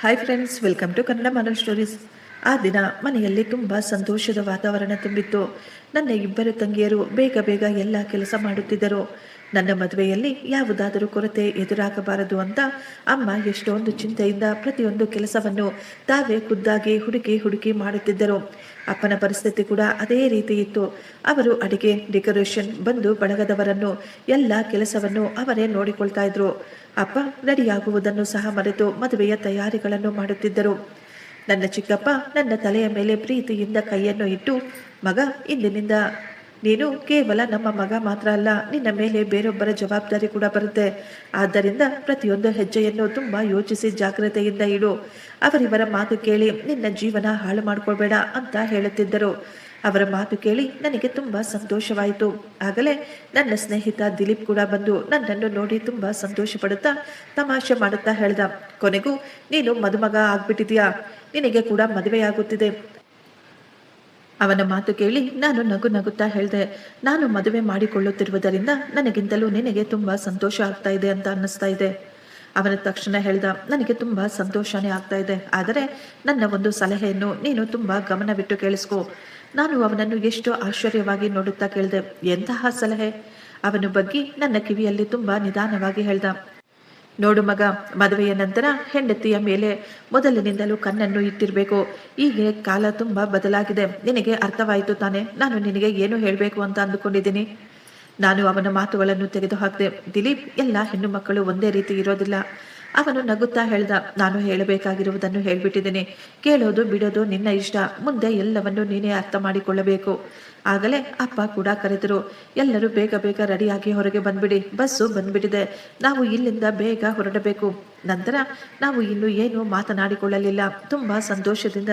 Hi friends, welcome to Kannada moral stories. ಆ ದಿನ ಮನೆಯಲ್ಲಿ ತುಂಬ ಸಂತೋಷದ ವಾತಾವರಣ ತುಂಬಿತ್ತು. ನನ್ನ ಇಬ್ಬರು ತಂಗಿಯರು ಬೇಗ ಬೇಗ ಎಲ್ಲ ಕೆಲಸ ಮಾಡುತ್ತಿದ್ದರು. ನನ್ನ ಮದುವೆಯಲ್ಲಿ ಯಾವುದಾದರೂ ಕೊರತೆ ಎದುರಾಗಬಾರದು ಅಂತ ಅಮ್ಮ ಎಷ್ಟೊಂದು ಚಿಂತೆಯಿಂದ ಪ್ರತಿಯೊಂದು ಕೆಲಸವನ್ನು ತಾವೇ ಖುದ್ದಾಗಿ ಹುಡುಕಿ ಮಾಡುತ್ತಿದ್ದರು. ಅಪ್ಪನ ಪರಿಸ್ಥಿತಿ ಕೂಡ ಅದೇ ರೀತಿ ಇತ್ತು. ಅವರು ಅಡಿಗೆ, ಡೆಕೋರೇಷನ್, ಬಂದು ಬಳಗದವರನ್ನು ಎಲ್ಲ ಕೆಲಸವನ್ನು ಅವರೇ ನೋಡಿಕೊಳ್ತಾ ಇದ್ರು. ಅಪ್ಪ ರೆಡಿಯಾಗುವುದನ್ನು ಸಹ ಮರೆತು ಮದುವೆಯ ತಯಾರಿಗಳನ್ನು ಮಾಡುತ್ತಿದ್ದರು. ನನ್ನ ಚಿಕ್ಕಪ್ಪ ನನ್ನ ತಲೆಯ ಮೇಲೆ ಪ್ರೀತಿಯಿಂದ ಕೈಯನ್ನು ಇಟ್ಟು, ಮಗ, ಇಂದಿನಿಂದ ನೀನು ಕೇವಲ ನಮ್ಮ ಮಗ ಮಾತ್ರ ಅಲ್ಲ, ನಿನ್ನ ಮೇಲೆ ಬೇರೊಬ್ಬರ ಜವಾಬ್ದಾರಿ ಕೂಡ ಬರುತ್ತೆ. ಆದ್ದರಿಂದ ಪ್ರತಿಯೊಂದು ಹೆಜ್ಜೆಯನ್ನು ತುಂಬ ಯೋಚಿಸಿ ಜಾಗ್ರತೆಯಿಂದ ಇಡು. ಅವರಿವರ ಮಾತು ಕೇಳಿ ನಿನ್ನ ಜೀವನ ಹಾಳು ಮಾಡ್ಕೊಳ್ಬೇಡ ಅಂತ ಹೇಳುತ್ತಿದ್ದರು. ಅವರ ಮಾತು ಕೇಳಿ ನನಗೆ ತುಂಬ ಸಂತೋಷವಾಯಿತು. ಆಗಲೇ ನನ್ನ ಸ್ನೇಹಿತ ದಿಲೀಪ್ ಕೂಡ ಬಂದು ನನ್ನನ್ನು ನೋಡಿ ತುಂಬ ಸಂತೋಷ ಪಡುತ್ತಾ ತಮಾಷೆ ಮಾಡುತ್ತಾ ಹೇಳ್ದ, ಕೊನೆಗೂ ನೀನು ಮದುಮಗ ಆಗ್ಬಿಟ್ಟಿದ್ಯಾ, ನಿನಗೆ ಕೂಡ ಮದುವೆಯಾಗುತ್ತಿದೆ. ಅವನ ಮಾತು ಕೇಳಿ ನಾನು ನಗುತ್ತಾ ಹೇಳಿದೆ, ನಾನು ಮದುವೆ ಮಾಡಿಕೊಳ್ಳುತ್ತಿರುವುದರಿಂದ ನನಗಿಂತಲೂ ನಿನಗೆ ತುಂಬ ಸಂತೋಷ ಆಗ್ತಾ ಇದೆ ಅಂತ ಅನ್ನಿಸ್ತಾ ಇದೆ. ಅವನ ತಕ್ಷಣ ಹೇಳ್ದ, ನನಗೆ ತುಂಬ ಸಂತೋಷನೇ ಆಗ್ತಾ ಇದೆ, ಆದರೆ ನನ್ನ ಒಂದು ಸಲಹೆಯನ್ನು ನೀನು ತುಂಬ ಗಮನವಿಟ್ಟು ಕೇಳಿಸ್ಕೊ. ನಾನು ಅವನನ್ನು ಎಷ್ಟು ಆಶ್ಚರ್ಯವಾಗಿ ನೋಡುತ್ತಾ ಕೇಳಿದೆ, ಎಂತಹ ಸಲಹೆ? ಅವನು ಬಗ್ಗಿ ನನ್ನ ಕಿವಿಯಲ್ಲಿ ತುಂಬ ನಿಧಾನವಾಗಿ ಹೇಳ್ದ, ನೋಡು ಮಗ, ಮದುವೆಯ ನಂತರ ಹೆಂಡತಿಯ ಮೇಲೆ ಮೊದಲಿನಿಂದಲೂ ಕಣ್ಣನ್ನು ಇಟ್ಟಿರಬೇಕು. ಈಗ ಕಾಲ ತುಂಬ ಬದಲಾಗಿದೆ, ನಿನಗೆ ಅರ್ಥವಾಯಿತು ತಾನೆ ನಾನು ನಿನಗೆ ಏನು ಹೇಳಬೇಕು ಅಂತ ಅಂದುಕೊಂಡಿದ್ದೀನಿ. ನಾನು ಅವನ ಮಾತುಗಳನ್ನು ತೆಗೆದುಹಾಕಿದೆ. ದಿಲೀಪ್, ಎಲ್ಲ ಹೆಣ್ಣು ಮಕ್ಕಳು ಒಂದೇ ರೀತಿ ಇರೋದಿಲ್ಲ. ಅವನು ನಗುತ್ತಾ ಹೇಳ್ದ, ನಾನು ಹೇಳಬೇಕಾಗಿರುವುದನ್ನು ಹೇಳ್ಬಿಟ್ಟಿದ್ದೀನಿ, ಕೇಳೋದು ಬಿಡೋದು ನಿನ್ನ ಇಷ್ಟ, ಮುಂದೆ ಎಲ್ಲವನ್ನು ನೀನೇ ಅರ್ಥ ಮಾಡಿಕೊಳ್ಳಬೇಕು. ಆಗಲೇ ಅಪ್ಪ ಕೂಡ ಕರೆದರು, ಎಲ್ಲರೂ ಬೇಗ ಬೇಗ ರೆಡಿಯಾಗಿ ಹೊರಗೆ ಬಂದ್ಬಿಡಿ, ಬಸ್ಸು ಬಂದ್ಬಿಟ್ಟಿದೆ, ನಾವು ಇಲ್ಲಿಂದ ಬೇಗ ಹೊರಡಬೇಕು. ನಂತರ ನಾವು ಇನ್ನು ಏನು ಮಾತನಾಡಿಕೊಳ್ಳಲಿಲ್ಲ. ತುಂಬ ಸಂತೋಷದಿಂದ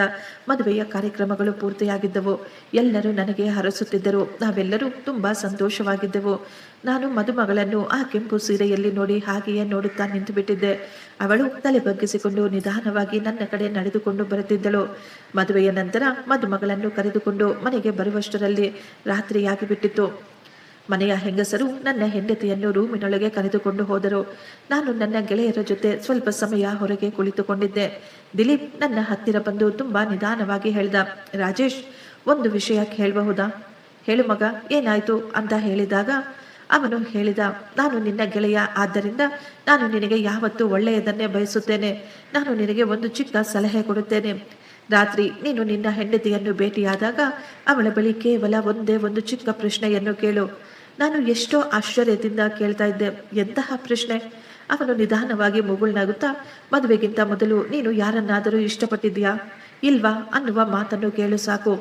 ಮದುವೆಯ ಕಾರ್ಯಕ್ರಮಗಳು ಪೂರ್ತಿಯಾಗಿದ್ದವು. ಎಲ್ಲರೂ ನನಗೆ ಹರಸುತ್ತಿದ್ದರು. ನಾವೆಲ್ಲರೂ ತುಂಬ ಸಂತೋಷವಾಗಿದ್ದೆವು. ನಾನು ಮದುಮಗಳನ್ನು ಆ ಕೆಂಪು ಸೀರೆಯಲ್ಲಿ ನೋಡಿ ಹಾಗೆಯೇ ನೋಡುತ್ತಾ ನಿಂತು ಬಿಟ್ಟಿದ್ದೆ. ಅವಳು ತಲೆ ಬಗ್ಗಿಸಿಕೊಂಡು ನಿಧಾನವಾಗಿ ನನ್ನ ಕಡೆ ನಡೆದುಕೊಂಡು ಬರುತ್ತಿದ್ದಳು. ಮದುವೆಯ ನಂತರ ಮದುಮಗಳನ್ನು ಕರೆದುಕೊಂಡು ಮನೆಗೆ ಬರುವಷ್ಟರಲ್ಲಿ ರಾತ್ರಿಯಾಗಿ ಬಿಟ್ಟಿತ್ತು. ಮನೆಯ ಹೆಂಗಸರು ನನ್ನ ಹೆಂಡತಿಯನ್ನು ರೂಮಿನೊಳಗೆ ಕರೆದುಕೊಂಡು ಹೋದರು. ನಾನು ನನ್ನ ಗೆಳೆಯರ ಜೊತೆ ಸ್ವಲ್ಪ ಸಮಯ ಹೊರಗೆ ಕುಳಿತುಕೊಂಡಿದ್ದೆ. ದಿಲೀಪ್ ನನ್ನ ಹತ್ತಿರ ಬಂದು ತುಂಬ ನಿಧಾನವಾಗಿ ಹೇಳ್ದ, ರಾಜೇಶ್, ಒಂದು ವಿಷಯ ಹೇಳಬಹುದಾ? ಹೇಳು ಮಗ, ಏನಾಯ್ತು ಅಂತ ಹೇಳಿದಾಗ ಅವನು ಹೇಳಿದ, ನಾನು ನಿನ್ನ ಗೆಳೆಯ, ಆದ್ದರಿಂದ ನಾನು ನಿನಗೆ ಯಾವತ್ತೂ ಒಳ್ಳೆಯದನ್ನೇ ಬಯಸುತ್ತೇನೆ. ನಾನು ನಿನಗೆ ಒಂದು ಚಿಕ್ಕ ಸಲಹೆ ಕೊಡುತ್ತೇನೆ. ರಾತ್ರಿ ನೀನು ನಿನ್ನ ಹೆಂಡತಿಯನ್ನು ಭೇಟಿಯಾದಾಗ ಅವಳ ಬಳಿ ಕೇವಲ ಒಂದೇ ಒಂದು ಚಿಕ್ಕ ಪ್ರಶ್ನೆಯನ್ನು ಕೇಳು. ನಾನು ಎಷ್ಟೋ ಆಶ್ಚರ್ಯದಿಂದ ಕೇಳ್ತಾ ಇದ್ದೆ, ಎಂತಹ ಪ್ರಶ್ನೆ? ಅವನು ನಿಧಾನವಾಗಿ ಮುಗುಳ್ನಾಗುತ್ತಾ, ಮದುವೆಗಿಂತ ಮೊದಲು ನೀನು ಯಾರನ್ನಾದರೂ ಇಷ್ಟಪಟ್ಟಿದ್ಯಾ ಇಲ್ವಾ ಅನ್ನುವ ಮಾತನ್ನು ಕೇಳು ಸಾಕು.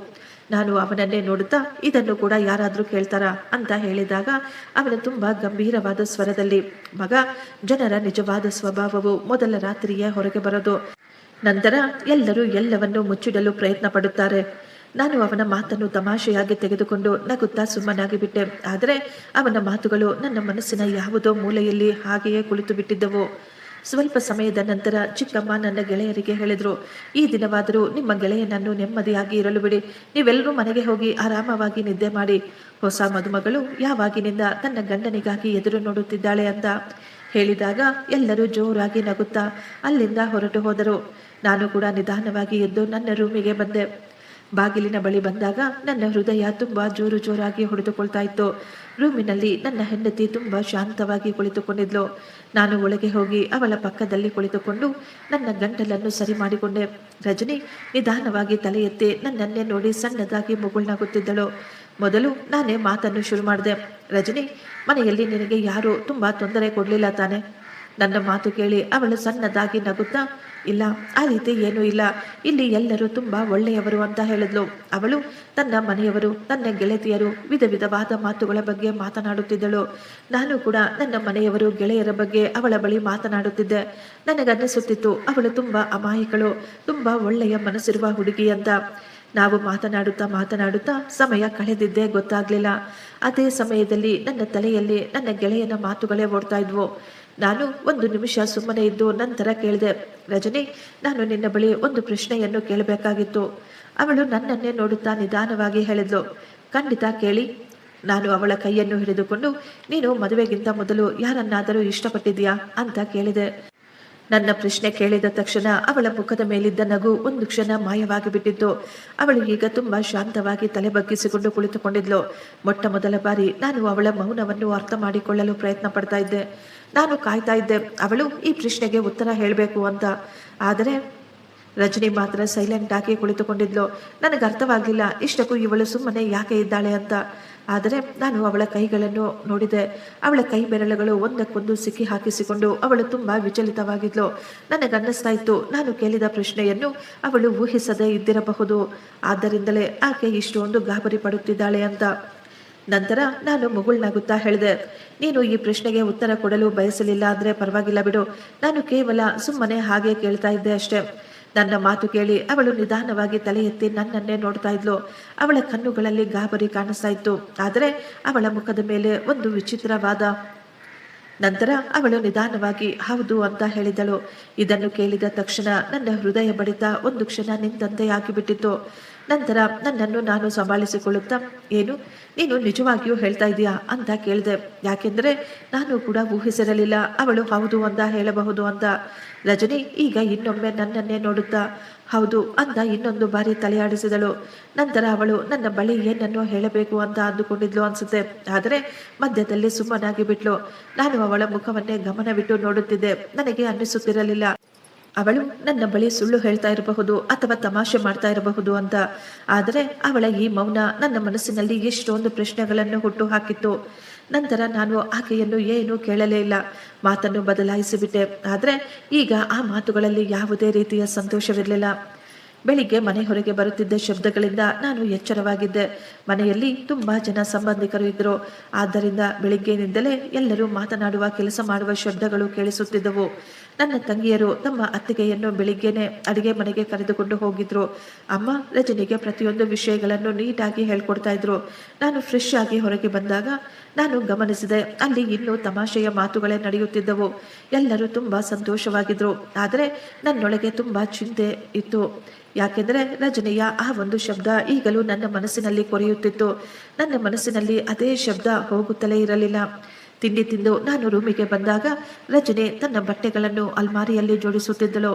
ನಾನು ಅವನನ್ನೇ ನೋಡುತ್ತಾ, ಇದನ್ನು ಕೂಡ ಯಾರಾದರೂ ಕೇಳ್ತಾರಾ ಅಂತ ಹೇಳಿದಾಗ ಅವನು ತುಂಬ ಗಂಭೀರವಾದ ಸ್ವರದಲ್ಲಿ, ಮಗ, ಜನರ ನಿಜವಾದ ಸ್ವಭಾವವು ಮೊದಲ ರಾತ್ರಿಯೇ ಹೊರಗೆ ಬರೋದು. ನಂತರ ಎಲ್ಲರೂ ಎಲ್ಲವನ್ನೂ ಮುಚ್ಚಿಡಲು ಪ್ರಯತ್ನ ಪಡುತ್ತಾರೆ. ನಾನು ಅವನ ಮಾತನ್ನು ತಮಾಷೆಯಾಗಿ ತೆಗೆದುಕೊಂಡು ನಗುತ್ತಾ ಸುಮ್ಮನಾಗಿ ಬಿಟ್ಟೆ. ಆದರೆ ಅವನ ಮಾತುಗಳು ನನ್ನ ಮನಸ್ಸಿನ ಯಾವುದೋ ಮೂಲೆಯಲ್ಲಿ ಹಾಗೆಯೇ ಕುಳಿತು ಬಿಟ್ಟಿದ್ದವು. ಸ್ವಲ್ಪ ಸಮಯದ ನಂತರ ಚಿಕ್ಕಮ್ಮ ನನ್ನ ಗೆಳೆಯರಿಗೆ ಹೇಳಿದರು, ಈ ದಿನವಾದರೂ ನಿಮ್ಮ ಗೆಳೆಯನನ್ನು ನೆಮ್ಮದಿಯಾಗಿ ಇರಲು ಬಿಡಿ, ನೀವೆಲ್ಲರೂ ಮನೆಗೆ ಹೋಗಿ ಆರಾಮವಾಗಿ ನಿದ್ದೆ ಮಾಡಿ. ಹೊಸ ಮದುಮಗಳು ಯಾವಾಗಿನಿಂದ ತನ್ನ ಗಂಡನಿಗಾಗಿ ಎದುರು ನೋಡುತ್ತಿದ್ದಾಳೆ ಅಂತ ಹೇಳಿದಾಗ ಎಲ್ಲರೂ ಜೋರಾಗಿ ನಗುತ್ತಾ ಅಲ್ಲಿಂದ ಹೊರಟು ಹೋದರು. ನಾನು ಕೂಡ ನಿಧಾನವಾಗಿ ಎದ್ದು ನನ್ನ ರೂಮಿಗೆ ಬಂದೆ. ಬಾಗಿಲಿನ ಬಳಿ ಬಂದಾಗ ನನ್ನ ಹೃದಯ ತುಂಬ ಜೋರಾಗಿ ಹೊಡೆದುಕೊಳ್ತಾ ಇತ್ತು. ರೂಮಿನಲ್ಲಿ ನನ್ನ ಹೆಂಡತಿ ತುಂಬ ಶಾಂತವಾಗಿ ಕುಳಿತುಕೊಂಡಿದ್ಲು. ನಾನು ಒಳಗೆ ಹೋಗಿ ಅವಳ ಪಕ್ಕದಲ್ಲಿ ಕುಳಿತುಕೊಂಡು ನನ್ನ ಗಂಟಲನ್ನು ಸರಿ ಮಾಡಿಕೊಂಡೆ. ರಜನಿ ನಿಧಾನವಾಗಿ ತಲೆ ಎತ್ತಿ ನನ್ನನ್ನೇ ನೋಡಿ ಸಣ್ಣದಾಗಿ ಮುಗುಳ್ನಾಗುತ್ತಿದ್ದಳು. ಮೊದಲು ನಾನೇ ಮಾತನ್ನು ಶುರು ಮಾಡಿದೆ. ರಜನಿ, ಮನೆಯಲ್ಲಿ ನಿನಗೆ ಯಾರೂ ತುಂಬ ತೊಂದರೆ ಕೊಡಲಿಲ್ಲ ತಾನೆ? ನನ್ನ ಮಾತು ಕೇಳಿ ಅವಳು ಸಣ್ಣದಾಗಿ ನಗುತ್ತಾ, ಇಲ್ಲ, ಆ ರೀತಿ ಏನೂ ಇಲ್ಲ, ಇಲ್ಲಿ ಎಲ್ಲರೂ ತುಂಬ ಒಳ್ಳೆಯವರು ಅಂತ ಹೇಳಿದ್ಲು. ಅವಳು ತನ್ನ ಮನೆಯವರು, ತನ್ನ ಗೆಳತಿಯರು, ವಿಧವಾದ ಮಾತುಗಳ ಬಗ್ಗೆ ಮಾತನಾಡುತ್ತಿದ್ದಳು. ನಾನು ಕೂಡ ನನ್ನ ಮನೆಯವರು, ಗೆಳೆಯರ ಬಗ್ಗೆ ಅವಳ ಬಳಿ ಮಾತನಾಡುತ್ತಿದ್ದೆ. ನನಗನ್ನಿಸುತ್ತಿತ್ತು ಅವಳು ತುಂಬ ಅಮಾಯಕಳು, ತುಂಬ ಒಳ್ಳೆಯ ಮನಸ್ಸಿರುವ ಹುಡುಗಿ ಅಂತ. ನಾವು ಮಾತನಾಡುತ್ತಾ ಸಮಯ ಕಳೆದಿದ್ದೇ ಗೊತ್ತಾಗ್ಲಿಲ್ಲ. ಅದೇ ಸಮಯದಲ್ಲಿ ನನ್ನ ತಲೆಯಲ್ಲಿ ನನ್ನ ಗೆಳೆಯನ ಮಾತುಗಳೇ ಓಡ್ತಾ ಇದ್ವು. ನಾನು ಒಂದು ನಿಮಿಷ ಸುಮ್ಮನೆ ಇದ್ದು ನಂತರ ಕೇಳಿದೆ, ರಜನಿ, ನಾನು ನಿನ್ನ ಬಳಿ ಒಂದು ಪ್ರಶ್ನೆಯನ್ನು ಕೇಳಬೇಕಾಗಿತ್ತು. ಅವಳು ನನ್ನನ್ನೇ ನೋಡುತ್ತಾ ನಿಧಾನವಾಗಿ ಹೇಳಿದ್ಲು, ಖಂಡಿತ ಕೇಳಿ. ನಾನು ಅವಳ ಕೈಯನ್ನು ಹಿಡಿದುಕೊಂಡು, ನೀನು ಮದುವೆಗಿಂತ ಮೊದಲು ಯಾರನ್ನಾದರೂ ಇಷ್ಟಪಟ್ಟಿದ್ಯಾ ಅಂತ ಕೇಳಿದೆ. ನನ್ನ ಪ್ರಶ್ನೆ ಕೇಳಿದ ತಕ್ಷಣ ಅವಳ ಮುಖದ ಮೇಲಿದ್ದ ನಗು ಒಂದು ಕ್ಷಣ ಮಾಯವಾಗಿ ಬಿಟ್ಟಿತ್ತು. ಅವಳು ಈಗ ತುಂಬಾ ಶಾಂತವಾಗಿ ತಲೆ ಬಗ್ಗಿಸಿಕೊಂಡು ಕುಳಿತುಕೊಂಡಿದ್ಲು. ಮೊಟ್ಟ ಮೊದಲ ಬಾರಿ ನಾನು ಅವಳ ಮೌನವನ್ನು ಅರ್ಥ ಮಾಡಿಕೊಳ್ಳಲು ಪ್ರಯತ್ನ ಪಡ್ತಾ ಇದ್ದೆ. ನಾನು ಕಾಯ್ತಾ ಇದ್ದೆ ಅವಳು ಈ ಪ್ರಶ್ನೆಗೆ ಉತ್ತರ ಹೇಳಬೇಕು ಅಂತ. ಆದರೆ ರಜನಿ ಮಾತ್ರ ಸೈಲೆಂಟ್ ಆಗಿ ಕುಳಿತುಕೊಂಡಿದ್ಲು. ನನಗೆ ಅರ್ಥವಾಗಲಿಲ್ಲ ಇಷ್ಟಕ್ಕೂ ಇವಳು ಸುಮ್ಮನೆ ಯಾಕೆ ಇದ್ದಾಳೆ ಅಂತ. ಆದರೆ ನಾನು ಅವಳ ಕೈಗಳನ್ನು ನೋಡಿದೆ. ಅವಳ ಕೈ ಬೆರಳುಗಳು ಒಂದಕ್ಕೊಂದು ಸಿಕ್ಕಿ ಹಾಕಿಸಿಕೊಂಡು ಅವಳು ತುಂಬಾ ವಿಚಲಿತವಾಗಿದ್ಲು. ನನಗನ್ನಿಸ್ತಾ ಇತ್ತು ನಾನು ಕೇಳಿದ ಪ್ರಶ್ನೆಯನ್ನು ಅವಳು ಊಹಿಸದೇ ಇದ್ದಿರಬಹುದು. ಆದ್ದರಿಂದಲೇ ಆಕೆ ಇಷ್ಟೊಂದು ಗಾಬರಿ ಪಡುತ್ತಿದ್ದಾಳೆ ಅಂತ. ನಂತರ ನಾನು ಮುಗುಳ್ನಗುತ್ತಾ ಹೇಳಿದೆ, ನೀನು ಈ ಪ್ರಶ್ನೆಗೆ ಉತ್ತರ ಕೊಡಲು ಬಯಸಲಿಲ್ಲ ಅಂದ್ರೆ ಪರವಾಗಿಲ್ಲ ಬಿಡು. ನಾನು ಕೇವಲ ಸುಮ್ಮನೆ ಹಾಗೆ ಕೇಳ್ತಾ ಇದ್ದೆ ಅಷ್ಟೇ. ನನ್ನ ಮಾತು ಕೇಳಿ ಅವಳು ನಿಧಾನವಾಗಿ ತಲೆ ಎತ್ತಿ ನನ್ನನ್ನೇ ನೋಡ್ತಾ ಇದ್ಲು. ಅವಳ ಕಣ್ಣುಗಳಲ್ಲಿ ಗಾಬರಿ ಕಾಣಿಸ್ತಾ ಇತ್ತು. ಆದರೆ ಅವಳ ಮುಖದ ಮೇಲೆ ಒಂದು ವಿಚಿತ್ರವಾದ. ನಂತರ ಅವಳು ನಿಧಾನವಾಗಿ ಹೌದು ಅಂತ ಹೇಳಿದಳು. ಇದನ್ನು ಕೇಳಿದ ತಕ್ಷಣ ನನ್ನ ಹೃದಯ ಬಡಿತ ಒಂದು ಕ್ಷಣ ನಿಂತಂತೆ ಆಗಿಬಿಟ್ಟಿತ್ತು. ನಂತರ ನನ್ನನ್ನು ನಾನು ಸಂಭಾಳಿಸಿಕೊಳ್ಳುತ್ತಾ, ಏನು ನೀನು ನಿಜವಾಗಿಯೂ ಹೇಳ್ತಾ ಇದೀಯಾ ಅಂತ ಕೇಳಿದೆ. ಯಾಕೆಂದರೆ ನಾನು ಕೂಡ ಊಹಿಸಿರಲಿಲ್ಲ ಅವಳು ಹೌದು ಅಂತ ಹೇಳಬಹುದು ಅಂತ. ರಜನಿ ಈಗ ಇನ್ನೊಮ್ಮೆ ನನ್ನನ್ನೇ ನೋಡುತ್ತಾ ಹೌದು ಅಂತ ಇನ್ನೊಂದು ಬಾರಿ ತಲೆಯಾಡಿಸಿದಳು. ನಂತರ ಅವಳು ನನ್ನ ಬಳಿ ಏನನ್ನೋ ಹೇಳಬೇಕು ಅಂತ ಅಂದುಕೊಂಡಿದ್ಲು ಅನ್ಸುತ್ತೆ. ಆದರೆ ಮಧ್ಯದಲ್ಲಿ ಸುಮ್ಮನಾಗಿ ಬಿಟ್ಲು. ನಾನು ಅವಳ ಮುಖವನ್ನೇ ಗಮನವಿಟ್ಟು ನೋಡುತ್ತಿದ್ದೆ. ನನಗೆ ಅನ್ನಿಸುತ್ತಿರಲಿಲ್ಲ ಅವಳು ನನ್ನ ಬಳಿ ಸುಳ್ಳು ಹೇಳ್ತಾ ಇರಬಹುದು ಅಥವಾ ತಮಾಷೆ ಮಾಡ್ತಾ ಇರಬಹುದು ಅಂತ. ಆದರೆ ಅವಳ ಈ ಮೌನ ನನ್ನ ಮನಸ್ಸಿನಲ್ಲಿ ಎಷ್ಟೊಂದು ಪ್ರಶ್ನೆಗಳನ್ನು ಹುಟ್ಟು ಹಾಕಿತ್ತು. ನಂತರ ನಾನು ಆಕೆಯನ್ನು ಏನೂ ಕೇಳಲೇ ಇಲ್ಲ. ಮಾತನ್ನು ಬದಲಾಯಿಸಿಬಿಟ್ಟೆ. ಆದರೆ ಈಗ ಆ ಮಾತುಗಳಲ್ಲಿ ಯಾವುದೇ ರೀತಿಯ ಸಂತೋಷವಿರಲಿಲ್ಲ. ಬೆಳಿಗ್ಗೆ ಮನೆ ಹೊರಗೆ ಬರುತ್ತಿದ್ದ ಶಬ್ದಗಳಿಂದ ನಾನು ಎಚ್ಚರವಾಗಿದ್ದೆ. ಮನೆಯಲ್ಲಿ ತುಂಬಾ ಜನ ಸಂಬಂಧಿಕರು ಇದ್ದರು. ಆದ್ದರಿಂದ ಬೆಳಿಗ್ಗೆನಿಂದಲೇ ಎಲ್ಲರೂ ಮಾತನಾಡುವ ಕೆಲಸ ಮಾಡುವ ಶಬ್ದಗಳು ಕೇಳಿಸುತ್ತಿದ್ದವು. ನನ್ನ ತಂಗಿಯರು ತಮ್ಮ ಅತ್ತಿಗೆಯನ್ನು ಬೆಳಿಗ್ಗೆನೆ ಅಡಿಗೆ ಮನೆಗೆ ಕರೆದುಕೊಂಡು ಹೋಗಿದ್ರು. ಅಮ್ಮ ರಜನಿಗೆ ಪ್ರತಿಯೊಂದು ವಿಷಯಗಳನ್ನು ನೀಟಾಗಿ ಹೇಳ್ಕೊಡ್ತಾ ಇದ್ರು. ನಾನು ಫ್ರೆಶ್ ಆಗಿ ಹೊರಗೆ ಬಂದಾಗ ನಾನು ಗಮನಿಸಿದೆ ಅಲ್ಲಿ ಇನ್ನೂ ತಮಾಷೆಯ ಮಾತುಗಳೇ ನಡೆಯುತ್ತಿದ್ದವು. ಎಲ್ಲರೂ ತುಂಬಾ ಸಂತೋಷವಾಗಿದ್ರು. ಆದರೆ ನನ್ನೊಳಗೆ ತುಂಬಾ ಚಿಂತೆ ಇತ್ತು. ಯಾಕೆಂದರೆ ರಜನಿಯ ಆ ಒಂದು ಶಬ್ದ ಈಗಲೂ ನನ್ನ ಮನಸ್ಸಿನಲ್ಲಿ ಕೊರೆಯುತ್ತಿತ್ತು. ನನ್ನ ಮನಸ್ಸಿನಲ್ಲಿ ಅದೇ ಶಬ್ದ ಹೋಗುತ್ತಲೇ ಇರಲಿಲ್ಲ. ತಿಂಡಿ ತಿಂದು ನಾನು ರೂಮಿಗೆ ಬಂದಾಗ ರಜನಿ ತನ್ನ ಬಟ್ಟೆಗಳನ್ನು ಅಲ್ಮಾರಿಯಲ್ಲಿ ಜೋಡಿಸುತ್ತಿದ್ದಳು.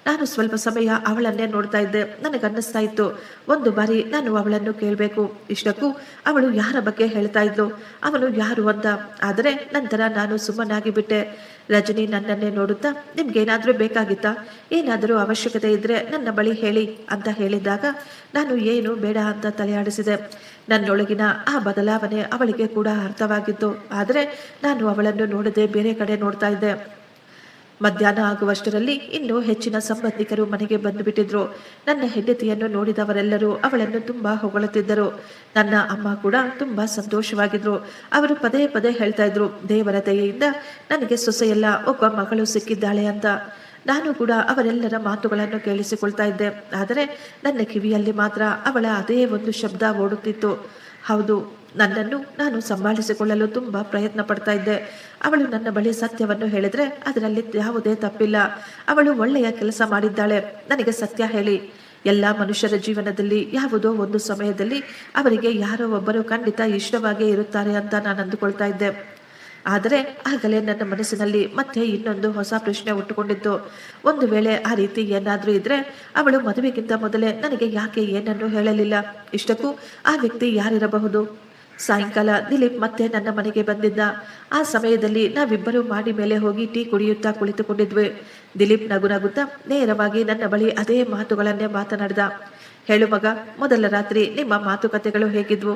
ನಾನು ಸ್ವಲ್ಪ ಸಮಯ ಅವಳನ್ನೇ ನೋಡ್ತಾ ಇದ್ದೆ. ನನಗನ್ನಿಸ್ತಾ ಇತ್ತು ಒಂದು ಬಾರಿ ನಾನು ಅವಳನ್ನು ಕೇಳಬೇಕು. ಇಷ್ಟಕ್ಕೂ ಅವಳು ಯಾರ ಬಗ್ಗೆ ಹೇಳ್ತಾ ಇದ್ಲು, ಅವನು ಯಾರು ಅಂತ. ಆದರೆ ನಂತರ ನಾನು ಸುಮ್ಮನಾಗಿ ಬಿಟ್ಟೆ. ರಜನಿ ನನ್ನನ್ನೇ ನೋಡುತ್ತಾ, ನಿಮ್ಗೇನಾದರೂ ಬೇಕಾಗಿತ್ತಾ, ಏನಾದರೂ ಅವಶ್ಯಕತೆ ಇದ್ರೆ ನನ್ನ ಬಳಿ ಹೇಳಿ ಅಂತ ಹೇಳಿದಾಗ ನಾನು ಏನು ಬೇಡ ಅಂತ ತಲೆಯಾಡಿಸಿದೆ. ನನ್ನೊಳಗಿನ ಆ ಬದಲಾವಣೆ ಅವಳಿಗೆ ಕೂಡ ಅರ್ಥವಾಗಿತ್ತು. ಆದರೆ ನಾನು ಅವಳನ್ನು ನೋಡದೆ ಬೇರೆ ಕಡೆ ನೋಡ್ತಾ ಇದ್ದೆ. ಮಧ್ಯಾಹ್ನ ಆಗುವಷ್ಟರಲ್ಲಿ ಇನ್ನೂ ಹೆಚ್ಚಿನ ಸಂಬಂಧಿಕರು ಮನೆಗೆ ಬಂದು ಬಿಟ್ಟಿದ್ರು. ನನ್ನ ಹೆಂಡತಿಯನ್ನು ನೋಡಿದವರೆಲ್ಲರೂ ಅವಳನ್ನು ತುಂಬಾ ಹೊಗಳುತ್ತಿದ್ದರು. ನನ್ನ ಅಮ್ಮ ಕೂಡ ತುಂಬಾ ಸಂತೋಷವಾಗಿದ್ರು. ಅವರು ಪದೇ ಪದೇ ಹೇಳ್ತಾ ಇದ್ರು, ದೇವರ ದಯೆಯಿಂದ ನನಗೆ ಸೊಸೆಯಲ್ಲ ಒಬ್ಬ ಮಗಳು ಸಿಕ್ಕಿದ್ದಾಳೆ ಅಂತ. ನಾನು ಕೂಡ ಅವರೆಲ್ಲರ ಮಾತುಗಳನ್ನು ಕೇಳಿಸಿಕೊಳ್ತಾ ಇದ್ದೆ. ಆದರೆ ನನ್ನ ಕಿವಿಯಲ್ಲಿ ಮಾತ್ರ ಅವಳ ಅದೇ ಒಂದು ಶಬ್ದ ಓಡುತ್ತಿತ್ತು. ಹೌದು, ನನ್ನನ್ನು ನಾನು ಸಂಭಾಳಿಸಿಕೊಳ್ಳಲು ತುಂಬ ಪ್ರಯತ್ನ ಪಡ್ತಾ ಇದ್ದೆ. ಅವಳು ನನ್ನ ಬಳಿ ಸತ್ಯವನ್ನು ಹೇಳಿದ್ರೆ ಅದರಲ್ಲಿ ಯಾವುದೇ ತಪ್ಪಿಲ್ಲ. ಅವಳು ಒಳ್ಳೆಯ ಕೆಲಸ ಮಾಡಿದ್ದಾಳೆ. ನನಗೆ ಸತ್ಯ ಹೇಳಿ. ಎಲ್ಲ ಮನುಷ್ಯರ ಜೀವನದಲ್ಲಿ ಯಾವುದೋ ಒಂದು ಸಮಯದಲ್ಲಿ ಅವರಿಗೆ ಯಾರೋ ಒಬ್ಬರು ಖಂಡಿತ ಇಷ್ಟವಾಗೇ ಇರುತ್ತಾರೆ ಅಂತ ನಾನು ಅಂದುಕೊಳ್ತಾ ಇದ್ದೆ. ಆದರೆ ಆಗಲೇ ನನ್ನ ಮನಸ್ಸಿನಲ್ಲಿ ಮತ್ತೆ ಇನ್ನೊಂದು ಹೊಸ ಪ್ರಶ್ನೆ ಹುಟ್ಟುಕೊಂಡಿತ್ತು. ಒಂದು ವೇಳೆ ಆ ರೀತಿ ಏನಾದರೂ ಇದ್ರೆ ಅವಳು ಮದುವೆಗಿಂತ ಮೊದಲೇ ನನಗೆ ಯಾಕೆ ಏನನ್ನೂ ಹೇಳಲಿಲ್ಲ? ಇಷ್ಟಕ್ಕೂ ಆ ವ್ಯಕ್ತಿ ಯಾರಿರಬಹುದು? ಸಾಯಂಕಾಲ ದಿಲೀಪ್ ಮತ್ತೆ ನನ್ನ ಮನೆಗೆ ಬಂದಿದ್ದ. ಆ ಸಮಯದಲ್ಲಿ ನಾವಿಬ್ಬರು ಮಾಡಿ ಮೇಲೆ ಹೋಗಿ ಟೀ ಕುಡಿಯುತ್ತಾ ಕುಳಿತುಕೊಂಡಿದ್ವಿ. ದಿಲೀಪ್ ನಗು ನಗುತ್ತಾ ನೇರವಾಗಿ ನನ್ನ ಬಳಿ ಅದೇ ಮಾತುಗಳನ್ನೇ ಮಾತನಾಡಿದ. ಹೇಳು ಮಗ, ಮೊದಲ ರಾತ್ರಿ ನಿಮ್ಮ ಮಾತುಕತೆಗಳು ಹೇಗಿದ್ವು?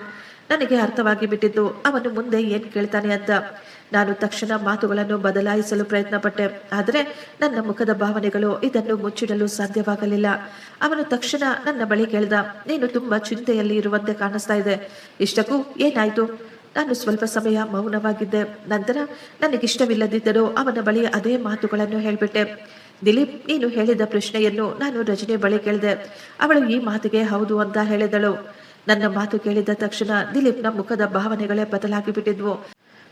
ನನಗೆ ಅರ್ಥವಾಗಿ ಬಿಟ್ಟಿದ್ದು ಅವನು ಮುಂದೆ ಏನ್ ಕೇಳ್ತಾನೆ ಅಂತ. ನಾನು ತಕ್ಷಣ ಮಾತುಗಳನ್ನು ಬದಲಾಯಿಸಲು ಪ್ರಯತ್ನ ಪಟ್ಟೆ. ಆದರೆ ನನ್ನ ಮುಖದ ಭಾವನೆಗಳು ಇದನ್ನು ಮುಚ್ಚಿಡಲು ಸಾಧ್ಯವಾಗಲಿಲ್ಲ. ಅವನು ತಕ್ಷಣ ನನ್ನ ಬಳಿ ಕೇಳಿದ, ನೀನು ತುಂಬಾ ಚಿಂತೆಯಲ್ಲಿ ಇರುವಂತೆ ಕಾಣಿಸ್ತಾ ಇದೆ. ಇಷ್ಟಕ್ಕೂ ಏನಾಯ್ತು? ನಾನು ಸ್ವಲ್ಪ ಸಮಯ ಮೌನವಾಗಿದ್ದೆ. ನಂತರ ನನಗಿಷ್ಟವಿಲ್ಲದಿದ್ದರೂ ಅವನ ಬಳಿ ಅದೇ ಮಾತುಗಳನ್ನು ಹೇಳ್ಬಿಟ್ಟೆ. ದಿಲೀಪ್, ನೀನು ಹೇಳಿದ ಪ್ರಶ್ನೆಯನ್ನು ನಾನು ರಜನಿ ಬಳಿ ಕೇಳಿದೆ. ಅವಳು ಈ ಮಾತಿಗೆ ಹೌದು ಅಂತ ಹೇಳಿದಳು. ನನ್ನ ಮಾತು ಕೇಳಿದ ತಕ್ಷಣ ದಿಲೀಪ್ನ ಮುಖದ ಭಾವನೆಗಳೇ ಬದಲಾಗಿ ಬಿಟ್ಟಿದ್ವು.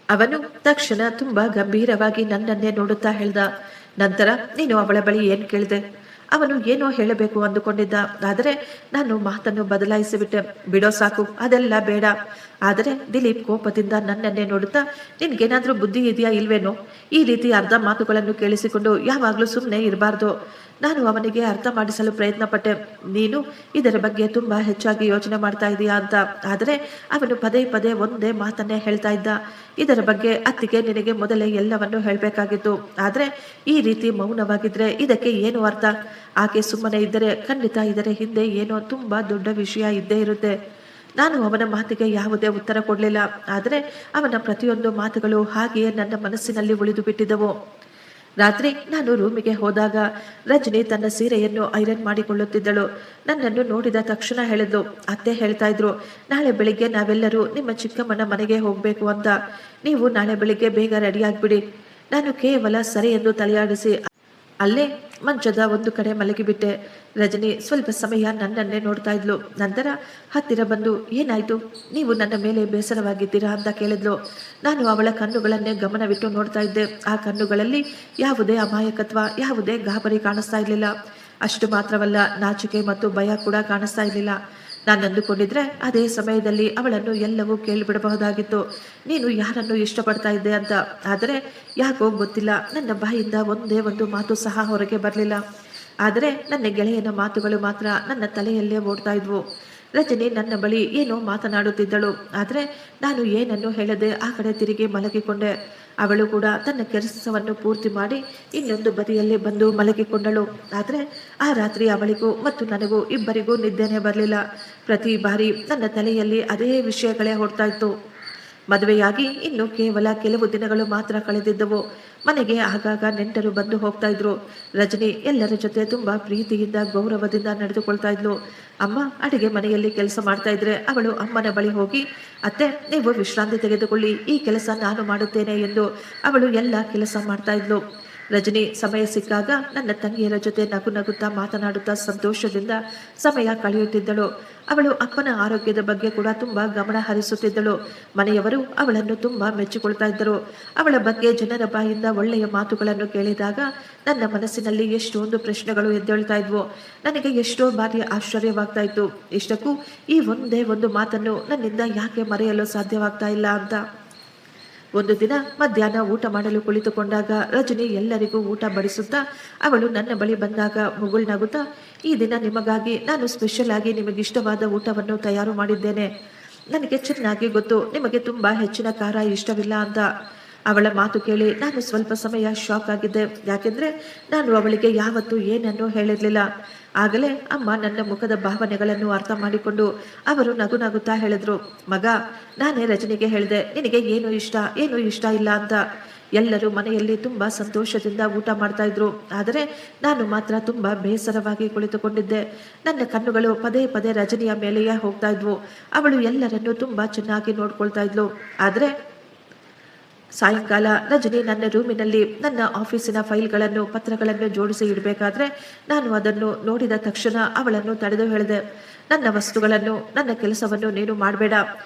ಅವನು ತಕ್ಷಣ ತುಂಬಾ ಗಂಭೀರವಾಗಿ ನನ್ನನ್ನೇ ನೋಡುತ್ತಾ ಹೇಳ್ದ, ನಂತರ ನೀನು ಅವಳ ಬಳಿ ಏನ್ ಕೇಳಿದೆ? ಅವನು ಏನೋ ಹೇಳಬೇಕು ಅಂದುಕೊಂಡಿದ್ದ. ಆದರೆ ನಾನು ಮಾತನ್ನು ಬದಲಾಯಿಸಿಬಿಟ್ಟೆ. ಬಿಡೋ ಸಾಕು, ಅದೆಲ್ಲ ಬೇಡ. ಆದರೆ ದಿಲೀಪ್ ಕೋಪದಿಂದ ನನ್ನನ್ನೇ ನೋಡುತ್ತಾ, ನಿನ್ಗೇನಾದ್ರೂ ಬುದ್ಧಿ ಇದೆಯಾ ಇಲ್ವೇನೋ? ಈ ರೀತಿ ಅರ್ಧ ಮಾತುಗಳನ್ನು ಕೇಳಿಸಿಕೊಂಡು ಯಾವಾಗಲೂ ಸುಮ್ಮನೆ ಇರಬಾರ್ದು. ನಾನು ಅವನಿಗೆ ಅರ್ಥ ಮಾಡಿಸಲು ಪ್ರಯತ್ನ ಪಟ್ಟೆ. ನೀನು ಇದರ ಬಗ್ಗೆ ತುಂಬಾ ಹೆಚ್ಚಾಗಿ ಯೋಚನೆ ಮಾಡ್ತಾ ಇದೀಯಾ ಅಂತ. ಆದರೆ ಅವನು ಪದೇ ಪದೇ ಒಂದೇ ಮಾತನ್ನೇ ಹೇಳ್ತಾ ಇದ್ದ. ಇದರ ಬಗ್ಗೆ ಅತ್ತಿಗೆ ನಿನಗೆ ಮೊದಲೇ ಎಲ್ಲವನ್ನೂ ಹೇಳಬೇಕಾಗಿತ್ತು. ಆದರೆ ಈ ರೀತಿ ಮೌನವಾಗಿದ್ರೆ ಇದಕ್ಕೆ ಏನು ಅರ್ಥ? ಆಕೆ ಸುಮ್ಮನೆ ಇದ್ದರೆ ಖಂಡಿತ ಇದರ ಹಿಂದೆ ಏನೋ ತುಂಬಾ ದೊಡ್ಡ ವಿಷಯ ಇದ್ದೇ ಇರುತ್ತೆ. ನಾನು ಅವನ ಮಾತಿಗೆ ಯಾವುದೇ ಉತ್ತರ ಕೊಡಲಿಲ್ಲ. ಆದರೆ ಅವನ ಪ್ರತಿಯೊಂದು ಮಾತುಗಳು ಹಾಗೆಯೇ ನನ್ನ ಮನಸ್ಸಿನಲ್ಲಿ ಉಳಿದು ಬಿಟ್ಟಿದ್ದವು. ರಾತ್ರಿ ನಾನು ರೂಮಿಗೆ ಹೋದಾಗ ರಜನಿ ತನ್ನ ಸೀರೆಯನ್ನು ಐರನ್ ಮಾಡಿಕೊಳ್ಳುತ್ತಿದ್ದಳು. ನನ್ನನ್ನು ನೋಡಿದ ತಕ್ಷಣ ಹೇಳಿದ್ಲು, ಅತ್ತೆ ಹೇಳ್ತಾ ಇದ್ರು ನಾಳೆ ಬೆಳಿಗ್ಗೆ ನಾವೆಲ್ಲರೂ ನಿಮ್ಮ ಚಿಕ್ಕಮ್ಮನ ಮನೆಗೆ ಹೋಗಬೇಕು ಅಂತ. ನೀವು ನಾಳೆ ಬೆಳಿಗ್ಗೆ ಬೇಗ ರೆಡಿ ಆಗ್ಬಿಡಿ. ನಾನು ಕೇವಲ ಸರಿ ಎಂದು ತಲೆಯಾಡಿಸಿ ಅಲ್ಲೇ ಮಂಚದ ಒಂದು ಕಡೆ ಮಲಗಿಬಿಟ್ಟೆ. ರಜನಿ ಸ್ವಲ್ಪ ಸಮಯ ನನ್ನನ್ನೇ ನೋಡ್ತಾ ಇದ್ಲು. ನಂತರ ಹತ್ತಿರ ಬಂದು, ಏನಾಯ್ತು, ನೀವು ನನ್ನ ಮೇಲೆ ಬೇಸರವಾಗಿದ್ದೀರಾ ಅಂತ ಕೇಳಿದ್ಲು. ನಾನು ಅವಳ ಕಣ್ಣುಗಳನ್ನೇ ಗಮನವಿಟ್ಟು ನೋಡ್ತಾ ಇದ್ದೆ. ಆ ಕಣ್ಣುಗಳಲ್ಲಿ ಯಾವುದೇ ಅಮಾಯಕತ್ವ, ಯಾವುದೇ ಗಾಬರಿ ಕಾಣಿಸ್ತಾ ಇರಲಿಲ್ಲ. ಅಷ್ಟು ಮಾತ್ರವಲ್ಲ, ನಾಚಿಕೆ ಮತ್ತು ಭಯ ಕೂಡ ಕಾಣಿಸ್ತಾ ಇರಲಿಲ್ಲ. ನಾನು ಅಂದುಕೊಂಡಿದ್ರೆ ಅದೇ ಸಮಯದಲ್ಲಿ ಅವಳನ್ನು ಎಲ್ಲವೂ ಕೇಳಿಬಿಡಬಹುದಾಗಿತ್ತು. ನೀನು ಯಾರನ್ನು ಇಷ್ಟಪಡ್ತಾ ಇದ್ದೆ ಅಂತ. ಆದರೆ ಯಾಕೋ ಗೊತ್ತಿಲ್ಲ, ನನ್ನ ಬಾಯಿಂದ ಒಂದೇ ಒಂದು ಮಾತು ಸಹ ಹೊರಗೆ ಬರಲಿಲ್ಲ. ಆದರೆ ನನ್ನ ಗೆಳೆಯನ ಮಾತುಗಳು ಮಾತ್ರ ನನ್ನ ತಲೆಯಲ್ಲೇ ಓಡ್ತಾ ಇದ್ವು. ರಜನಿ ನನ್ನ ಬಳಿ ಏನೋ ಮಾತನಾಡುತ್ತಿದ್ದಳು. ಆದರೆ ನಾನು ಏನನ್ನು ಹೇಳದೆ ಆ ಕಡೆ ತಿರುಗಿ ಮಲಗಿಕೊಂಡೆ. ಅವಳು ಕೂಡ ತನ್ನ ಕೆಲಸವನ್ನು ಪೂರ್ತಿ ಮಾಡಿ ಇನ್ನೊಂದು ಬದಿಯಲ್ಲಿ ಬಂದು ಮಲಗಿಕೊಂಡಳು. ಆದರೆ ಆ ರಾತ್ರಿ ಅವಳಿಗೂ ಮತ್ತು ನನಗೂ ಇಬ್ಬರಿಗೂ ನಿದ್ದೆನೇ ಬರಲಿಲ್ಲ. ಪ್ರತಿ ಬಾರಿ ನನ್ನ ತಲೆಯಲ್ಲಿ ಅದೇ ವಿಷಯಗಳೇ ಹೊಡ್ತಾ ಇತ್ತು. ಮದುವೆಯಾಗಿ ಇನ್ನು ಕೇವಲ ಕೆಲವು ದಿನಗಳು ಮಾತ್ರ ಕಳೆದಿದ್ದವು. ಮನೆಗೆ ಆಗಾಗ ನೆಂಟರು ಬಂದು ಹೋಗ್ತಾ ಇದ್ರು. ರಜನಿ ಎಲ್ಲರ ಜೊತೆ ತುಂಬಾ ಪ್ರೀತಿಯಿಂದ ಗೌರವದಿಂದ ನಡೆದುಕೊಳ್ತಾ ಇದ್ಲು. ಅಮ್ಮ ಅಡಿಗೆ ಮನೆಯಲ್ಲಿ ಕೆಲಸ ಮಾಡ್ತಾ ಇದ್ರೆ ಅವಳು ಅಮ್ಮನ ಬಳಿ ಹೋಗಿ, ಅತ್ತೆ ನೀವು ವಿಶ್ರಾಂತಿ ತೆಗೆದುಕೊಳ್ಳಿ, ಈ ಕೆಲಸ ನಾನು ಮಾಡುತ್ತೇನೆ ಎಂದು ಅವಳು ಎಲ್ಲ ಕೆಲಸ ಮಾಡ್ತಾ ಇದ್ಲು. ರಜನಿ ಸಮಯ ಸಿಕ್ಕಾಗ ನನ್ನ ತಂಗಿಯರ ಜೊತೆ ನಗು ನಗುತ್ತಾ ಮಾತನಾಡುತ್ತಾ ಸಂತೋಷದಿಂದ ಸಮಯ ಕಳೆಯುತ್ತಿದ್ದಳು. ಅವಳು ಅಪ್ಪನ ಆರೋಗ್ಯದ ಬಗ್ಗೆ ಕೂಡ ತುಂಬಾ ಗಮನ ಹರಿಸುತ್ತಿದ್ದಳು. ಮನೆಯವರು ಅವಳನ್ನು ತುಂಬಾ ಮೆಚ್ಚಿಕೊಳ್ತಾ ಇದ್ದರು. ಅವಳ ಬಗ್ಗೆ ಜನರ ಬಾಯಿಂದ ಒಳ್ಳೆಯ ಮಾತುಗಳನ್ನು ಕೇಳಿದಾಗ ನನ್ನ ಮನಸ್ಸಿನಲ್ಲಿ ಎಷ್ಟೊಂದು ಪ್ರಶ್ನೆಗಳು ಎದ್ದೇಳ್ತಾ ಇದ್ವು. ನನಗೆ ಎಷ್ಟೋ ಬಾರಿ ಆಶ್ಚರ್ಯವಾಗ್ತಾ ಇತ್ತು, ಇಷ್ಟಕ್ಕೂ ಈ ಒಂದೇ ಒಂದು ಮಾತನ್ನು ನನ್ನಿಂದ ಯಾಕೆ ಮರೆಯಲು ಸಾಧ್ಯವಾಗ್ತಾ ಇಲ್ಲ ಅಂತ. ಒಂದು ದಿನ ಮಧ್ಯಾಹ್ನ ಊಟ ಮಾಡಲು ಕುಳಿತುಕೊಂಡಾಗ ರಜನಿ ಎಲ್ಲರಿಗೂ ಊಟ ಬಡಿಸುತ್ತಾ ಅವಳು ನನ್ನ ಬಳಿ ಬಂದಾಗ ಮುಗುಳ್ನಗುತ್ತಾ, ಈ ದಿನ ನಿಮಗಾಗಿ ನಾನು ಸ್ಪೆಷಲ್ ಆಗಿ ನಿಮಗಿಷ್ಟವಾದ ಊಟವನ್ನು ತಯಾರು ಮಾಡಿದ್ದೇನೆ. ನನಗೆ ಚೆನ್ನಾಗಿ ಗೊತ್ತು ನಿಮಗೆ ತುಂಬಾ ಹೆಚ್ಚಿನ ಖಾರ ಇಷ್ಟವಿಲ್ಲ ಅಂತ. ಅವಳ ಮಾತು ಕೇಳಿ ನಾನು ಸ್ವಲ್ಪ ಸಮಯ ಶಾಕ್ ಆಗಿದ್ದೆ. ಯಾಕೆಂದ್ರೆ ನಾನು ಅವಳಿಗೆ ಯಾವತ್ತೂ ಏನನ್ನೂ ಹೇಳಿರ್ಲಿಲ್ಲ. ಆಗಲೇ ಅಮ್ಮ ನನ್ನ ಮುಖದ ಭಾವನೆಗಳನ್ನು ಅರ್ಥ ಮಾಡಿಕೊಂಡು ಅವರು ನಗು ನಗುತ್ತಾ ಹೇಳಿದ್ರು, ಮಗ, ನಾನೇ ರಜನಿಗೆ ಹೇಳಿದೆ ನಿನಗೆ ಏನು ಇಷ್ಟ ಏನು ಇಷ್ಟ ಇಲ್ಲ ಅಂತ. ಎಲ್ಲರೂ ಮನೆಯಲ್ಲಿ ತುಂಬಾ ಸಂತೋಷದಿಂದ ಊಟ ಮಾಡ್ತಾ ಇದ್ರು. ಆದರೆ ನಾನು ಮಾತ್ರ ತುಂಬಾ ಬೇಸರವಾಗಿ ಕುಳಿತುಕೊಂಡಿದ್ದೆ. ನನ್ನ ಕಣ್ಣುಗಳು ಪದೇ ಪದೇ ರಜನಿಯ ಮೇಲೆಯೇ ಹೋಗ್ತಾ ಇದ್ವು. ಅವಳು ಎಲ್ಲರನ್ನೂ ತುಂಬಾ ಚೆನ್ನಾಗಿ ನೋಡ್ಕೊಳ್ತಾ ಇದ್ಲು. ಆದರೆ ಸಾಯಂಕಾಲ ರಜನಿ ನನ್ನ ರೂಮಿನಲ್ಲಿ ನನ್ನ ಆಫೀಸಿನ ಫೈಲ್ಗಳನ್ನು ಪತ್ರಗಳನ್ನು ಜೋಡಿಸಿ ಇಡಬೇಕಾದ್ರೆ ನಾನು ಅದನ್ನು ನೋಡಿದ ತಕ್ಷಣ ಅವಳನ್ನು ತಡೆದು ಹೇಳಿದೆ, ನನ್ನ ವಸ್ತುಗಳನ್ನು ನನ್ನ ಕೆಲಸವನ್ನು ನೀನು ಮಾಡಬೇಡ,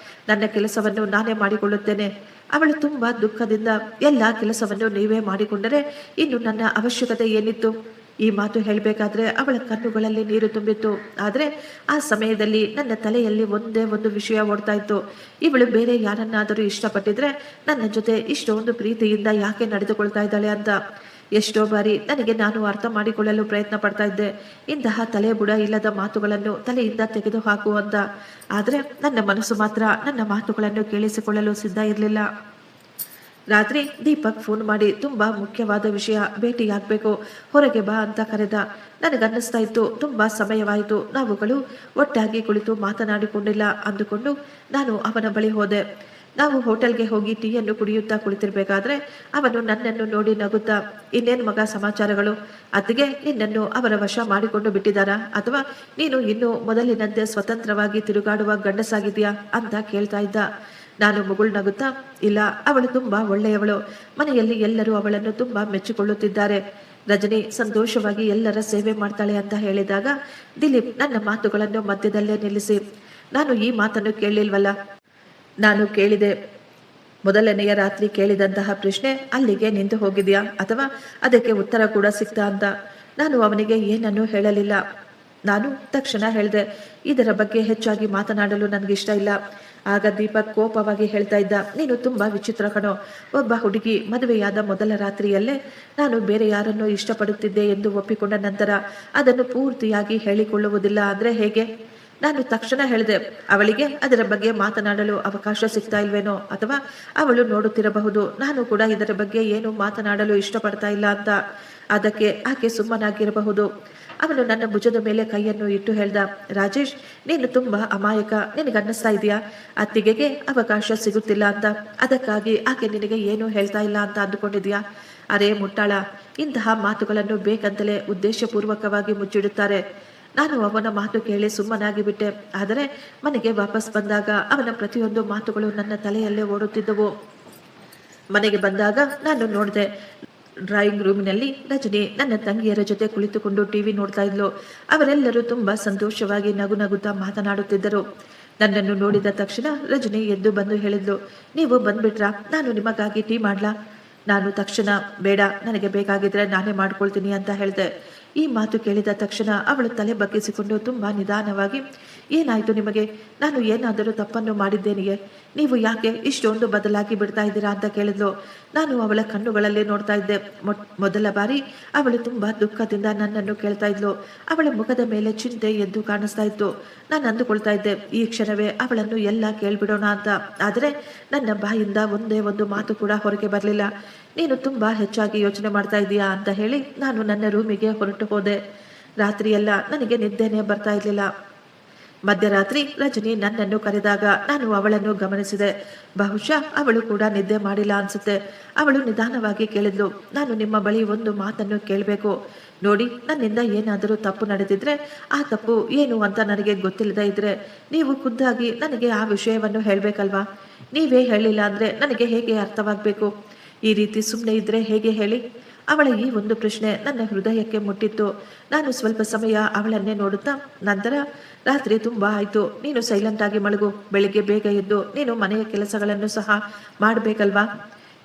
ನನ್ನ ಕೆಲಸವನ್ನು ನಾನೇ ಮಾಡಿಕೊಳ್ಳುತ್ತೇನೆ. ಅವಳು ತುಂಬಾ ದುಃಖದಿಂದ, ಎಲ್ಲ ಕೆಲಸವನ್ನು ನೀವೇ ಮಾಡಿಕೊಂಡರೆ ಇನ್ನು ನನ್ನ ಅವಶ್ಯಕತೆ ಏನಿತ್ತು? ಈ ಮಾತು ಹೇಳಬೇಕಾದ್ರೆ ಅವಳ ಕಣ್ಣುಗಳಲ್ಲಿ ನೀರು ತುಂಬಿತ್ತು. ಆದರೆ ಆ ಸಮಯದಲ್ಲಿ ನನ್ನ ತಲೆಯಲ್ಲಿ ಒಂದೇ ಒಂದು ವಿಷಯ ಓಡ್ತಾ ಇತ್ತು, ಇವಳು ಬೇರೆ ಯಾರನ್ನಾದರೂ ಇಷ್ಟಪಟ್ಟಿದ್ರೆ ನನ್ನ ಜೊತೆ ಇಷ್ಟೊಂದು ಪ್ರೀತಿಯಿಂದ ಯಾಕೆ ನಡೆದುಕೊಳ್ತಾ ಇದ್ದಾಳೆ ಅಂತ. ಎಷ್ಟೋ ಬಾರಿ ನನಗೆ ನಾನು ಅರ್ಥ ಮಾಡಿಕೊಳ್ಳಲು ಪ್ರಯತ್ನ ಪಡ್ತಾ ಇದ್ದೆ, ಇಂತಹ ತಲೆ ಬುಡ ಇಲ್ಲದ ಮಾತುಗಳನ್ನು ತಲೆಯಿಂದ ತೆಗೆದು ಹಾಕುವಂತ. ಆದರೆ ನನ್ನ ಮನಸ್ಸು ಮಾತ್ರ ನನ್ನ ಮಾತುಗಳನ್ನು ಕೇಳಿಸಿಕೊಳ್ಳಲು ಸಿದ್ಧ ಇರಲಿಲ್ಲ. ರಾತ್ರಿ ದೀಪಕ್ ಫೋನ್ ಮಾಡಿ ತುಂಬಾ ಮುಖ್ಯವಾದ ವಿಷಯ, ಭೇಟಿಯಾಗಬೇಕು, ಹೊರಗೆ ಬಾ ಅಂತ ಕರೆದ. ನನಗನ್ನಿಸ್ತಾ ಇತ್ತು ತುಂಬಾ ಸಮಯವಾಯಿತು, ನಾವುಗಳು ಒಟ್ಟಾಗಿ ಕುಳಿತು ಮಾತನಾಡಿಕೊಂಡಿಲ್ಲ ಅಂದುಕೊಂಡು ನಾನು ಅವನ ಬಳಿ ಹೋದೆ. ನಾವು ಹೋಟೆಲ್ಗೆ ಹೋಗಿ ಟೀಯನ್ನು ಕುಡಿಯುತ್ತಾ ಕುಳಿತಿರ್ಬೇಕಾದ್ರೆ ಅವನು ನನ್ನನ್ನು ನೋಡಿ ನಗುತ್ತಾ, ಇನ್ನೇನು ಮಗ ಸಮಾಚಾರಗಳು? ಅತ್ತಿಗೆ ನಿನ್ನನ್ನು ಅವರ ವಶ ಮಾಡಿಕೊಂಡು ಬಿಟ್ಟಿದ್ದಾರಾ, ಅಥವಾ ನೀನು ಇನ್ನೂ ಮೊದಲಿನಂತೆ ಸ್ವತಂತ್ರವಾಗಿ ತಿರುಗಾಡುವ ಗಂಡಸಾಗಿದೆಯಾ ಅಂತ ಕೇಳ್ತಾ ಇದ್ದ. ನಾನು ಮುಗುಳ್ನಗುತ್ತಾ, ಇಲ್ಲ, ಅವಳು ತುಂಬಾ ಒಳ್ಳೆಯವಳು, ಮನೆಯಲ್ಲಿ ಎಲ್ಲರೂ ಅವಳನ್ನು ತುಂಬಾ ಮೆಚ್ಚಿಕೊಳ್ಳುತ್ತಿದ್ದಾರೆ. ರಜನಿ ಸಂತೋಷವಾಗಿ ಎಲ್ಲರ ಸೇವೆ ಮಾಡ್ತಾಳೆ ಅಂತ ಹೇಳಿದಾಗ ದಿಲೀಪ್ ನನ್ನ ಮಾತುಗಳನ್ನು ಮಧ್ಯದಲ್ಲೇ ನಿಲ್ಲಿಸಿ, ನಾನು ಈ ಮಾತನ್ನು ಕೇಳಲಿಲ್ವಲ್ಲ, ನಾನು ಕೇಳಿದೆ. ಮೊದಲನೆಯ ರಾತ್ರಿ ಕೇಳಿದಂತಹ ಪ್ರಶ್ನೆ ಅಲ್ಲಿಗೆ ನಿಂತು ಹೋಗಿದೆಯಾ ಅಥವಾ ಅದಕ್ಕೆ ಉತ್ತರ ಕೂಡ ಸಿಕ್ತಾ ಅಂತ. ನಾನು ಅವನಿಗೆ ಏನನ್ನೂ ಹೇಳಲಿಲ್ಲ. ನಾನು ತಕ್ಷಣ ಹೇಳಿದೆ, ಇದರ ಬಗ್ಗೆ ಹೆಚ್ಚಾಗಿ ಮಾತನಾಡಲು ನನಗಿಷ್ಟ ಇಲ್ಲ. ಆಗ ದೀಪಕ್ ಕೋಪವಾಗಿ ಹೇಳ್ತಾ ಇದ್ದ, ನೀನು ತುಂಬಾ ವಿಚಿತ್ರ ಕಣೋ. ಒಬ್ಬ ಹುಡುಗಿ ಮದುವೆಯಾದ ಮೊದಲ ರಾತ್ರಿಯಲ್ಲೇ ನಾನು ಬೇರೆ ಯಾರನ್ನೋ ಇಷ್ಟಪಡುತ್ತಿದ್ದೆ ಎಂದು ಒಪ್ಪಿಕೊಂಡ ನಂತರ ಅದನ್ನು ಪೂರ್ತಿಯಾಗಿ ಹೇಳಿಕೊಳ್ಳುವುದಿಲ್ಲ ಅಂದ್ರೆ ಹೇಗೆ? ನಾನು ತಕ್ಷಣ ಹೇಳಿದೆ, ಅವಳಿಗೆ ಅದರ ಬಗ್ಗೆ ಮಾತನಾಡಲು ಅವಕಾಶ ಸಿಗ್ತಾ ಇಲ್ವೇನೋ, ಅಥವಾ ಅವಳು ನೋಡುತ್ತಿರಬಹುದು ನಾನು ಕೂಡ ಇದರ ಬಗ್ಗೆ ಏನು ಮಾತನಾಡಲು ಇಷ್ಟಪಡ್ತಾ ಇಲ್ಲ ಅಂತ. ಅದಕ್ಕೆ ಆಕೆ ಸುಮ್ಮನಾಗಿರಬಹುದು. ಅವನು ನನ್ನ ಭುಜದ ಮೇಲೆ ಕೈಯನ್ನು ಇಟ್ಟು ಹೇಳ್ದ, ರಾಜೇಶ್, ನೀನು ತುಂಬಾ ಅಮಾಯಕ. ನಿನಗನ್ನಿಸ್ತಾ ಇದೆಯಾ ಅತ್ತಿಗೆಗೆ ಅವಕಾಶ ಸಿಗುತ್ತಿಲ್ಲ ಅಂತ, ಅದಕ್ಕಾಗಿ ಆಕೆ ನಿನಗೆ ಏನು ಹೇಳ್ತಾ ಇಲ್ಲ ಅಂತ ಅಂದುಕೊಂಡಿದ್ಯಾ? ಅರೇ ಮುಟ್ಟಾಳ, ಇಂತಹ ಮಾತುಗಳನ್ನು ಬೇಕಂತಲೇ ಉದ್ದೇಶಪೂರ್ವಕವಾಗಿ ಮುಚ್ಚಿಡುತ್ತಾರೆ. ನಾನು ಅವನ ಮಾತು ಕೇಳಿ ಸುಮ್ಮನಾಗಿ ಬಿಟ್ಟೆ. ಆದರೆ ಮನೆಗೆ ವಾಪಸ್ ಬಂದಾಗ ಅವನ ಪ್ರತಿಯೊಂದು ಮಾತುಗಳು ನನ್ನ ತಲೆಯಲ್ಲೇ ಓಡುತ್ತಿದ್ದವು. ಮನೆಗೆ ಬಂದಾಗ ನಾನು ನೋಡಿದೆ, ಡ್ರಾಯಿಂಗ್ ರೂಮಿನಲ್ಲಿ ರಜನಿ ನನ್ನ ತಂಗಿಯರ ಜೊತೆ ಕುಳಿತುಕೊಂಡು ಟಿವಿ ನೋಡ್ತಾ ಇದ್ಲು. ಅವರೆಲ್ಲರೂ ತುಂಬಾ ಸಂತೋಷವಾಗಿ ನಗು ನಗುತ್ತಾ ಮಾತನಾಡುತ್ತಿದ್ದರು. ನನ್ನನ್ನು ನೋಡಿದ ತಕ್ಷಣ ರಜನಿ ಎದ್ದು ಬಂದು ಹೇಳಿದ್ಲು, ನೀವು ಬಂದ್ಬಿಟ್ರಾ? ನಾನು ನಿಮಗಾಗಿ ಟೀ ಮಾಡ್ಲಾ? ನಾನು ತಕ್ಷಣ, ಬೇಡ, ನನಗೆ ಬೇಕಾಗಿದ್ರೆ ನಾನೇ ಮಾಡ್ಕೊಳ್ತೀನಿ ಅಂತ ಹೇಳಿದೆ. ಈ ಮಾತು ಕೇಳಿದ ತಕ್ಷಣ ಅವಳು ತಲೆ ಬಗ್ಗಿಸಿಕೊಂಡು ತುಂಬಾ ನಿಧಾನವಾಗಿ, ಏನಾಯ್ತು ನಿಮಗೆ? ನಾನು ಏನಾದರೂ ತಪ್ಪನ್ನು ಮಾಡಿದ್ದೇನೆಯೇ? ನೀವು ಯಾಕೆ ಇಷ್ಟೊಂದು ಬದಲಾಗಿ ಬಿಡ್ತಾ ಇದ್ದೀರಾ ಅಂತ ಕೇಳಿದ್ಲು. ನಾನು ಅವಳ ಕಣ್ಣುಗಳಲ್ಲಿ ನೋಡ್ತಾ ಇದ್ದೆ. ಮೊದಲ ಬಾರಿ ಅವಳು ತುಂಬಾ ದುಃಖದಿಂದ ನನ್ನನ್ನು ಕೇಳ್ತಾ ಇದ್ಲು. ಅವಳ ಮುಖದ ಮೇಲೆ ಚಿಂತೆ ಎದ್ದು ಕಾಣಿಸ್ತಾ ಇತ್ತು. ನಾನು ಅಂದುಕೊಳ್ತಾ ಇದ್ದೆ, ಈ ಕ್ಷಣವೇ ಅವಳನ್ನು ಎಲ್ಲ ಕೇಳ್ಬಿಡೋಣ ಅಂತ. ಆದರೆ ನನ್ನ ಬಾಯಿಂದ ಒಂದೇ ಒಂದು ಮಾತು ಕೂಡ ಹೊರಗೆ ಬರಲಿಲ್ಲ. ನೀನು ತುಂಬಾ ಹೆಚ್ಚಾಗಿ ಯೋಚನೆ ಮಾಡ್ತಾ ಇದೀಯಾ ಅಂತ ಹೇಳಿ ನಾನು ನನ್ನ ರೂಮಿಗೆ ಹೊರಟು ಹೋದೆ. ರಾತ್ರಿಯೆಲ್ಲ ನನಗೆ ನಿದ್ದೆನೇ ಬರ್ತಾ ಇರಲಿಲ್ಲ. ಮಧ್ಯರಾತ್ರಿ ರಜನಿ ನನ್ನನ್ನು ಕರೆದಾಗ ನಾನು ಅವಳನ್ನು ಗಮನಿಸಿದೆ. ಬಹುಶಃ ಅವಳು ಕೂಡ ನಿದ್ದೆ ಮಾಡಿಲ್ಲ ಅನ್ಸುತ್ತೆ. ಅವಳು ನಿಧಾನವಾಗಿ ಕೇಳಿದ್ಲು, ನಾನು ನಿಮ್ಮ ಬಳಿ ಒಂದು ಮಾತನ್ನು ಕೇಳಬೇಕು. ನೋಡಿ, ನನ್ನಿಂದ ಏನಾದರೂ ತಪ್ಪು ನಡೆದಿದ್ರೆ ಆ ತಪ್ಪು ಏನು ಅಂತ ನನಗೆ ಗೊತ್ತಿಲ್ಲದೆ ಇದ್ರೆ ನೀವು ಖುದ್ದಾಗಿ ನನಗೆ ಆ ವಿಷಯವನ್ನು ಹೇಳಬೇಕಲ್ವಾ? ನೀವೇ ಹೇಳಿಲ್ಲ ಅಂದ್ರೆ ನನಗೆ ಹೇಗೆ ಅರ್ಥವಾಗಬೇಕು? ಈ ರೀತಿ ಸುಮ್ಮನೆ ಇದ್ರೆ ಹೇಗೆ ಹೇಳಿ? ಅವಳ ಈ ಒಂದು ಪ್ರಶ್ನೆ ನನ್ನ ಹೃದಯಕ್ಕೆ ಮುಟ್ಟಿತ್ತು. ನಾನು ಸ್ವಲ್ಪ ಸಮಯ ಅವಳನ್ನೇ ನೋಡುತ್ತಾ, ನಂತರ, ರಾತ್ರಿ ತುಂಬಾ ಆಯ್ತು, ನೀನು ಸೈಲೆಂಟ್ ಆಗಿ ಮಲಗು. ಬೆಳಿಗ್ಗೆ ಬೇಗ ಎದ್ದು ನೀನು ಮನೆಯ ಕೆಲಸಗಳನ್ನು ಸಹ ಮಾಡಬೇಕಲ್ವಾ?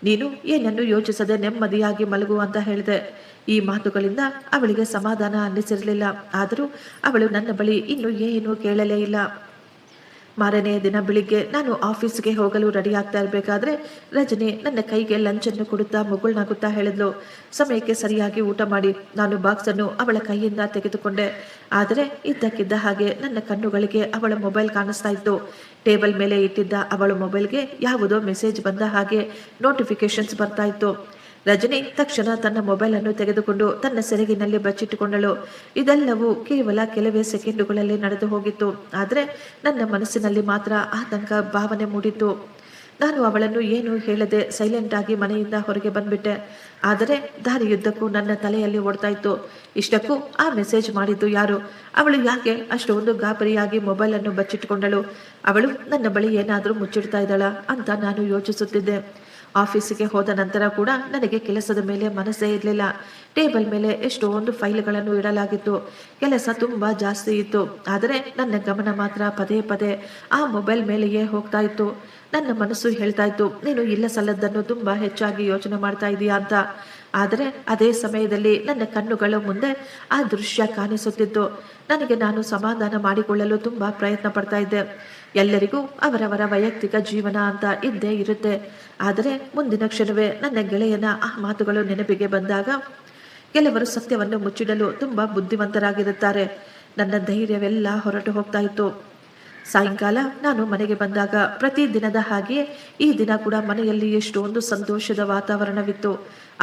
ನೀನು ಏನನ್ನು ಯೋಚಿಸದೆ ನೆಮ್ಮದಿಯಾಗಿ ಮಲಗು ಅಂತ ಹೇಳಿದೆ. ಈ ಮಾತುಗಳಿಂದ ಅವಳಿಗೆ ಸಮಾಧಾನ ಅನ್ನಿಸಿರಲಿಲ್ಲ. ಆದರೂ ಅವಳು ನನ್ನ ಬಳಿ ಇನ್ನು ಏನೂ ಕೇಳಲೇ ಇಲ್ಲ. ಮಾರನೆಯ ದಿನ ಬೆಳಿಗ್ಗೆ ನಾನು ಆಫೀಸ್ಗೆ ಹೋಗಲು ರೆಡಿ ಆಗ್ತಾ ಇರಬೇಕಾದ್ರೆ ರಜನಿ ನನ್ನ ಕೈಗೆ ಲಂಚನ್ನು ಕೊಡುತ್ತಾ ಮುಗುಳ್ನಾಗುತ್ತಾ ಹೇಳಿದ್ಲು, ಸಮಯಕ್ಕೆ ಸರಿಯಾಗಿ ಊಟ ಮಾಡಿ. ನಾನು ಬಾಕ್ಸ್ ಅನ್ನು ಅವಳ ಕೈಯಿಂದ ತೆಗೆದುಕೊಂಡೆ. ಆದರೆ ಇದ್ದಕ್ಕಿದ್ದ ಹಾಗೆ ನನ್ನ ಕಣ್ಣುಗಳಿಗೆ ಅವಳ ಮೊಬೈಲ್ ಕಾಣಿಸ್ತಾ ಇತ್ತು. ಟೇಬಲ್ ಮೇಲೆ ಇಟ್ಟಿದ್ದ ಅವಳ ಮೊಬೈಲ್ಗೆ ಯಾವುದೋ ಮೆಸೇಜ್ ಬಂದ ಹಾಗೆ ನೋಟಿಫಿಕೇಶನ್ಸ್ ಬರ್ತಾ ಇತ್ತು. ರಜನಿ ತಕ್ಷಣ ತನ್ನ ಮೊಬೈಲ್ ಅನ್ನು ತೆಗೆದುಕೊಂಡು ತನ್ನ ಸೆರಗಿನಲ್ಲಿ ಬಚ್ಚಿಟ್ಟುಕೊಂಡಳು. ಇದೆಲ್ಲವೂ ಕೇವಲ ಕೆಲವೇ ಸೆಕೆಂಡುಗಳಲ್ಲಿ ನಡೆದು ಹೋಗಿತ್ತು. ಆದರೆ ನನ್ನ ಮನಸ್ಸಿನಲ್ಲಿ ಮಾತ್ರ ಆತಂಕ ಭಾವನೆ ಮೂಡಿತ್ತು. ನಾನು ಅವಳನ್ನು ಏನು ಹೇಳದೆ ಸೈಲೆಂಟ್ ಆಗಿ ಮನೆಯಿಂದ ಹೊರಗೆ ಬಂದ್ಬಿಟ್ಟೆ. ಆದರೆ ದಾರಿಯುದ್ದಕ್ಕೂ ನನ್ನ ತಲೆಯಲ್ಲಿ ಓಡ್ತಾ ಇತ್ತು, ಇಷ್ಟಕ್ಕೂ ಆ ಮೆಸೇಜ್ ಮಾಡಿದ್ದು ಯಾರು? ಅವಳು ಯಾಕೆ ಅಷ್ಟೊಂದು ಗಾಬರಿಯಾಗಿ ಮೊಬೈಲ್ ಅನ್ನು ಬಚ್ಚಿಟ್ಟುಕೊಂಡಳು? ಅವಳು ನನ್ನ ಬಳಿ ಏನಾದರೂ ಮುಚ್ಚಿಡ್ತಾ ಇದ್ದಾಳ ಅಂತ ನಾನು ಯೋಚಿಸುತ್ತಿದ್ದೆ. ಆಫೀಸಿಗೆ ಹೋದ ನಂತರ ಕೂಡ ನನಗೆ ಕೆಲಸದ ಮೇಲೆ ಮನಸ್ಸೇ ಇರಲಿಲ್ಲ. ಟೇಬಲ್ ಮೇಲೆ ಎಷ್ಟೊಂದು ಫೈಲ್ಗಳನ್ನು ಇಡಲಾಗಿತ್ತು. ಕೆಲಸ ತುಂಬಾ ಜಾಸ್ತಿ ಇತ್ತು. ಆದರೆ ನನ್ನ ಗಮನ ಮಾತ್ರ ಪದೇ ಪದೇ ಆ ಮೊಬೈಲ್ ಮೇಲೆಯೇ ಹೋಗ್ತಾ ಇತ್ತು. ನನ್ನ ಮನಸ್ಸು ಹೇಳ್ತಾ ಇತ್ತು, ನೀನು ಇಲ್ಲ ಸಲ್ಲದ್ದನ್ನು ತುಂಬಾ ಹೆಚ್ಚಾಗಿ ಯೋಚನೆ ಮಾಡ್ತಾ ಇದೀಯಾ ಅಂತ. ಆದರೆ ಅದೇ ಸಮಯದಲ್ಲಿ ನನ್ನ ಕಣ್ಣುಗಳ ಮುಂದೆ ಆ ದೃಶ್ಯ ಕಾಣಿಸುತ್ತಿತ್ತು. ನನಗೆ ನಾನು ಸಮಾಧಾನ ಮಾಡಿಕೊಳ್ಳಲು ತುಂಬಾ ಪ್ರಯತ್ನ ಪಡ್ತಾ ಇದ್ದೆ. ಎಲ್ಲರಿಗೂ ಅವರವರ ವೈಯಕ್ತಿಕ ಜೀವನ ಅಂತ ಇದ್ದೇ ಇರುತ್ತೆ. ಆದರೆ ಮುಂದಿನ ಕ್ಷಣವೇ ನನ್ನ ಗೆಳೆಯನ ಆ ಮಾತುಗಳು ನೆನಪಿಗೆ ಬಂದಾಗ, ಕೆಲವರು ಸತ್ಯವನ್ನು ಮುಚ್ಚಿಡಲು ತುಂಬಾ ಬುದ್ಧಿವಂತರಾಗಿರುತ್ತಾರೆ. ನನ್ನ ಧೈರ್ಯವೆಲ್ಲ ಹೊರಟು ಹೋಗ್ತಾ ಇತ್ತು. ಸಾಯಂಕಾಲ ನಾನು ಮನೆಗೆ ಬಂದಾಗ ಪ್ರತಿ ದಿನದ ಹಾಗೆಯೇ ಈ ದಿನ ಕೂಡ ಮನೆಯಲ್ಲಿ ಎಷ್ಟೊಂದು ಸಂತೋಷದ ವಾತಾವರಣವಿತ್ತು.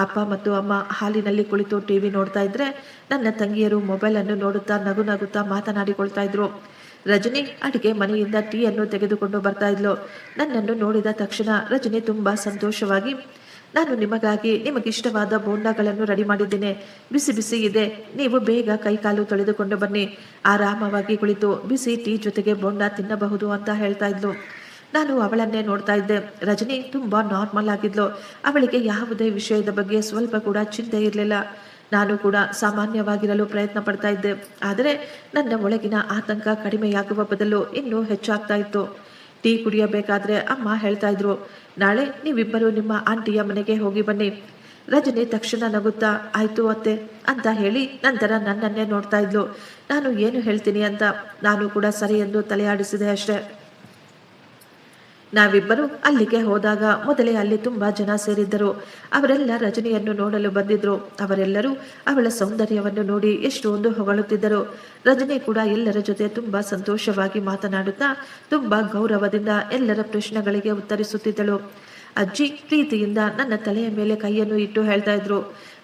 ಅಪ್ಪ ಮತ್ತು ಅಮ್ಮ ಹಾಲಿನಲ್ಲಿ ಕುಳಿತು ಟಿವಿ ನೋಡ್ತಾ ಇದ್ರೆ ನನ್ನ ತಂಗಿಯರು ಮೊಬೈಲ್ ಅನ್ನು ನೋಡುತ್ತಾ ನಗು ನಗುತ್ತಾ ಮಾತನಾಡಿಕೊಳ್ತಾ ಇದ್ರು. ರಜನಿ ಅಡಿಗೆ ಮನೆಯಿಂದ ಟೀ ಅನ್ನು ತೆಗೆದುಕೊಂಡು ಬರ್ತಾ ಇದ್ಲು. ನನ್ನನ್ನು ನೋಡಿದ ತಕ್ಷಣ ರಜನಿ ತುಂಬಾ ಸಂತೋಷವಾಗಿ, ನಾನು ನಿಮಗಾಗಿ ನಿಮಗಿಷ್ಟವಾದ ಬೋಂಡಾಗಳನ್ನು ರೆಡಿ ಮಾಡಿದ್ದೇನೆ, ಬಿಸಿ ಬಿಸಿ ಇದೆ, ನೀವು ಬೇಗ ಕೈಕಾಲು ತೊಳೆದುಕೊಂಡು ಬನ್ನಿ, ಆರಾಮವಾಗಿ ಕುಳಿತು ಬಿಸಿ ಟೀ ಜೊತೆಗೆ ಬೋಂಡಾ ತಿನ್ನಬಹುದು ಅಂತ ಹೇಳ್ತಾ ಇದ್ಲು. ನಾನು ಅವಳನ್ನೇ ನೋಡ್ತಾ ಇದ್ದೆ. ರಜನಿ ತುಂಬಾ ನಾರ್ಮಲ್ ಆಗಿದ್ಲು. ಅವಳಿಗೆ ಯಾವುದೇ ವಿಷಯದ ಬಗ್ಗೆ ಸ್ವಲ್ಪ ಕೂಡ ಚಿಂತೆ ಇರಲಿಲ್ಲ. ನಾನು ಕೂಡ ಸಾಮಾನ್ಯವಾಗಿರಲು ಪ್ರಯತ್ನ ಪಡ್ತಾ ಇದ್ದೆ. ಆದರೆ ನನ್ನ ಒಳಗಿನ ಆತಂಕ ಕಡಿಮೆಯಾಗುವ ಬದಲು ಇನ್ನೂ ಹೆಚ್ಚಾಗ್ತಾ ಇತ್ತು. ಟೀ ಕುಡಿಯಬೇಕಾದ್ರೆ ಅಮ್ಮ ಹೇಳ್ತಾ ಇದ್ರು, ನಾಳೆ ನೀವಿಬ್ಬರು ನಿಮ್ಮ ಆಂಟಿಯ ಮನೆಗೆ ಹೋಗಿ ಬನ್ನಿ. ರಜನಿ ತಕ್ಷಣ ನಗುತ್ತಾ ಆಯ್ತು ಅತ್ತೆ ಅಂತ ಹೇಳಿ ನಂತರ ನನ್ನನ್ನೇ ನೋಡ್ತಾ ಇದ್ಲು. ನಾನು ಏನು ಹೇಳ್ತೀನಿ ಅಂತ ನಾನು ಕೂಡ ಸರಿ ಎಂದು ತಲೆಯಾಡಿಸಿದೆ ಅಷ್ಟೆ. ನಾವಿಬ್ಬರು ಅಲ್ಲಿಗೆ ಹೋದಾಗ ಮೊದಲೇ ಅಲ್ಲಿ ತುಂಬಾ ಜನ ಸೇರಿದ್ದರು. ಅವರೆಲ್ಲ ರಜನಿಯನ್ನು ನೋಡಲು ಬಂದಿದ್ರು. ಅವರೆಲ್ಲರೂ ಅವಳ ಸೌಂದರ್ಯವನ್ನು ನೋಡಿ ಎಷ್ಟೊಂದು ಹೊಗಳುತ್ತಿದ್ದರು. ರಜನಿ ಕೂಡ ಎಲ್ಲರ ಜೊತೆ ತುಂಬಾ ಸಂತೋಷವಾಗಿ ಮಾತನಾಡುತ್ತಾ ತುಂಬಾ ಗೌರವದಿಂದ ಎಲ್ಲರ ಪ್ರಶ್ನೆಗಳಿಗೆ ಉತ್ತರಿಸುತ್ತಿದ್ದಳು. ಅಜ್ಜಿ ಪ್ರೀತಿಯಿಂದ ನನ್ನ ತಲೆಯ ಮೇಲೆ ಕೈಯನ್ನು ಇಟ್ಟು ಹೇಳ್ತಾ ಇದ್ರು,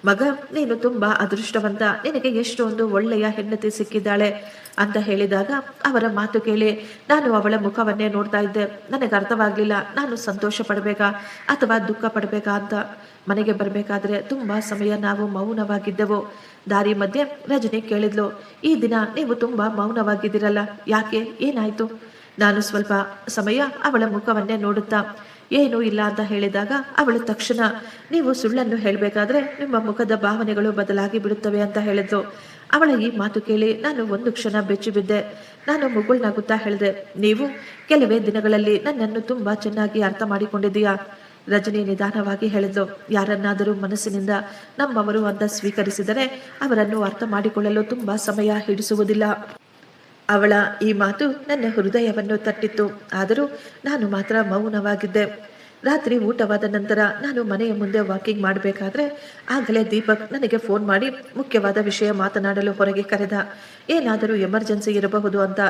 ಮಗ ನೀನು ತುಂಬಾ ಅದೃಷ್ಟವಂತ, ನಿನಗೆ ಎಷ್ಟೊಂದು ಒಳ್ಳೆಯ ಹೆಂಡತಿ ಸಿಕ್ಕಿದ್ದಾಳೆ ಅಂತ ಹೇಳಿದಾಗ ಅವರ ಮಾತು ಕೇಳಿ ನಾನು ಅವಳ ಮುಖವನ್ನೇ ನೋಡ್ತಾ ಇದ್ದೆ. ನನಗೆ ಅರ್ಥವಾಗ್ಲಿಲ್ಲ, ನಾನು ಸಂತೋಷ ಪಡಬೇಕಾ ಅಥವಾ ದುಃಖ ಪಡಬೇಕಾ ಅಂತ. ಮನೆಗೆ ಬರಬೇಕಾದ್ರೆ ತುಂಬಾ ಸಮಯ ನಾವು ಮೌನವಾಗಿದ್ದೆವು. ದಾರಿ ಮಧ್ಯೆ ರಜನಿ ಕೇಳಿದ್ಲು, ಈ ದಿನ ನೀವು ತುಂಬಾ ಮೌನವಾಗಿದ್ದೀರಲ್ಲ, ಯಾಕೆ, ಏನಾಯ್ತು? ನಾನು ಸ್ವಲ್ಪ ಸಮಯ ಅವಳ ಮುಖವನ್ನೇ ನೋಡುತ್ತಾ ಏನೂ ಇಲ್ಲ ಅಂತ ಹೇಳಿದಾಗ ಅವಳು ತಕ್ಷಣ ನೀವು ಸುಳ್ಳನ್ನು ಹೇಳಬೇಕಾದ್ರೆ ನಿಮ್ಮ ಮುಖದ ಭಾವನೆಗಳು ಬದಲಾಗಿ ಬಿಡುತ್ತವೆ ಅಂತ ಹೇಳಿದ್ಲು. ಅವಳ ಈ ಮಾತು ಕೇಳಿ ನಾನು ಒಂದು ಕ್ಷಣ ಬೆಚ್ಚಿ ಬಿದ್ದೆ. ನಾನು ಮುಗುಳ್ನಾಗುತ್ತಾ ಹೇಳಿದೆ, ನೀವು ಕೆಲವೇ ದಿನಗಳಲ್ಲಿ ನನ್ನನ್ನು ತುಂಬಾ ಚೆನ್ನಾಗಿ ಅರ್ಥ ಮಾಡಿಕೊಂಡಿದ್ದೀಯಾ? ರಜನಿ ನಿಧಾನವಾಗಿ ಹೇಳಿದ್ಲು, ಯಾರನ್ನಾದರೂ ಮನಸ್ಸಿನಿಂದ ನಮ್ಮವರು ಅಂತ ಸ್ವೀಕರಿಸಿದರೆ ಅವರನ್ನು ಅರ್ಥ ಮಾಡಿಕೊಳ್ಳಲು ತುಂಬಾ ಸಮಯ ಹಿಡಿಸುವುದಿಲ್ಲ. ಅವಳ ಈ ಮಾತು ನನ್ನ ಹೃದಯವನ್ನು ತಟ್ಟಿತ್ತು. ಆದರೂ ನಾನು ಮಾತ್ರ ಮೌನವಾಗಿದ್ದೆ. ರಾತ್ರಿ ಊಟವಾದ ನಂತರ ನಾನು ಮನೆಯ ಮುಂದೆ ವಾಕಿಂಗ್ ಮಾಡಬೇಕಾದ್ರೆ ಆಗಲೇ ದೀಪಕ್ ನನಗೆ ಫೋನ್ ಮಾಡಿ ಮುಖ್ಯವಾದ ವಿಷಯ ಮಾತನಾಡಲು ಹೊರಗೆ ಕರೆದ. ಏನಾದರೂ ಎಮರ್ಜೆನ್ಸಿ ಇರಬಹುದು ಅಂತ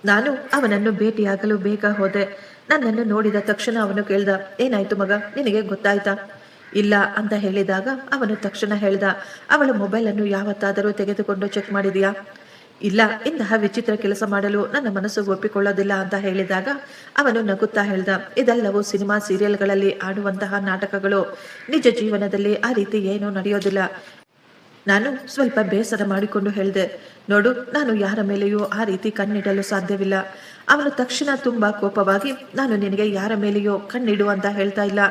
ನಾನು ಅವನನ್ನು ಭೇಟಿಯಾಗಲು ಬೇಗ ಹೋದೆ. ನನ್ನನ್ನು ನೋಡಿದ ತಕ್ಷಣ ಅವನು ಕೇಳ್ದ, ಏನಾಯ್ತು ಮಗ, ನಿನಗೆ ಗೊತ್ತಾಯ್ತಾ? ಇಲ್ಲ ಅಂತ ಹೇಳಿದಾಗ ಅವನು ತಕ್ಷಣ ಹೇಳ್ದ, ಅವಳ ಮೊಬೈಲನ್ನು ಯಾವತ್ತಾದರೂ ತೆಗೆದುಕೊಂಡು ಚೆಕ್ ಮಾಡಿದೀಯಾ? ಇಲ್ಲ, ಇಂತಹ ವಿಚಿತ್ರ ಕೆಲಸ ಮಾಡಲು ನನ್ನ ಮನಸ್ಸು ಒಪ್ಪಿಕೊಳ್ಳೋದಿಲ್ಲ ಅಂತ ಹೇಳಿದಾಗ ಅವನು ನಗುತ್ತಾ ಹೇಳ್ದ, ಇದೆಲ್ಲವೂ ಸಿನಿಮಾ ಸೀರಿಯಲ್ಗಳಲ್ಲಿ ಆಡುವಂತಹ ನಾಟಕಗಳು, ನಿಜ ಜೀವನದಲ್ಲಿ ಆ ರೀತಿ ಏನೂ ನಡೆಯೋದಿಲ್ಲ. ನಾನು ಸ್ವಲ್ಪ ಬೇಸರ ಮಾಡಿಕೊಂಡು ಹೇಳಿದೆ, ನೋಡು ನಾನು ಯಾರ ಮೇಲೆಯೂ ಆ ರೀತಿ ಕಣ್ಣಿಡಲು ಸಾಧ್ಯವಿಲ್ಲ. ಅವನು ತಕ್ಷಣ ತುಂಬಾ ಕೋಪವಾಗಿ, ನಾನು ನಿನಗೆ ಯಾರ ಮೇಲೆಯೋ ಕಣ್ಣಿಡು ಅಂತ ಹೇಳ್ತಾ ಇಲ್ಲ,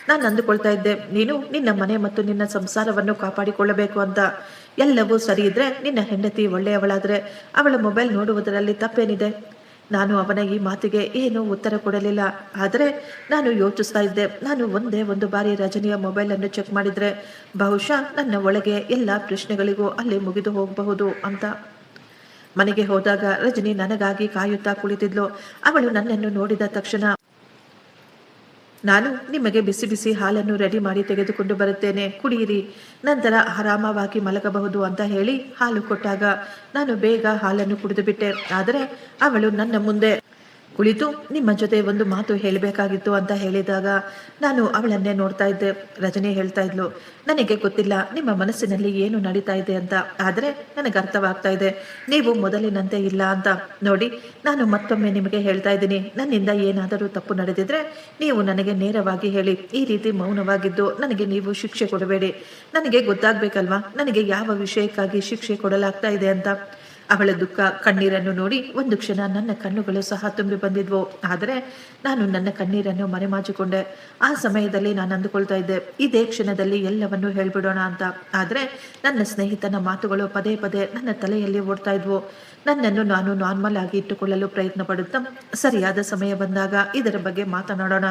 ನಾನು ಅಂದುಕೊಳ್ತಾ ಇದ್ದೆ ನೀನು ನಿನ್ನ ಮನೆ ಮತ್ತು ನಿನ್ನ ಸಂಸಾರವನ್ನು ಕಾಪಾಡಿಕೊಳ್ಳಬೇಕು ಅಂತ. ಎಲ್ಲವೂ ಸರಿ ಇದ್ರೆ ನಿನ್ನ ಹೆಂಡತಿ ಒಳ್ಳೆಯವಳಾದ್ರೆ ಅವಳ ಮೊಬೈಲ್ ನೋಡುವುದರಲ್ಲಿ ತಪ್ಪೇನಿದೆ? ನಾನು ಅವನ ಈ ಮಾತಿಗೆ ಏನೂ ಉತ್ತರ ಕೊಡಲಿಲ್ಲ. ಆದರೆ ನಾನು ಯೋಚಿಸ್ತಾ ಇದ್ದೆ, ನಾನು ಒಂದೇ ಒಂದು ಬಾರಿ ರಜನಿಯ ಮೊಬೈಲನ್ನು ಚೆಕ್ ಮಾಡಿದ್ರೆ ಬಹುಶಃ ನನ್ನ ಒಳಗೆ ಎಲ್ಲ ಪ್ರಶ್ನೆಗಳಿಗೂ ಅಲ್ಲಿ ಮುಗಿದು ಹೋಗಬಹುದು ಅಂತ. ಮನೆಗೆ ಹೋದಾಗ ರಜನಿ ನನಗಾಗಿ ಕಾಯುತ್ತಾ ಕುಳಿತಿದ್ಲು. ಅವಳು ನನ್ನನ್ನು ನೋಡಿದ ತಕ್ಷಣ, ನಾನು ನಿಮಗೆ ಬಿಸಿ ಬಿಸಿ ಹಾಲನ್ನು ರೆಡಿ ಮಾಡಿ ತೆಗೆದುಕೊಂಡು ಬರುತ್ತೇನೆ, ಕುಡಿಯಿರಿ, ನಂತರ ಆರಾಮವಾಗಿ ಮಲಗಬಹುದು ಅಂತ ಹೇಳಿ ಹಾಲು ಕೊಟ್ಟಾಗ ನಾನು ಬೇಗ ಹಾಲನ್ನು ಕುಡಿದು ಬಿಟ್ಟೆ. ಆದರೆ ಅವಳು ನನ್ನ ಮುಂದೆ ಕುಳಿತು ನಿಮ್ಮ ಜೊತೆ ಒಂದು ಮಾತು ಹೇಳಬೇಕಾಗಿತ್ತು ಅಂತ ಹೇಳಿದಾಗ ನಾನು ಅವಳನ್ನೇ ನೋಡ್ತಾ ಇದ್ದೆ. ರಜನಿ ಹೇಳ್ತಾ ಇದ್ಲು, ನನಗೆ ಗೊತ್ತಿಲ್ಲ ನಿಮ್ಮ ಮನಸ್ಸಿನಲ್ಲಿ ಏನು ನಡೀತಾ ಇದೆ ಅಂತ, ಆದರೆ ನನಗೆ ಅರ್ಥವಾಗ್ತಾ ಇದೆ ನೀವು ಮೊದಲಿನಂತೆ ಇಲ್ಲ ಅಂತ. ನೋಡಿ, ನಾನು ಮತ್ತೊಮ್ಮೆ ನಿಮಗೆ ಹೇಳ್ತಾ ಇದ್ದೀನಿ, ನನ್ನಿಂದ ಏನಾದರೂ ತಪ್ಪು ನಡೆದಿದ್ರೆ ನೀವು ನನಗೆ ನೇರವಾಗಿ ಹೇಳಿ. ಈ ರೀತಿ ಮೌನವಾಗಿದ್ದು ನನಗೆ ನೀವು ಶಿಕ್ಷೆ ಕೊಡಬೇಡಿ. ನನಗೆ ಗೊತ್ತಾಗ್ಬೇಕಲ್ವಾ ನನಗೆ ಯಾವ ವಿಷಯಕ್ಕಾಗಿ ಶಿಕ್ಷೆ ಕೊಡಲಾಗ್ತಾ ಇದೆ ಅಂತ. ಅವಳ ದುಃಖ ಕಣ್ಣೀರನ್ನು ನೋಡಿ ಒಂದು ಕ್ಷಣ ನನ್ನ ಕಣ್ಣುಗಳು ಸಹ ತುಂಬಿ ಬಂದಿದ್ವು. ಆದರೆ ನಾನು ನನ್ನ ಕಣ್ಣೀರನ್ನು ಮರೆಮಾಚಿಕೊಂಡೆ. ಆ ಸಮಯದಲ್ಲಿ ನಾನು ಅಂದುಕೊಳ್ತಾ ಇದ್ದೆ, ಇದೇ ಕ್ಷಣದಲ್ಲಿ ಎಲ್ಲವನ್ನೂ ಹೇಳ್ಬಿಡೋಣ ಅಂತ. ಆದರೆ ನನ್ನ ಸ್ನೇಹಿತನ ಮಾತುಗಳು ಪದೇ ಪದೇ ನನ್ನ ತಲೆಯಲ್ಲಿ ಓಡ್ತಾ ಇದ್ವು. ನನ್ನನ್ನು ನಾನು ನಾರ್ಮಲ್ ಆಗಿ ಇಟ್ಟುಕೊಳ್ಳಲು ಪ್ರಯತ್ನ ಪಡುತ್ತಾ ಸರಿಯಾದ ಸಮಯ ಬಂದಾಗ ಇದರ ಬಗ್ಗೆ ಮಾತನಾಡೋಣ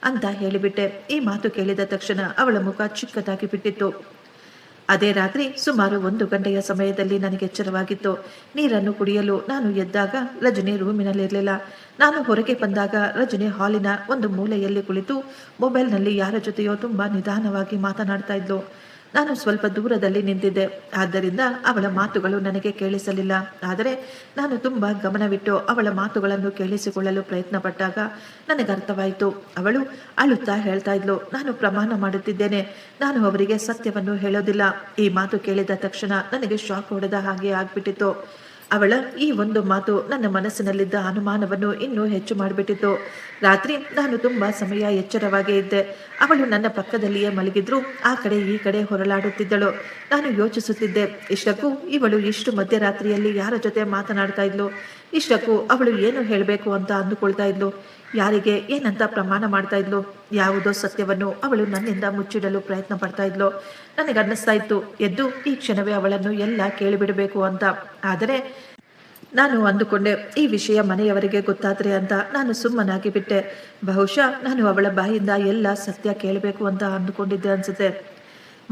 ಅಂತ ಹೇಳಿಬಿಟ್ಟೆ. ಈ ಮಾತು ಕೇಳಿದ ತಕ್ಷಣ ಅವಳ ಮುಖ ಚಿಕ್ಕದಾಗಿ ಬಿಟ್ಟಿತ್ತು. ಅದೇ ರಾತ್ರಿ ಸುಮಾರು 1 ಗಂಟೆಯ ಸಮಯದಲ್ಲಿ ನನಗೆ ಎಚ್ಚರವಾಗಿತ್ತು. ನೀರನ್ನು ಕುಡಿಯಲು ನಾನು ಎದ್ದಾಗ ರಜನಿ ರೂಮಿನಲ್ಲಿರಲಿಲ್ಲ. ನಾನು ಹೊರಗೆ ಬಂದಾಗ ರಜನಿ ಹಾಲಿನ ಒಂದು ಮೂಲೆಯಲ್ಲಿ ಕುಳಿತು ಮೊಬೈಲ್ನಲ್ಲಿ ಯಾರ ಜೊತೆಯೋ ತುಂಬಾ ನಿಧಾನವಾಗಿ ಮಾತನಾಡ್ತಾ ಇದ್ಲು. ನಾನು ಸ್ವಲ್ಪ ದೂರದಲ್ಲಿ ನಿಂತಿದ್ದೆ, ಆದ್ದರಿಂದ ಅವಳ ಮಾತುಗಳು ನನಗೆ ಕೇಳಿಸಲಿಲ್ಲ. ಆದರೆ ನಾನು ತುಂಬಾ ಗಮನವಿಟ್ಟು ಅವಳ ಮಾತುಗಳನ್ನು ಕೇಳಿಸಿಕೊಳ್ಳಲು ಪ್ರಯತ್ನ ಪಟ್ಟಾಗ ನನಗೆ ಅರ್ಥವಾಯಿತು. ಅವಳು ಅಳುತ್ತಾ ಹೇಳ್ತಾ ಇದ್ಲು, ನಾನು ಪ್ರಮಾಣ ಮಾಡುತ್ತಿದ್ದೇನೆ, ನಾನು ಅವರಿಗೆ ಸತ್ಯವನ್ನು ಹೇಳೋದಿಲ್ಲ. ಈ ಮಾತು ಕೇಳಿದ ತಕ್ಷಣ ನನಗೆ ಶಾಕ್ ಹೊಡೆದ ಹಾಗೆ ಆಗ್ಬಿಟ್ಟಿತ್ತು. ಅವಳ ಈ ಒಂದು ಮಾತು ನನ್ನ ಮನಸ್ಸಿನಲ್ಲಿದ್ದ ಅನುಮಾನವನ್ನು ಇನ್ನೂ ಹೆಚ್ಚು ಮಾಡಿಬಿಟ್ಟಿತ್ತು. ರಾತ್ರಿ ನಾನು ತುಂಬಾ ಸಮಯ ಎಚ್ಚರವಾಗೇ ಇದ್ದೆ. ಅವಳು ನನ್ನ ಪಕ್ಕದಲ್ಲಿಯೇ ಮಲಗಿದ್ರು ಆ ಕಡೆ ಈ ಕಡೆ ಹೊರಲಾಡುತ್ತಿದ್ದಳು. ನಾನು ಯೋಚಿಸುತ್ತಿದ್ದೆ, ಇಷ್ಟಕ್ಕೂ ಇವಳು ಇಷ್ಟು ಮಧ್ಯರಾತ್ರಿಯಲ್ಲಿ ಯಾರ ಜೊತೆ ಮಾತನಾಡ್ತಾ ಇದ್ಲು? ಇಷ್ಟಕ್ಕೂ ಅವಳು ಏನು ಹೇಳಬೇಕು ಅಂತ ಅಂದುಕೊಳ್ತಾ ಇದ್ಲು? ಯಾರಿಗೆ ಏನಂತ ಪ್ರಮಾಣ ಮಾಡ್ತಾ ಇದ್ಲು? ಯಾವುದೋ ಸತ್ಯವನ್ನು ಅವಳು ನನ್ನಿಂದ ಮುಚ್ಚಿಡಲು ಪ್ರಯತ್ನ ಪಡ್ತಾ ಇದ್ಲು. ನನಗನ್ನಿಸ್ತಾ ಇತ್ತು, ಎದ್ದು ಈ ಕ್ಷಣವೇ ಅವಳನ್ನು ಎಲ್ಲ ಕೇಳಿಬಿಡಬೇಕು ಅಂತ. ಆದರೆ ನಾನು ಅಂದುಕೊಂಡೆ, ಈ ವಿಷಯ ಮನೆಯವರಿಗೆ ಗೊತ್ತಾದ್ರೆ ಅಂತ ನಾನು ಸುಮ್ಮನಾಗಿ ಬಿಟ್ಟೆ. ಬಹುಶಃ ನಾನು ಅವಳ ಬಾಯಿಂದ ಎಲ್ಲ ಸತ್ಯ ಕೇಳಬೇಕು ಅಂತ ಅಂದುಕೊಂಡಿದ್ದೆ ಅನ್ಸುತ್ತೆ.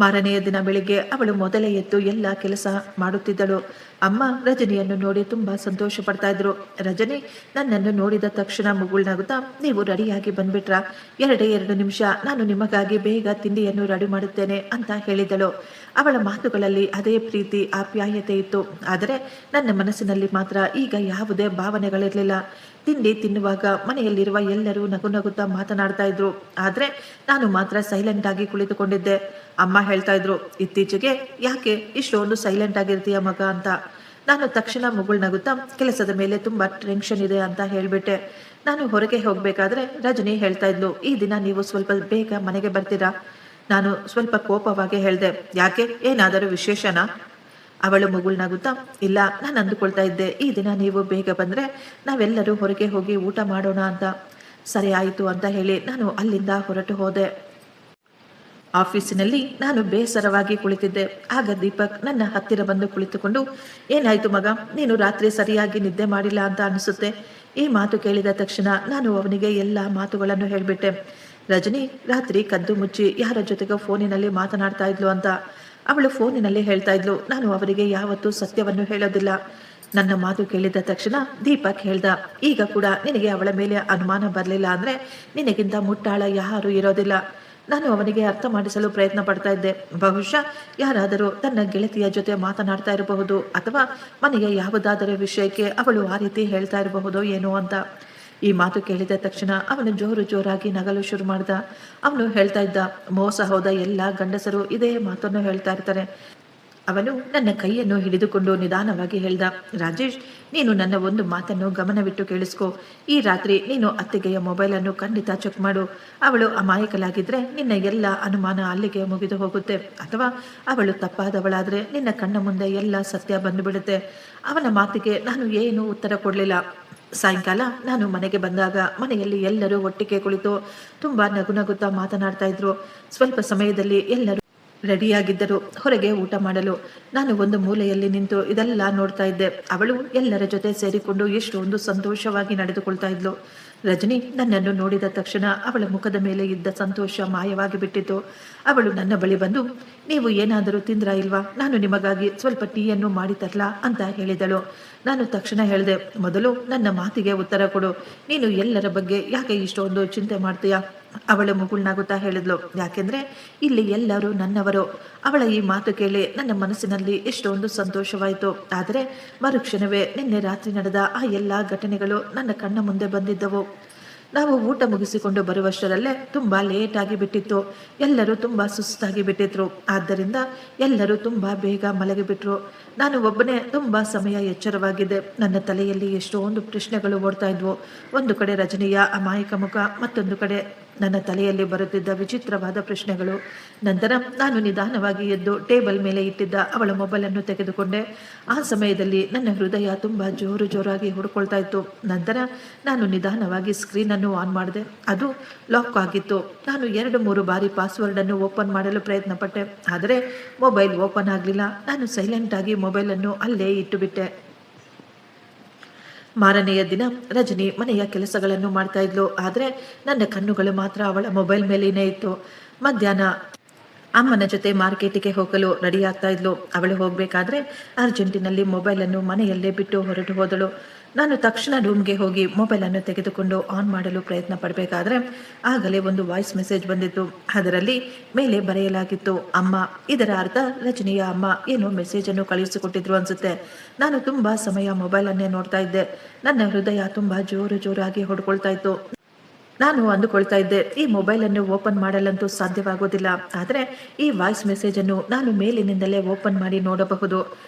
ಮಾರನೆಯ ದಿನ ಬೆಳಿಗ್ಗೆ ಅವಳು ಮೊದಲೇ ಎದ್ದು ಎಲ್ಲ ಕೆಲಸ ಮಾಡುತ್ತಿದ್ದಳು. ಅಮ್ಮ ರಜನಿಯನ್ನು ನೋಡಿ ತುಂಬಾ ಸಂತೋಷ ಪಡ್ತಾ ಇದ್ರು. ರಜನಿ ನನ್ನನ್ನು ನೋಡಿದ ತಕ್ಷಣ ಮುಗುಳ್ನಗುತ್ತಾ, ನೀವು ರೆಡಿಯಾಗಿ ಬಂದ್ಬಿಟ್ರಾ? 2 ನಿಮಿಷ, ನಾನು ನಿಮಗಾಗಿ ಬೇಗ ತಿಂಡಿಯನ್ನು ರೆಡಿ ಮಾಡುತ್ತೇನೆ ಅಂತ ಹೇಳಿದಳು. ಅವಳ ಮಾತುಗಳಲ್ಲಿ ಅದೇ ಪ್ರೀತಿ ಆಪ್ಯಾಯತೆ ಇತ್ತು. ಆದರೆ ನನ್ನ ಮನಸ್ಸಿನಲ್ಲಿ ಮಾತ್ರ ಈಗ ಯಾವುದೇ ಭಾವನೆಗಳಿರಲಿಲ್ಲ. ತಿಂಡಿ ತಿನ್ನುವಾಗ ಮನೆಯಲ್ಲಿರುವ ಎಲ್ಲರೂ ನಗು ನಗುತ್ತಾ ಮಾತನಾಡ್ತಾ ಇದ್ರು. ಆದ್ರೆ ನಾನು ಮಾತ್ರ ಸೈಲೆಂಟ್ ಆಗಿ ಕುಳಿತುಕೊಂಡಿದ್ದೆ. ಅಮ್ಮ ಹೇಳ್ತಾ ಇದ್ರು, ಇತ್ತೀಚೆಗೆ ಯಾಕೆ ಇಷ್ಟೊಂದು ಸೈಲೆಂಟ್ ಆಗಿರ್ತೀಯ ಮಗ ಅಂತ. ನಾನು ತಕ್ಷಣ ಮುಗುಳ್ನಗುತ್ತಾ, ಕೆಲಸದ ಮೇಲೆ ತುಂಬಾ ಟೆನ್ಷನ್ ಇದೆ ಅಂತ ಹೇಳ್ಬಿಟ್ಟೆ. ನಾನು ಹೊರಗೆ ಹೋಗ್ಬೇಕಾದ್ರೆ ರಜನಿ ಹೇಳ್ತಾ ಇದ್ಲು, ಈ ದಿನ ನೀವು ಸ್ವಲ್ಪ ಬೇಗ ಮನೆಗೆ ಬರ್ತೀರಾ? ನಾನು ಸ್ವಲ್ಪ ಕೋಪವಾಗಿ ಹೇಳ್ದೆ, ಯಾಕೆ, ಏನಾದರೂ ವಿಶೇಷನಾ? ಅವಳು ಮುಗುಳ್ನಗುತ್ತಾ, ಇಲ್ಲ, ನಾನು ಅಂದುಕೊಳ್ತಾ ಇದ್ದೆ ಈ ದಿನ ನೀವು ಬೇಗ ಬಂದ್ರೆ ನಾವೆಲ್ಲರೂ ಹೊರಗೆ ಹೋಗಿ ಊಟ ಮಾಡೋಣ ಅಂತ. ಸರಿ ಆಯಿತು ಅಂತ ಹೇಳಿ ನಾನು ಅಲ್ಲಿಂದ ಹೊರಟು ಹೋದೆ. ಆಫೀಸಿನಲ್ಲಿ ನಾನು ಬೇಸರವಾಗಿ ಕುಳಿತಿದ್ದೆ. ಆಗ ದೀಪಕ್ ನನ್ನ ಹತ್ತಿರ ಬಂದು ಕುಳಿತುಕೊಂಡು, ಏನಾಯ್ತು ಮಗ, ನೀನು ರಾತ್ರಿ ಸರಿಯಾಗಿ ನಿದ್ದೆ ಮಾಡಿಲ್ಲ ಅಂತ ಅನಿಸುತ್ತೆ. ಈ ಮಾತು ಕೇಳಿದ ತಕ್ಷಣ ನಾನು ಅವನಿಗೆ ಎಲ್ಲ ಮಾತುಗಳನ್ನು ಹೇಳಿಬಿಟ್ಟೆ. ರಜನಿ ರಾತ್ರಿ ಕದ್ದು ಮುಚ್ಚಿ ಯಾರ ಜೊತೆಗೋ ಫೋನಿನಲ್ಲಿ ಮಾತನಾಡ್ತಾ ಇದ್ಲು ಅಂತ. ಅವಳು ಫೋನಿನಲ್ಲಿ ಹೇಳ್ತಾ ಇದ್ಲು, ನಾನು ಅವರಿಗೆ ಯಾವತ್ತೂ ಸತ್ಯವನ್ನು ಹೇಳೋದಿಲ್ಲ. ನನ್ನ ಮಾತು ಕೇಳಿದ ತಕ್ಷಣ ದೀಪಕ್ ಹೇಳ್ದ, ಈಗ ಕೂಡ ನಿನಗೆ ಅವಳ ಮೇಲೆ ಅನುಮಾನ ಬರಲಿಲ್ಲ ಅಂದ್ರೆ ನಿನಗಿಂತ ಮುಟ್ಟಾಳ ಯಾರು ಇರೋದಿಲ್ಲ. ನಾನು ಅವನಿಗೆ ಅರ್ಥ ಮಾಡಿಸಲು ಪ್ರಯತ್ನ ಪಡ್ತಾ ಇದ್ದೆ. ಬಹುಶಃ ಯಾರಾದರೂ ತನ್ನ ಗೆಳತಿಯ ಜೊತೆ ಮಾತನಾಡ್ತಾ ಇರಬಹುದು, ಅಥವಾ ಮನೆಯ ಯಾವುದಾದರೂ ವಿಷಯಕ್ಕೆ ಅವಳು ಆ ರೀತಿ ಹೇಳ್ತಾ ಇರಬಹುದೋ ಏನೋ ಅಂತ. ಈ ಮಾತು ಕೇಳಿದ ತಕ್ಷಣ ಅವನು ಜೋರಾಗಿ ನಗಲು ಶುರು ಮಾಡ್ದ. ಅವನು ಹೇಳ್ತಾ ಇದ್ದ, ಮೋಸ ಹೋದ ಎಲ್ಲ ಗಂಡಸರು ಇದೇ ಮಾತನ್ನು ಹೇಳ್ತಾ ಇರ್ತಾರೆ. ಅವನು ನನ್ನ ಕೈಯನ್ನು ಹಿಡಿದುಕೊಂಡು ನಿಧಾನವಾಗಿ ಹೇಳ್ದ, ರಾಜೇಶ್, ನೀನು ನನ್ನ ಒಂದು ಮಾತನ್ನು ಗಮನವಿಟ್ಟು ಕೇಳಿಸ್ಕೊ. ಈ ರಾತ್ರಿ ನೀನು ಅತ್ತಿಗೆಯ ಮೊಬೈಲನ್ನು ಖಂಡಿತ ಚೆಕ್ ಮಾಡು. ಅವಳು ಅಮಾಯಕಲಾಗಿದ್ರೆ ನಿನ್ನ ಎಲ್ಲ ಅನುಮಾನ ಅಲ್ಲಿಗೆ ಮುಗಿದು ಹೋಗುತ್ತೆ, ಅಥವಾ ಅವಳು ತಪ್ಪಾದವಳಾದ್ರೆ ನಿನ್ನ ಕಣ್ಣ ಮುಂದೆ ಎಲ್ಲ ಸತ್ಯ ಬಂದುಬಿಡುತ್ತೆ. ಅವನ ಮಾತಿಗೆ ನಾನು ಏನೂ ಉತ್ತರ ಕೊಡಲಿಲ್ಲ. ಸಾಯಂಕಾಲ ನಾನು ಮನೆಗೆ ಬಂದಾಗ ಮನೆಯಲ್ಲಿ ಎಲ್ಲರೂ ಒಟ್ಟಿಗೆ ಕುಳಿತು ತುಂಬಾ ನಗುತ್ತಾ ಮಾತನಾಡ್ತಾ ಇದ್ರು. ಸ್ವಲ್ಪ ಸಮಯದಲ್ಲಿ ಎಲ್ಲರೂ ರೆಡಿಯಾಗಿದ್ದರು ಹೊರಗೆ ಊಟ ಮಾಡಲು. ನಾನು ಒಂದು ಮೂಲೆಯಲ್ಲಿ ನಿಂತು ಇದೆಲ್ಲ ನೋಡ್ತಾ ಇದ್ದೆ. ಅವಳು ಎಲ್ಲರ ಜೊತೆ ಸೇರಿಕೊಂಡು ಎಷ್ಟೊಂದು ಸಂತೋಷವಾಗಿ ನಡೆದುಕೊಳ್ತಾ ಇದ್ಲು. ರಜನಿ ನನ್ನನ್ನು ನೋಡಿದ ತಕ್ಷಣ ಅವಳ ಮುಖದ ಮೇಲೆ ಇದ್ದ ಸಂತೋಷ ಮಾಯವಾಗಿ ಬಿಟ್ಟಿತು. ಅವಳು ನನ್ನ ಬಳಿ ಬಂದು, ನೀವು ಏನಾದರೂ ತಿಂದ್ರಾ ಇಲ್ವಾ? ನಾನು ನಿಮಗಾಗಿ ಸ್ವಲ್ಪ ಟೀಯನ್ನು ಮಾಡಿ ತರಲಾ ಅಂತ ಹೇಳಿದಳು. ನಾನು ತಕ್ಷಣ ಹೇಳಿದೆ, ಮೊದಲು ನನ್ನ ಮಾತಿಗೆ ಉತ್ತರ ಕೊಡು. ನೀನು ಎಲ್ಲರ ಬಗ್ಗೆ ಯಾಕೆ ಇಷ್ಟೊಂದು ಚಿಂತೆ ಮಾಡ್ತೀಯಾ? ಅವಳು ಮುಗುಳ್ನಾಗುತ್ತಾ ಹೇಳಿದ್ಲು, ಯಾಕೆಂದ್ರೆ ಇಲ್ಲಿ ಎಲ್ಲರೂ ನನ್ನವರು. ಅವಳ ಈ ಮಾತು ಕೇಳಿ ನನ್ನ ಮನಸ್ಸಿನಲ್ಲಿ ಎಷ್ಟೊಂದು ಸಂತೋಷವಾಯಿತು. ಆದರೆ ಮರುಕ್ಷಣವೇ ನಿನ್ನೆ ರಾತ್ರಿ ನಡೆದ ಆ ಎಲ್ಲ ಘಟನೆಗಳು ನನ್ನ ಕಣ್ಣ ಮುಂದೆ ಬಂದಿದ್ದವು. ನಾವು ಊಟ ಮುಗಿಸಿಕೊಂಡು ಬರುವಷ್ಟರಲ್ಲೇ ತುಂಬಾ ಲೇಟ್ ಆಗಿ ಬಿಟ್ಟಿತ್ತು. ಎಲ್ಲರೂ ತುಂಬಾ ಸುಸ್ತಾಗಿ ಬಿಟ್ಟಿದ್ರು. ಆದ್ದರಿಂದ ಎಲ್ಲರೂ ತುಂಬಾ ಬೇಗ ಮಲಗಿಬಿಟ್ರು. ನಾನು ಒಬ್ಬನೇ ತುಂಬಾ ಸಮಯ ಎಚ್ಚರವಾಗಿದ್ದೆ. ನನ್ನ ತಲೆಯಲ್ಲಿ ಎಷ್ಟೊಂದು ಪ್ರಶ್ನೆಗಳು ಓಡ್ತಾ ಇದ್ವು. ಒಂದು ಕಡೆ ರಜನಿಯ ಅಮಾಯಕ ಮುಖ, ಮತ್ತೊಂದು ಕಡೆ ನನ್ನ ತಲೆಯಲ್ಲಿ ಬರುತ್ತಿದ್ದ ವಿಚಿತ್ರವಾದ ಪ್ರಶ್ನೆಗಳು. ನಂತರ ನಾನು ನಿಧಾನವಾಗಿ ಎದ್ದು ಟೇಬಲ್ ಮೇಲೆ ಇಟ್ಟಿದ್ದ ಅವಳ ಮೊಬೈಲನ್ನು ತೆಗೆದುಕೊಂಡೆ. ಆ ಸಮಯದಲ್ಲಿ ನನ್ನ ಹೃದಯ ತುಂಬಾ ಜೋರಾಗಿ ಹೊಡ್ಕೊಳ್ತಾ ಇತ್ತು. ನಂತರ ನಾನು ನಿಧಾನವಾಗಿ ಸ್ಕ್ರೀನನ್ನು ಆನ್ ಮಾಡಿದೆ. ಅದು ಲಾಕ್ ಆಗಿತ್ತು. ನಾನು 2-3 ಬಾರಿ ಪಾಸ್ವರ್ಡನ್ನು ಓಪನ್ ಮಾಡಲು ಪ್ರಯತ್ನ ಪಟ್ಟೆ, ಆದರೆ ಮೊಬೈಲ್ ಓಪನ್ ಆಗಲಿಲ್ಲ. ನಾನು ಸೈಲೆಂಟ್ ಆಗಿ ಮೊಬೈಲನ್ನು ಅಲ್ಲೇ ಇಟ್ಟುಬಿಟ್ಟೆ. ಮಾರನೆಯ ದಿನ ರಜನಿ ಮನೆಯ ಕೆಲಸಗಳನ್ನು ಮಾಡ್ತಾ ಇದ್ಲು. ಆದರೆ ನನ್ನ ಕಣ್ಣುಗಳು ಮಾತ್ರ ಅವಳ ಮೊಬೈಲ್ ಮೇಲೇನೇ ಇತ್ತು. ಮಧ್ಯಾಹ್ನ ಅಮ್ಮನ ಜೊತೆ ಮಾರ್ಕೆಟಿಗೆ ಹೋಗಲು ರೆಡಿ ಆಗ್ತಾ ಇದ್ಲು. ಅವಳು ಹೋಗಬೇಕಾದ್ರೆ ಅರ್ಜೆಂಟಿನಲ್ಲಿ ಮೊಬೈಲನ್ನು ಮನೆಯಲ್ಲೇ ಬಿಟ್ಟು ಹೊರಟು ಹೋದಳು. ನಾನು ತಕ್ಷಣ ರೂಮ್ಗೆ ಹೋಗಿ ಮೊಬೈಲನ್ನು ತೆಗೆದುಕೊಂಡು ಆನ್ ಮಾಡಲು ಪ್ರಯತ್ನ ಪಡಬೇಕಾದ್ರೆ ಆಗಲೇ ಒಂದು ವಾಯ್ಸ್ ಮೆಸೇಜ್ ಬಂದಿತ್ತು. ಅದರಲ್ಲಿ ಮೇಲೆ ಬರೆಯಲಾಗಿತ್ತು, ಅಮ್ಮ. ಇದರ ಅರ್ಥ ರಜನಿಯ ಅಮ್ಮ ಏನೋ ಮೆಸೇಜನ್ನು ಕಳುಹಿಸಿಕೊಟ್ಟಿದ್ರು ಅನ್ಸುತ್ತೆ. ನಾನು ತುಂಬಾ ಸಮಯ ಮೊಬೈಲನ್ನೇ ನೋಡ್ತಾ ಇದ್ದೆ. ನನ್ನ ಹೃದಯ ತುಂಬಾ ಜೋರಾಗಿ ಹೊಡ್ಕೊಳ್ತಾ ಇತ್ತು. ನಾನು ಅಂದುಕೊಳ್ತಾ ಇದ್ದೆ, ಈ ಮೊಬೈಲನ್ನು ಓಪನ್ ಮಾಡಲಂತೂ ಸಾಧ್ಯವಾಗೋದಿಲ್ಲ. ಆದರೆ ಈ ವಾಯ್ಸ್ ಮೆಸೇಜನ್ನು ನಾನು ಮೇಲಿನಿಂದಲೇ ಓಪನ್ ಮಾಡಿ ನೋಡಬಹುದು.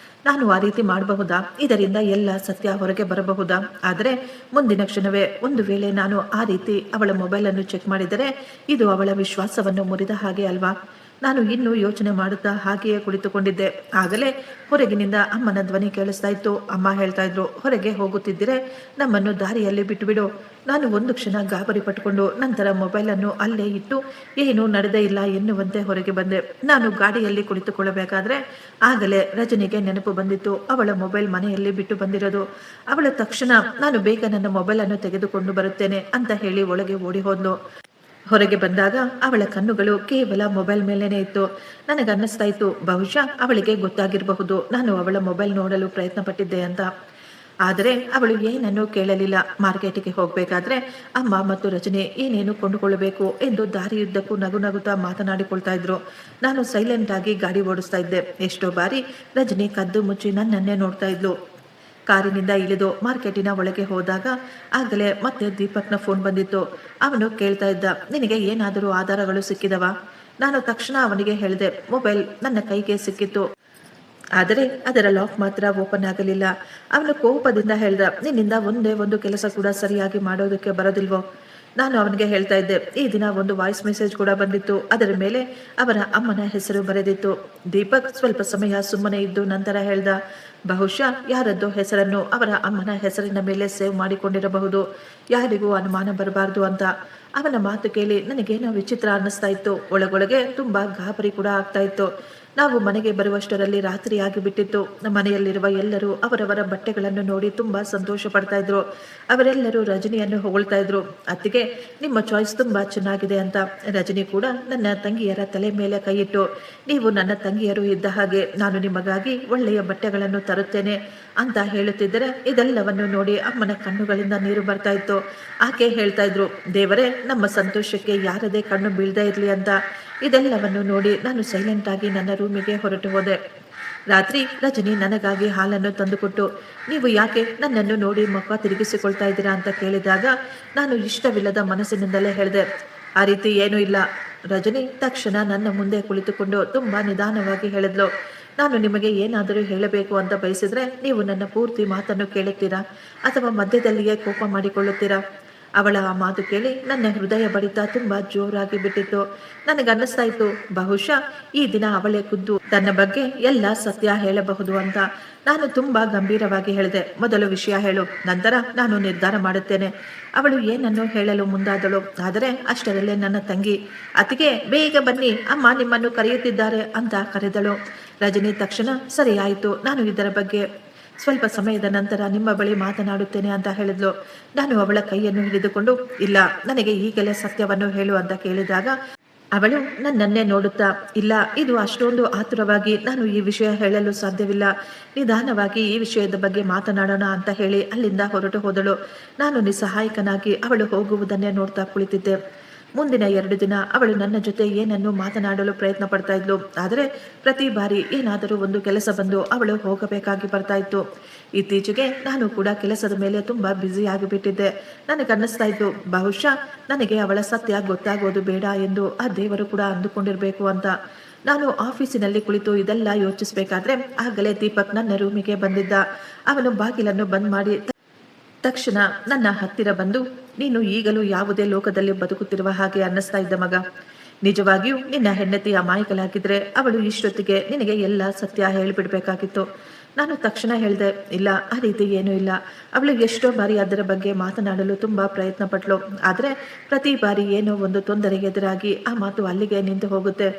ನಾನು ಆ ರೀತಿ ಮಾಡಬಹುದಾ? ಇದರಿಂದ ಎಲ್ಲ ಸತ್ಯ ಹೊರಗೆ ಬರಬಹುದಾ? ಆದರೆ ಮುಂದಿನ ಕ್ಷಣವೇ ಒಂದು ವೇಳೆ ನಾನು ಆ ರೀತಿ ಅವಳ ಮೊಬೈಲನ್ನು ಚೆಕ್ ಮಾಡಿದರೆ ಇದು ಅವಳ ವಿಶ್ವಾಸವನ್ನು ಮುರಿದ ಹಾಗೆ ಅಲ್ವಾ? ನಾನು ಇನ್ನೂ ಯೋಚನೆ ಮಾಡುತ್ತಾ ಹಾಗೆಯೇ ಕುಳಿತುಕೊಂಡಿದ್ದೆ. ಆಗಲೇ ಹೊರಗಿನಿಂದ ಅಮ್ಮನ ಧ್ವನಿ ಕೇಳಿಸ್ತಾ ಇತ್ತು. ಅಮ್ಮ ಹೇಳ್ತಾ ಇದ್ರು, ಹೊರಗೆ ಹೋಗುತ್ತಿದ್ದರೆ ನಮ್ಮನ್ನು ದಾರಿಯಲ್ಲಿ ಬಿಟ್ಟುಬಿಡು. ನಾನು ಒಂದು ಕ್ಷಣ ಗಾಬರಿ ಪಟ್ಟುಕೊಂಡು ನಂತರ ಮೊಬೈಲನ್ನು ಅಲ್ಲೇ ಇಟ್ಟು ಏನೂ ನಡೆದೇ ಇಲ್ಲ ಎನ್ನುವಂತೆ ಹೊರಗೆ ಬಂದೆ. ನಾನು ಗಾಡಿಯಲ್ಲಿ ಕುಳಿತುಕೊಳ್ಳಬೇಕಾದ್ರೆ ಆಗಲೇ ರಜನಿಗೆ ನೆನಪು ಬಂದಿತ್ತು. ಅವಳ ಮೊಬೈಲ್ ಮನೆಯಲ್ಲಿ ಬಿಟ್ಟು ಬಂದಿರೋದು. ಅವಳ ತಕ್ಷಣ ನಾನು ಬೇಗ ನನ್ನ ಮೊಬೈಲನ್ನು ತೆಗೆದುಕೊಂಡು ಬರುತ್ತೇನೆ ಅಂತ ಹೇಳಿ ಒಳಗೆ ಓಡಿ ಹೋದ್ಲು. ಹೊರಗೆ ಬಂದಾಗ ಅವಳ ಕಣ್ಣುಗಳು ಕೇವಲ ಮೊಬೈಲ್ ಮೇಲೇನೆ ಇತ್ತು. ನನಗನ್ನಿಸ್ತಾ ಇತ್ತು, ಬಹುಶಃ ಅವಳಿಗೆ ಗೊತ್ತಾಗಿರಬಹುದು ನಾನು ಅವಳ ಮೊಬೈಲ್ ನೋಡಲು ಪ್ರಯತ್ನ ಪಟ್ಟಿದ್ದೆ ಅಂತ. ಆದರೆ ಅವಳು ಏನನ್ನೂ ಕೇಳಲಿಲ್ಲ. ಮಾರ್ಕೆಟಿಗೆ ಹೋಗಬೇಕಾದ್ರೆ ಅಮ್ಮ ಮತ್ತು ರಜನಿ ಏನೇನು ಕೊಂಡುಕೊಳ್ಳಬೇಕು ಎಂದು ದಾರಿಯುದ್ದಕ್ಕೂ ನಗು ನಗುತ್ತಾ ಮಾತನಾಡಿಕೊಳ್ತಾ ಇದ್ರು. ನಾನು ಸೈಲೆಂಟ್ ಆಗಿ ಗಾಡಿ ಓಡಿಸ್ತಾ ಇದ್ದೆ. ಎಷ್ಟೋ ಬಾರಿ ರಜನಿ ಕದ್ದು ಮುಚ್ಚಿ ನನ್ನನ್ನೇ ನೋಡ್ತಾ ಇದ್ಲು. ಕಾರಿನಿಂದ ಇಳಿದು ಮಾರ್ಕೆಟಿನ ಒಳಗೆ ಹೋದಾಗ ಆಗಲೇ ಮತ್ತೆ ದೀಪಕ್ನ ಫೋನ್ ಬಂದಿತ್ತು. ಅವನು ಕೇಳ್ತಾ ಇದ್ದ, ನಿನಗೆ ಏನಾದರೂ ಆಧಾರಗಳು ಸಿಕ್ಕಿದವಾ? ನಾನು ತಕ್ಷಣ ಅವನಿಗೆ ಹೇಳಿದೆ, ಮೊಬೈಲ್ ನನ್ನ ಕೈಗೆ ಸಿಕ್ಕಿತ್ತು, ಆದರೆ ಅದರ ಲಾಕ್ ಮಾತ್ರ ಓಪನ್ ಆಗಲಿಲ್ಲ. ಅವನು ಕೋಪದಿಂದ ಹೇಳ್ದ, ನಿನ್ನಿಂದ ಒಂದೇ ಒಂದು ಕೆಲಸ ಕೂಡ ಸರಿಯಾಗಿ ಮಾಡೋದಕ್ಕೆ ಬರೋದಿಲ್ವೋ? ನಾನು ಅವನಿಗೆ ಹೇಳ್ತಾ ಇದ್ದೆ, ಈ ದಿನ ಒಂದು ವಾಯ್ಸ್ ಮೆಸೇಜ್ ಕೂಡ ಬಂದಿತ್ತು. ಅದರ ಮೇಲೆ ಅವರ ಅಮ್ಮನ ಹೆಸರು ಬರೆದಿತ್ತು. ದೀಪಕ್ ಸ್ವಲ್ಪ ಸಮಯ ಸುಮ್ಮನೆ ಇದ್ದು ನಂತರ ಹೇಳ್ದ, ಬಹುಶಃ ಯಾರದ್ದೋ ಹೆಸರನ್ನು ಅವರ ಅಮ್ಮನ ಹೆಸರಿನ ಮೇಲೆ ಸೇವ್ ಮಾಡಿಕೊಂಡಿರಬಹುದು, ಯಾರಿಗೂ ಅನುಮಾನ ಬರಬಾರ್ದು ಅಂತ. ಅವನ ಮಾತು ಕೇಳಿ ನನಗೇನೋ ವಿಚಿತ್ರ ಅನ್ನಿಸ್ತಾ ಇತ್ತು. ಒಳಗೊಳಗೆ ತುಂಬಾ ಗಾಬರಿ ಕೂಡ ಆಗ್ತಾ ಇತ್ತು. ನಾವು ಮನೆಗೆ ಬರುವಷ್ಟರಲ್ಲಿ ರಾತ್ರಿ ಆಗಿಬಿಟ್ಟಿತ್ತು. ಮನೆಯಲ್ಲಿರುವ ಎಲ್ಲರೂ ಅವರವರ ಬಟ್ಟೆಗಳನ್ನು ನೋಡಿ ತುಂಬಾ ಸಂತೋಷ ಪಡ್ತಾ ಇದ್ರು. ಅವರೆಲ್ಲರೂ ರಜನಿಯನ್ನು ಹೊಗಳ್ತಾ ಇದ್ರು. ಅತ್ತಿಗೆ, ನಿಮ್ಮ ಚಾಯ್ಸ್ ತುಂಬಾ ಚೆನ್ನಾಗಿದೆ ಅಂತ. ರಜನಿ ಕೂಡ ನನ್ನ ತಂಗಿಯರ ತಲೆ ಮೇಲೆ ಕೈಯಿಟ್ಟು, ನೀವು ನನ್ನ ತಂಗಿಯರು ಇದ್ದ ಹಾಗೆ, ನಾನು ನಿಮಗಾಗಿ ಒಳ್ಳೆಯ ಬಟ್ಟೆಗಳನ್ನು ತರುತ್ತೇನೆ ಅಂತ ಹೇಳುತ್ತಿದ್ದರೆ ಇದೆಲ್ಲವನ್ನು ನೋಡಿ ಅಮ್ಮನ ಕಣ್ಣುಗಳಿಂದ ನೀರು ಬರ್ತಾ ಇತ್ತು. ಆಕೆ ಹೇಳ್ತಾ ಇದ್ರು, ದೇವರೇ, ನಮ್ಮ ಸಂತೋಷಕ್ಕೆ ಯಾರದೇ ಕಣ್ಣು ಬೀಳದೇ ಇರಲಿ ಅಂತ. ಇದೆಲ್ಲವನ್ನು ನೋಡಿ ನಾನು ಸೈಲೆಂಟ್ ಆಗಿ ನನ್ನ ರೂಮಿಗೆ ಹೊರಟು ಹೋದೆ. ರಾತ್ರಿ ರಜನಿ ನನಗಾಗಿ ಹಾಲನ್ನು ತಂದುಕೊಟ್ಟು, ನೀವು ಯಾಕೆ ನನ್ನನ್ನು ನೋಡಿ ಮುಖ ತಿರುಗಿಸಿಕೊಳ್ತಾ ಇದ್ದೀರಾ ಅಂತ ಕೇಳಿದಾಗ ನಾನು ಇಷ್ಟವಿಲ್ಲದ ಮನಸ್ಸಿನಿಂದಲೇ ಹೇಳಿದೆ, ಆ ರೀತಿ ಏನೂ ಇಲ್ಲ. ರಜನಿ ತಕ್ಷಣ ನನ್ನ ಮುಂದೆ ಕುಳಿತುಕೊಂಡು ತುಂಬಾ ನಿಧಾನವಾಗಿ ಹೇಳಿದ್ಲು, ನಾನು ನಿಮಗೆ ಏನಾದರೂ ಹೇಳಬೇಕು ಅಂತ ಬಯಸಿದ್ರೆ ನೀವು ನನ್ನ ಪೂರ್ತಿ ಮಾತನ್ನು ಕೇಳುತ್ತೀರಾ ಅಥವಾ ಮಧ್ಯದಲ್ಲಿಯೇ ಕೋಪ ಮಾಡಿಕೊಳ್ಳುತ್ತೀರಾ? ಅವಳ ಆ ಮಾತು ಕೇಳಿ ನನ್ನ ಹೃದಯ ಬಡಿತ ತುಂಬಾ ಜೋರಾಗಿ ಬಿಟ್ಟಿತ್ತು. ನನಗನ್ನಿಸ್ತಾ ಇತ್ತು, ಬಹುಶಃ ಈ ದಿನ ಅವಳೇ ಖುದ್ದು ತನ್ನ ಬಗ್ಗೆ ಎಲ್ಲ ಸತ್ಯ ಹೇಳಬಹುದು ಅಂತ. ನಾನು ತುಂಬಾ ಗಂಭೀರವಾಗಿ ಹೇಳಿದೆ, ಮೊದಲು ವಿಷಯ ಹೇಳು, ನಂತರ ನಾನು ನಿರ್ಧಾರ ಮಾಡುತ್ತೇನೆ. ಅವಳು ಏನನ್ನು ಹೇಳಲು ಮುಂದಾದಳು. ಆದರೆ ಅಷ್ಟರಲ್ಲೇ ನನ್ನ ತಂಗಿ, ಅತ್ತಿಗೆ ಬೇಗ ಬನ್ನಿ, ಅಮ್ಮ ನಿಮ್ಮನ್ನು ಕರೆಯುತ್ತಿದ್ದಾರೆ ಅಂತ ಕರೆದಳು. ರಜನಿ ತಕ್ಷಣ, ಸರಿ ಆಯಿತು, ನಾನು ಇದರ ಬಗ್ಗೆ ಸ್ವಲ್ಪ ಸಮಯದ ನಂತರ ನಿಮ್ಮ ಬಳಿ ಮಾತನಾಡುತ್ತೇನೆ ಅಂತ ಹೇಳಿದ್ಲು. ನಾನು ಅವಳ ಕೈಯನ್ನು ಹಿಡಿದುಕೊಂಡು, ಇಲ್ಲ, ನನಗೆ ಈಗಲೇ ಸತ್ಯವನ್ನು ಹೇಳು ಅಂತ ಕೇಳಿದಾಗ ಅವಳು ನನ್ನನ್ನೇ ನೋಡುತ್ತಾ, ಇಲ್ಲ, ಇದು ಅಷ್ಟೊಂದು ಆತುರವಾಗಿ ನಾನು ಈ ವಿಷಯ ಹೇಳಲು ಸಾಧ್ಯವಿಲ್ಲ, ನಿಧಾನವಾಗಿ ಈ ವಿಷಯದ ಬಗ್ಗೆ ಮಾತನಾಡೋಣ ಅಂತ ಹೇಳಿ ಅಲ್ಲಿಂದ ಹೊರಟು ಹೋದಳು. ನಾನು ನಿಸ್ಸಹಾಯಕನಾಗಿ ಅವಳು ಹೋಗುವುದನ್ನೇ ನೋಡ್ತಾ ಕುಳಿತಿದ್ದೆ. ಮುಂದಿನ 2 ದಿನ ಅವಳು ನನ್ನ ಜೊತೆ ಏನನ್ನು ಮಾತನಾಡಲು ಪ್ರಯತ್ನ ಪಡ್ತಾ ಇದ್ಲು. ಆದರೆ ಪ್ರತಿ ಬಾರಿ ಏನಾದರೂ ಒಂದು ಕೆಲಸ ಬಂದು ಅವಳು ಹೋಗಬೇಕಾಗಿ ಬರ್ತಾ ಇತ್ತು. ಇತ್ತೀಚೆಗೆ ನಾನು ಕೂಡ ಕೆಲಸದ ಮೇಲೆ ತುಂಬಾ ಬ್ಯುಸಿ ಆಗಿಬಿಟ್ಟಿದ್ದೆ. ನನಗನ್ನಿಸ್ತಾ ಇತ್ತು, ಬಹುಶಃ ನನಗೆ ಅವಳ ಸತ್ಯ ಗೊತ್ತಾಗೋದು ಬೇಡ ಎಂದು ಆ ದೇವರು ಕೂಡ ಅಂದುಕೊಂಡಿರಬೇಕು ಅಂತ. ನಾನು ಆಫೀಸಿನಲ್ಲಿ ಕುಳಿತು ಇದೆಲ್ಲ ಯೋಚಿಸಬೇಕಾದ್ರೆ ಆಗಲೇ ದೀಪಕ್ ನನ್ನ ರೂಮಿಗೆ ಬಂದಿದ್ದ. ಅವನು ಬಾಗಿಲನ್ನು ಬಂದ್ ಮಾಡಿ ತಕ್ಷಣ ನನ್ನ ಹತ್ತಿರ ಬಂದು, ನೀನು ಈಗಲೂ ಯಾವುದೇ ಲೋಕದಲ್ಲಿ ಬದುಕುತ್ತಿರುವ ಹಾಗೆ ಅನ್ನಿಸ್ತಾ ಇದ್ದ ಮಗ. ನಿಜವಾಗಿಯೂ ನಿನ್ನ ಹೆಂಡತಿ ಅಮಾಯಕಲಾಗಿದ್ರೆ ಅವಳು ಇಷ್ಟೊತ್ತಿಗೆ ನಿನಗೆ ಎಲ್ಲ ಸತ್ಯ ಹೇಳಿಬಿಡ್ಬೇಕಾಗಿತ್ತು. ನಾನು ತಕ್ಷಣ ಹೇಳಿದೆ, ಇಲ್ಲ, ಆ ರೀತಿ ಏನೂ ಇಲ್ಲ. ಅವಳು ಎಷ್ಟೋ ಬಾರಿ ಅದರ ಬಗ್ಗೆ ಮಾತನಾಡಲು ತುಂಬಾ ಪ್ರಯತ್ನ ಪಟ್ಲು. ಆದರೆ ಪ್ರತಿ ಬಾರಿ ಏನೋ ಒಂದು ತೊಂದರೆಗೆ ಎದುರಾಗಿ ಆ ಮಾತು ಅಲ್ಲಿಗೆ ನಿಂತು ಹೋಗುತ್ತೆ.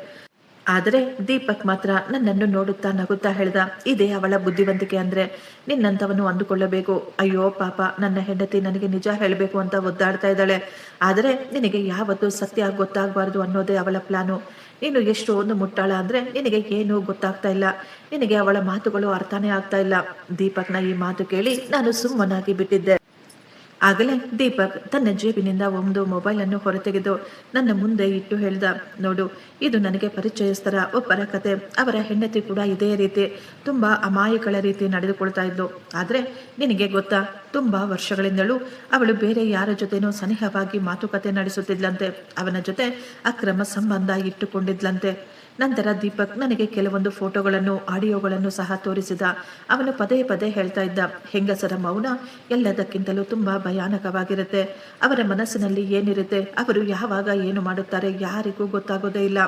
ಆದರೆ ದೀಪಕ್ ಮಾತ್ರ ನನ್ನನ್ನು ನೋಡುತ್ತಾ ನಗುತ್ತಾ ಹೇಳ್ದ, ಇದೇ ಅವಳ ಬುದ್ಧಿವಂತಿಕೆ ಅಂದ್ರೆ, ನಿನ್ನಂತವನು ಅಂದುಕೊಳ್ಳಬೇಕು, ಅಯ್ಯೋ ಪಾಪ, ನನ್ನ ಹೆಂಡತಿ ನನಗೆ ನಿಜ ಹೇಳಬೇಕು ಅಂತ ಒದ್ದಾಡ್ತಾ ಇದ್ದಾಳೆ, ಆದರೆ ನಿನಗೆ ಯಾವತ್ತೂ ಸತ್ಯ ಗೊತ್ತಾಗಬಾರ್ದು ಅನ್ನೋದೇ ಅವಳ ಪ್ಲಾನು. ನೀನು ಎಷ್ಟೊಂದು ಮುಟ್ಟಾಳ ಅಂದ್ರೆ ನಿನಗೆ ಏನೂ ಗೊತ್ತಾಗ್ತಾ ಇಲ್ಲ, ನಿನಗೆ ಅವಳ ಮಾತುಗಳು ಅರ್ಥನೇ ಆಗ್ತಾ ಇಲ್ಲ. ದೀಪಕ್ನ ಈ ಮಾತು ಕೇಳಿ ನಾನು ಸುಮ್ಮನಾಗಿ ಬಿಟ್ಟಿದ್ದೆ. ಆಗಲೇ ದೀಪಕ್ ತನ್ನ ಜೇಬಿನಿಂದ ಒಂದು ಮೊಬೈಲ್ ಅನ್ನು ಹೊರತೆಗೆದು ನನ್ನ ಮುಂದೆ ಇಟ್ಟು ಹೇಳ್ದ, ನೋಡು, ಇದು ನನಗೆ ಪರಿಚಯಸ್ಥರ ಒಬ್ಬರ ಕತೆ. ಅವರ ಹೆಂಡತಿ ಕೂಡ ಇದೇ ರೀತಿ ತುಂಬಾ ಅಮಾಯಕಳ ರೀತಿ ನಡೆದುಕೊಳ್ತಾ ಇದ್ಲು. ಆದ್ರೆ ನಿನಗೆ ಗೊತ್ತಾ, ತುಂಬಾ ವರ್ಷಗಳಿಂದಲೂ ಅವಳು ಬೇರೆ ಯಾರ ಜೊತೆನೂ ಸನಿಹವಾಗಿ ಮಾತುಕತೆ ನಡೆಸುತ್ತಿದ್ಲಂತೆ, ಅವನ ಜೊತೆ ಅಕ್ರಮ ಸಂಬಂಧ ಇಟ್ಟುಕೊಂಡಿದ್ಲಂತೆ. ನಂತರ ದೀಪಕ್ ನನಗೆ ಕೆಲವೊಂದು ಫೋಟೋಗಳನ್ನು ಆಡಿಯೋಗಳನ್ನು ಸಹ ತೋರಿಸಿದ. ಅವನು ಪದೇ ಪದೇ ಹೇಳ್ತಾ ಇದ್ದ, ಹೆಂಗಸರ ಮೌನ ಎಲ್ಲದಕ್ಕಿಂತಲೂ ತುಂಬಾ ಭಯಾನಕವಾಗಿರುತ್ತೆ. ಅವರ ಮನಸ್ಸಿನಲ್ಲಿ ಏನಿರುತ್ತೆ, ಅವರು ಯಾವಾಗ ಏನು ಮಾಡುತ್ತಾರೆ ಯಾರಿಗೂ ಗೊತ್ತಾಗೋದೇ ಇಲ್ಲ.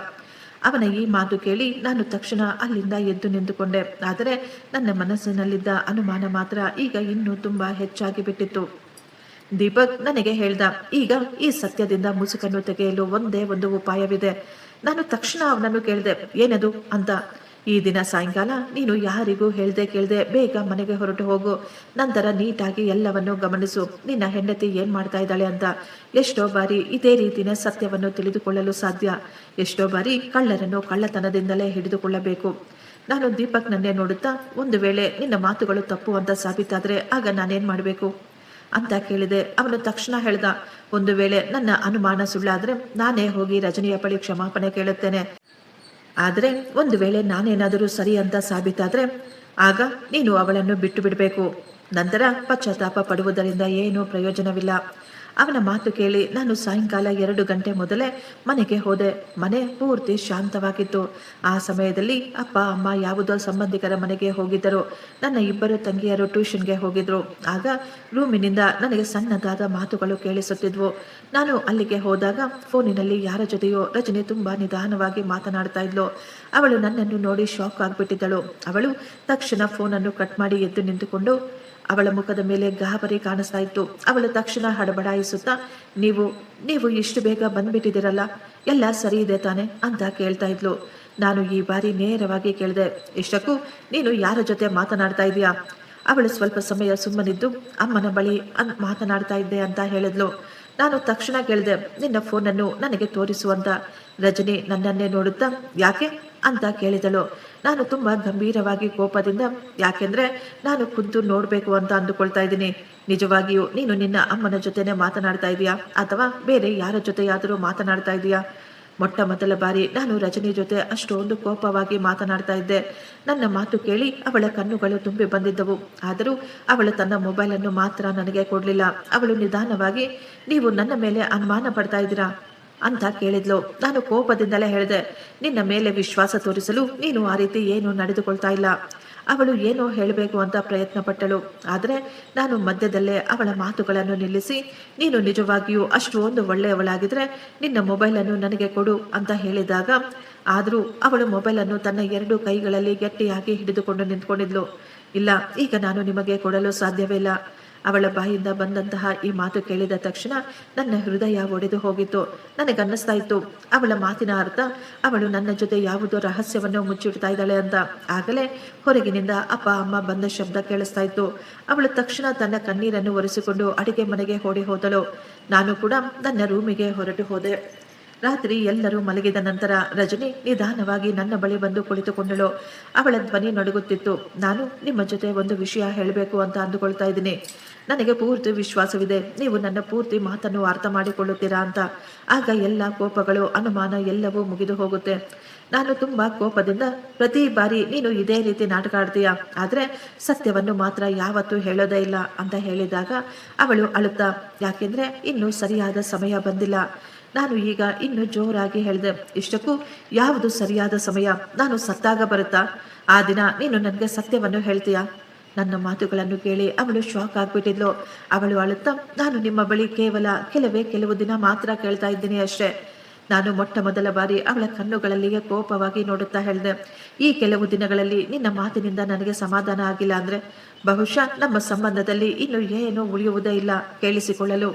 ಅವನ ಈ ಮಾತು ಕೇಳಿ ನಾನು ತಕ್ಷಣ ಅಲ್ಲಿಂದ ಎದ್ದು ನಿಂತುಕೊಂಡೆ. ಆದರೆ ನನ್ನ ಮನಸ್ಸಿನಲ್ಲಿದ್ದ ಅನುಮಾನ ಮಾತ್ರ ಈಗ ಇನ್ನೂ ತುಂಬಾ ಹೆಚ್ಚಾಗಿ ಬಿಟ್ಟಿತ್ತು. ದೀಪಕ್ ನನಗೆ ಹೇಳ್ದ, ಈಗ ಈ ಸತ್ಯದಿಂದ ಮುಸುಕನ್ನು ತೆಗೆಯಲು ಒಂದೇ ಒಂದು ಉಪಾಯವಿದೆ. ನಾನು ತಕ್ಷಣ ಅವನನ್ನು ಕೇಳಿದೆ, ಏನದು ಅಂತ. ಈ ದಿನ ಸಾಯಂಕಾಲ ನೀನು ಯಾರಿಗೂ ಹೇಳ್ದೆ ಕೇಳ್ದೆ ಬೇಗ ಮನೆಗೆ ಹೊರಟು ಹೋಗು. ನಂತರ ನೀಟಾಗಿ ಎಲ್ಲವನ್ನು ಗಮನಿಸು, ನಿನ್ನ ಹೆಂಡತಿ ಏನ್ ಮಾಡ್ತಾ ಇದ್ದಾಳೆ ಅಂತ. ಎಷ್ಟೋ ಬಾರಿ ಇದೇ ರೀತಿಯ ಸತ್ಯವನ್ನು ತಿಳಿದುಕೊಳ್ಳಲು ಸಾಧ್ಯ. ಎಷ್ಟೋ ಬಾರಿ ಕಳ್ಳರನ್ನು ಕಳ್ಳತನದಿಂದಲೇ ಹಿಡಿದುಕೊಳ್ಳಬೇಕು. ನಾನು ದೀಪಕ್ ನನ್ನೇ ನೋಡುತ್ತಾ, ಒಂದು ವೇಳೆ ನಿನ್ನ ಮಾತುಗಳು ತಪ್ಪು ಅಂತ ಸಾಬೀತಾದ್ರೆ ಆಗ ನಾನೇನ್ ಮಾಡಬೇಕು ಅಂತ ಕೇಳಿದೆ. ಅವನು ತಕ್ಷಣ ಹೇಳ್ದ, ಒಂದು ವೇಳೆ ನನ್ನ ಅನುಮಾನ ಸುಳ್ಳಾದ್ರೆ ನಾನೇ ಹೋಗಿ ರಜನಿಯ ಬಳಿ ಕ್ಷಮಾಪಣೆ ಕೇಳುತ್ತೇನೆ. ಆದರೆ ಒಂದು ವೇಳೆ ನಾನೇನಾದರೂ ಸರಿ ಅಂತ ಸಾಬೀತಾದ್ರೆ ಆಗ ನೀನು ಅವಳನ್ನು ಬಿಟ್ಟು ಬಿಡಬೇಕು. ನಂತರ ಪಶ್ಚಾತ್ತಾಪ ಪಡುವುದರಿಂದ ಏನೂ ಪ್ರಯೋಜನವಿಲ್ಲ. ಅವನ ಮಾತು ಕೇಳಿ ನಾನು ಸಾಯಂಕಾಲ 2 ಗಂಟೆ ಮೊದಲೇ ಮನೆಗೆ ಹೋದೆ. ಮನೆ ಪೂರ್ತಿ ಶಾಂತವಾಗಿತ್ತು. ಆ ಸಮಯದಲ್ಲಿ ಅಪ್ಪ ಅಮ್ಮ ಯಾವುದೋ ಸಂಬಂಧಿಕರ ಮನೆಗೆ ಹೋಗಿದ್ದರು. ನನ್ನ 2 ತಂಗಿಯರು ಟ್ಯೂಷನ್ಗೆ ಹೋಗಿದ್ರು. ಆಗ ರೂಮಿನಿಂದ ನನಗೆ ಸಣ್ಣದಾದ ಮಾತುಗಳು ಕೇಳಿಸುತ್ತಿದ್ವು. ನಾನು ಅಲ್ಲಿಗೆ ಹೋದಾಗ ಫೋನಿನಲ್ಲಿ ಯಾರ ಜೊತೆಯೋ ರಜನಿ ತುಂಬಾ ನಿಧಾನವಾಗಿ ಮಾತನಾಡ್ತಾ ಇದ್ಲು. ಅವಳು ನನ್ನನ್ನು ನೋಡಿ ಶಾಕ್ ಆಗಿಬಿಟ್ಟಿದ್ದಳು. ಅವಳು ತಕ್ಷಣ ಫೋನನ್ನು ಕಟ್ ಮಾಡಿ ಎದ್ದು ನಿಂತುಕೊಂಡು, ಅವಳ ಮುಖದ ಮೇಲೆ ಗಾಬರಿ ಕಾಣಿಸ್ತಾ ಇತ್ತು. ಅವಳು ತಕ್ಷಣ ಹಡಬಡಾಯಿಸುತ್ತಾ, ನೀವು ನೀವು ಇಷ್ಟು ಬೇಗ ಬಂದ್ಬಿಟ್ಟಿದ್ದೀರಲ್ಲ, ಎಲ್ಲ ಸರಿ ಇದೆ ತಾನೆ ಅಂತ ಕೇಳ್ತಾ ಇದ್ಲು. ನಾನು ಈ ಬಾರಿ ನೇರವಾಗಿ ಕೇಳಿದೆ, ಇಷ್ಟಕ್ಕೂ ನೀನು ಯಾರ ಜೊತೆ ಮಾತನಾಡ್ತಾ ಇದೀಯಾ? ಅವಳು ಸ್ವಲ್ಪ ಸಮಯ ಸುಮ್ಮನಿದ್ದು ಅಮ್ಮನ ಬಳಿ ಮಾತನಾಡ್ತಾ ಇದ್ದೆ ಅಂತ ಹೇಳಿದ್ಲು. ನಾನು ತಕ್ಷಣ ಕೇಳಿದೆ, ನಿನ್ನ ಫೋನನ್ನು ನನಗೆ ತೋರಿಸುವಂತ. ರಜನಿ ನನ್ನನ್ನೇ ನೋಡುತ್ತಾ, ಯಾಕೆ ಅಂತ ಕೇಳಿದಳು. ನಾನು ತುಂಬಾ ಗಂಭೀರವಾಗಿ ಕೋಪದಿಂದ, ಯಾಕೆಂದ್ರೆ ನಾನು ಖುದ್ದು ನೋಡ್ಬೇಕು ಅಂತ ಅಂದುಕೊಳ್ತಾ ಇದ್ದೀನಿ. ನಿಜವಾಗಿಯೂ ನೀನು ನಿನ್ನ ಅಮ್ಮನ ಜೊತೆನೆ ಮಾತನಾಡ್ತಾ ಇದೀಯಾ ಅಥವಾ ಬೇರೆ ಯಾರ ಜೊತೆಯಾದರೂ ಮಾತನಾಡ್ತಾ ಇದೀಯಾ? ಮೊಟ್ಟ ಮೊದಲ ಬಾರಿ ನಾನು ರಜನಿ ಜೊತೆ ಅಷ್ಟೊಂದು ಕೋಪವಾಗಿ ಮಾತನಾಡ್ತಾ ಇದ್ದೆ. ನನ್ನ ಮಾತು ಕೇಳಿ ಅವಳ ಕಣ್ಣುಗಳು ತುಂಬಿ ಬಂದಿದ್ದವು. ಆದರೂ ಅವಳು ತನ್ನ ಮೊಬೈಲನ್ನು ಮಾತ್ರ ನನಗೆ ಕೊಡಲಿಲ್ಲ. ಅವಳು ನಿಧಾನವಾಗಿ, ನೀವು ನನ್ನ ಮೇಲೆ ಅನುಮಾನ ಪಡ್ತಾ ಇದ್ದೀರಾ ಅಂತ ಕೇಳಿದ್ಲು. ನಾನು ಕೋಪದಿಂದಲೇ ಹೇಳಿದೆ, ನಿನ್ನ ಮೇಲೆ ವಿಶ್ವಾಸ ತೋರಿಸಲು ನೀನು ಆ ರೀತಿ ಏನು ನಡೆದುಕೊಳ್ತಾ ಇಲ್ಲ. ಅವಳು ಏನೋ ಹೇಳಬೇಕು ಅಂತ ಪ್ರಯತ್ನ ಪಟ್ಟಳು. ಆದರೆ ನಾನು ಮಧ್ಯದಲ್ಲೇ ಅವಳ ಮಾತುಗಳನ್ನು ನಿಲ್ಲಿಸಿ, ನೀನು ನಿಜವಾಗಿಯೂ ಅಷ್ಟೊಂದು ಒಳ್ಳೆಯವಳಾಗಿದ್ರೆ ನಿನ್ನ ಮೊಬೈಲನ್ನು ನನಗೆ ಕೊಡು ಅಂತ ಹೇಳಿದಾಗ, ಆದರೂ ಅವಳು ಮೊಬೈಲನ್ನು ತನ್ನ 2 ಕೈಗಳಲ್ಲಿ ಗಟ್ಟಿಯಾಗಿ ಹಿಡಿದುಕೊಂಡು ನಿಂತ್ಕೊಂಡಿದ್ಲು. ಇಲ್ಲ, ಈಗ ನಾನು ನಿಮಗೆ ಕೊಡಲು ಸಾಧ್ಯವೇ ಇಲ್ಲ. ಅವಳ ಬಾಯಿಂದ ಬಂದಂತಹ ಈ ಮಾತು ಕೇಳಿದ ತಕ್ಷಣ ನನ್ನ ಹೃದಯ ಒಡೆದು ಹೋಗಿತ್ತು. ನನಗನ್ನಿಸ್ತಾ ಇತ್ತು, ಅವಳ ಮಾತಿನ ಅರ್ಥ ಅವಳು ನನ್ನ ಜೊತೆ ಯಾವುದೋ ರಹಸ್ಯವನ್ನು ಮುಚ್ಚಿಡ್ತಾ ಇದ್ದಾಳೆ ಅಂತ. ಆಗಲೇ ಹೊರಗಿನಿಂದ ಅಪ್ಪ ಅಮ್ಮ ಬಂದ ಶಬ್ದ ಕೇಳಿಸ್ತಾ ಇತ್ತು. ಅವಳು ತಕ್ಷಣ ತನ್ನ ಕಣ್ಣೀರನ್ನು ಒರೆಸಿಕೊಂಡು ಅಡಿಗೆ ಮನೆಗೆ ಓಡಿ ಹೋದಳು. ನಾನು ಕೂಡ ನನ್ನ ರೂಮಿಗೆ ಹೊರಟು ಹೋದೆ. ರಾತ್ರಿ ಎಲ್ಲರೂ ಮಲಗಿದ ನಂತರ ರಜನಿ ನಿಧಾನವಾಗಿ ನನ್ನ ಬಳಿ ಬಂದು ಕುಳಿತುಕೊಂಡಳು. ಅವಳ ಧ್ವನಿ ನಡುಗುತ್ತಿತ್ತು. ನಾನು ನಿಮ್ಮ ಜೊತೆ ಒಂದು ವಿಷಯ ಹೇಳಬೇಕು ಅಂತ ಅಂದುಕೊಳ್ತಾ ಇದ್ದೀನಿ. ನನಗೆ ಪೂರ್ತಿ ವಿಶ್ವಾಸವಿದೆ ನೀವು ನನ್ನ ಪೂರ್ತಿ ಮಾತನ್ನು ಅರ್ಥ ಮಾಡಿಕೊಳ್ಳುತ್ತೀರಾ ಅಂತ. ಆಗ ಎಲ್ಲ ಕೋಪಗಳು, ಅನುಮಾನ ಎಲ್ಲವೂ ಮುಗಿದು ಹೋಗುತ್ತೆ. ನಾನು ತುಂಬಾ ಕೋಪದಿಂದ, ಪ್ರತಿ ಬಾರಿ ನೀನು ಇದೇ ರೀತಿ ನಾಟಕ ಆಡ್ತೀಯಾ, ಆದರೆ ಸತ್ಯವನ್ನು ಮಾತ್ರ ಯಾವತ್ತೂ ಹೇಳೋದೇ ಇಲ್ಲ ಅಂತ ಹೇಳಿದಾಗ ಅವಳು ಅಳುತ್ತಾ, ಯಾಕೆಂದ್ರೆ ಇನ್ನೂ ಸರಿಯಾದ ಸಮಯ ಬಂದಿಲ್ಲ. ನಾನು ಈಗ ಇನ್ನು ಜೋರಾಗಿ ಹೇಳಿದೆ, ಇಷ್ಟಕ್ಕೂ ಯಾವುದು ಸರಿಯಾದ ಸಮಯ? ನಾನು ಸತ್ತಾಗ ಬರುತ್ತಾ ಆ ದಿನ ನೀನು ನನಗೆ ಸತ್ಯವನ್ನು ಹೇಳ್ತೀಯಾ? ನನ್ನ ಮಾತುಗಳನ್ನು ಕೇಳಿ ಅವಳು ಶಾಕ್ ಆಗ್ಬಿಟ್ಟಿದ್ಲು. ಅವಳು ಅಳುತ್ತಾ, ನಾನು ನಿಮ್ಮ ಬಳಿ ಕೇವಲ ಕೆಲವು ದಿನ ಮಾತ್ರ ಕೇಳ್ತಾ ಇದ್ದೀನಿ ಅಷ್ಟೇ. ನಾನು ಮೊಟ್ಟ ಮೊದಲ ಬಾರಿ ಅವಳ ಕಣ್ಣುಗಳಲ್ಲಿಗೆ ಕೋಪವಾಗಿ ನೋಡುತ್ತಾ ಹೇಳಿದೆ, ಈ ಕೆಲವು ದಿನಗಳಲ್ಲಿ ನಿನ್ನ ಮಾತಿನಿಂದ ನನಗೆ ಸಮಾಧಾನ ಆಗಿಲ್ಲ ಅಂದ್ರೆ ಬಹುಶಃ ನಮ್ಮ ಸಂಬಂಧದಲ್ಲಿ ಇನ್ನು ಏನೂ ಉಳಿಯುವುದೇ ಇಲ್ಲ ಕೇಳಿಸಿಕೊಳ್ಳಲು.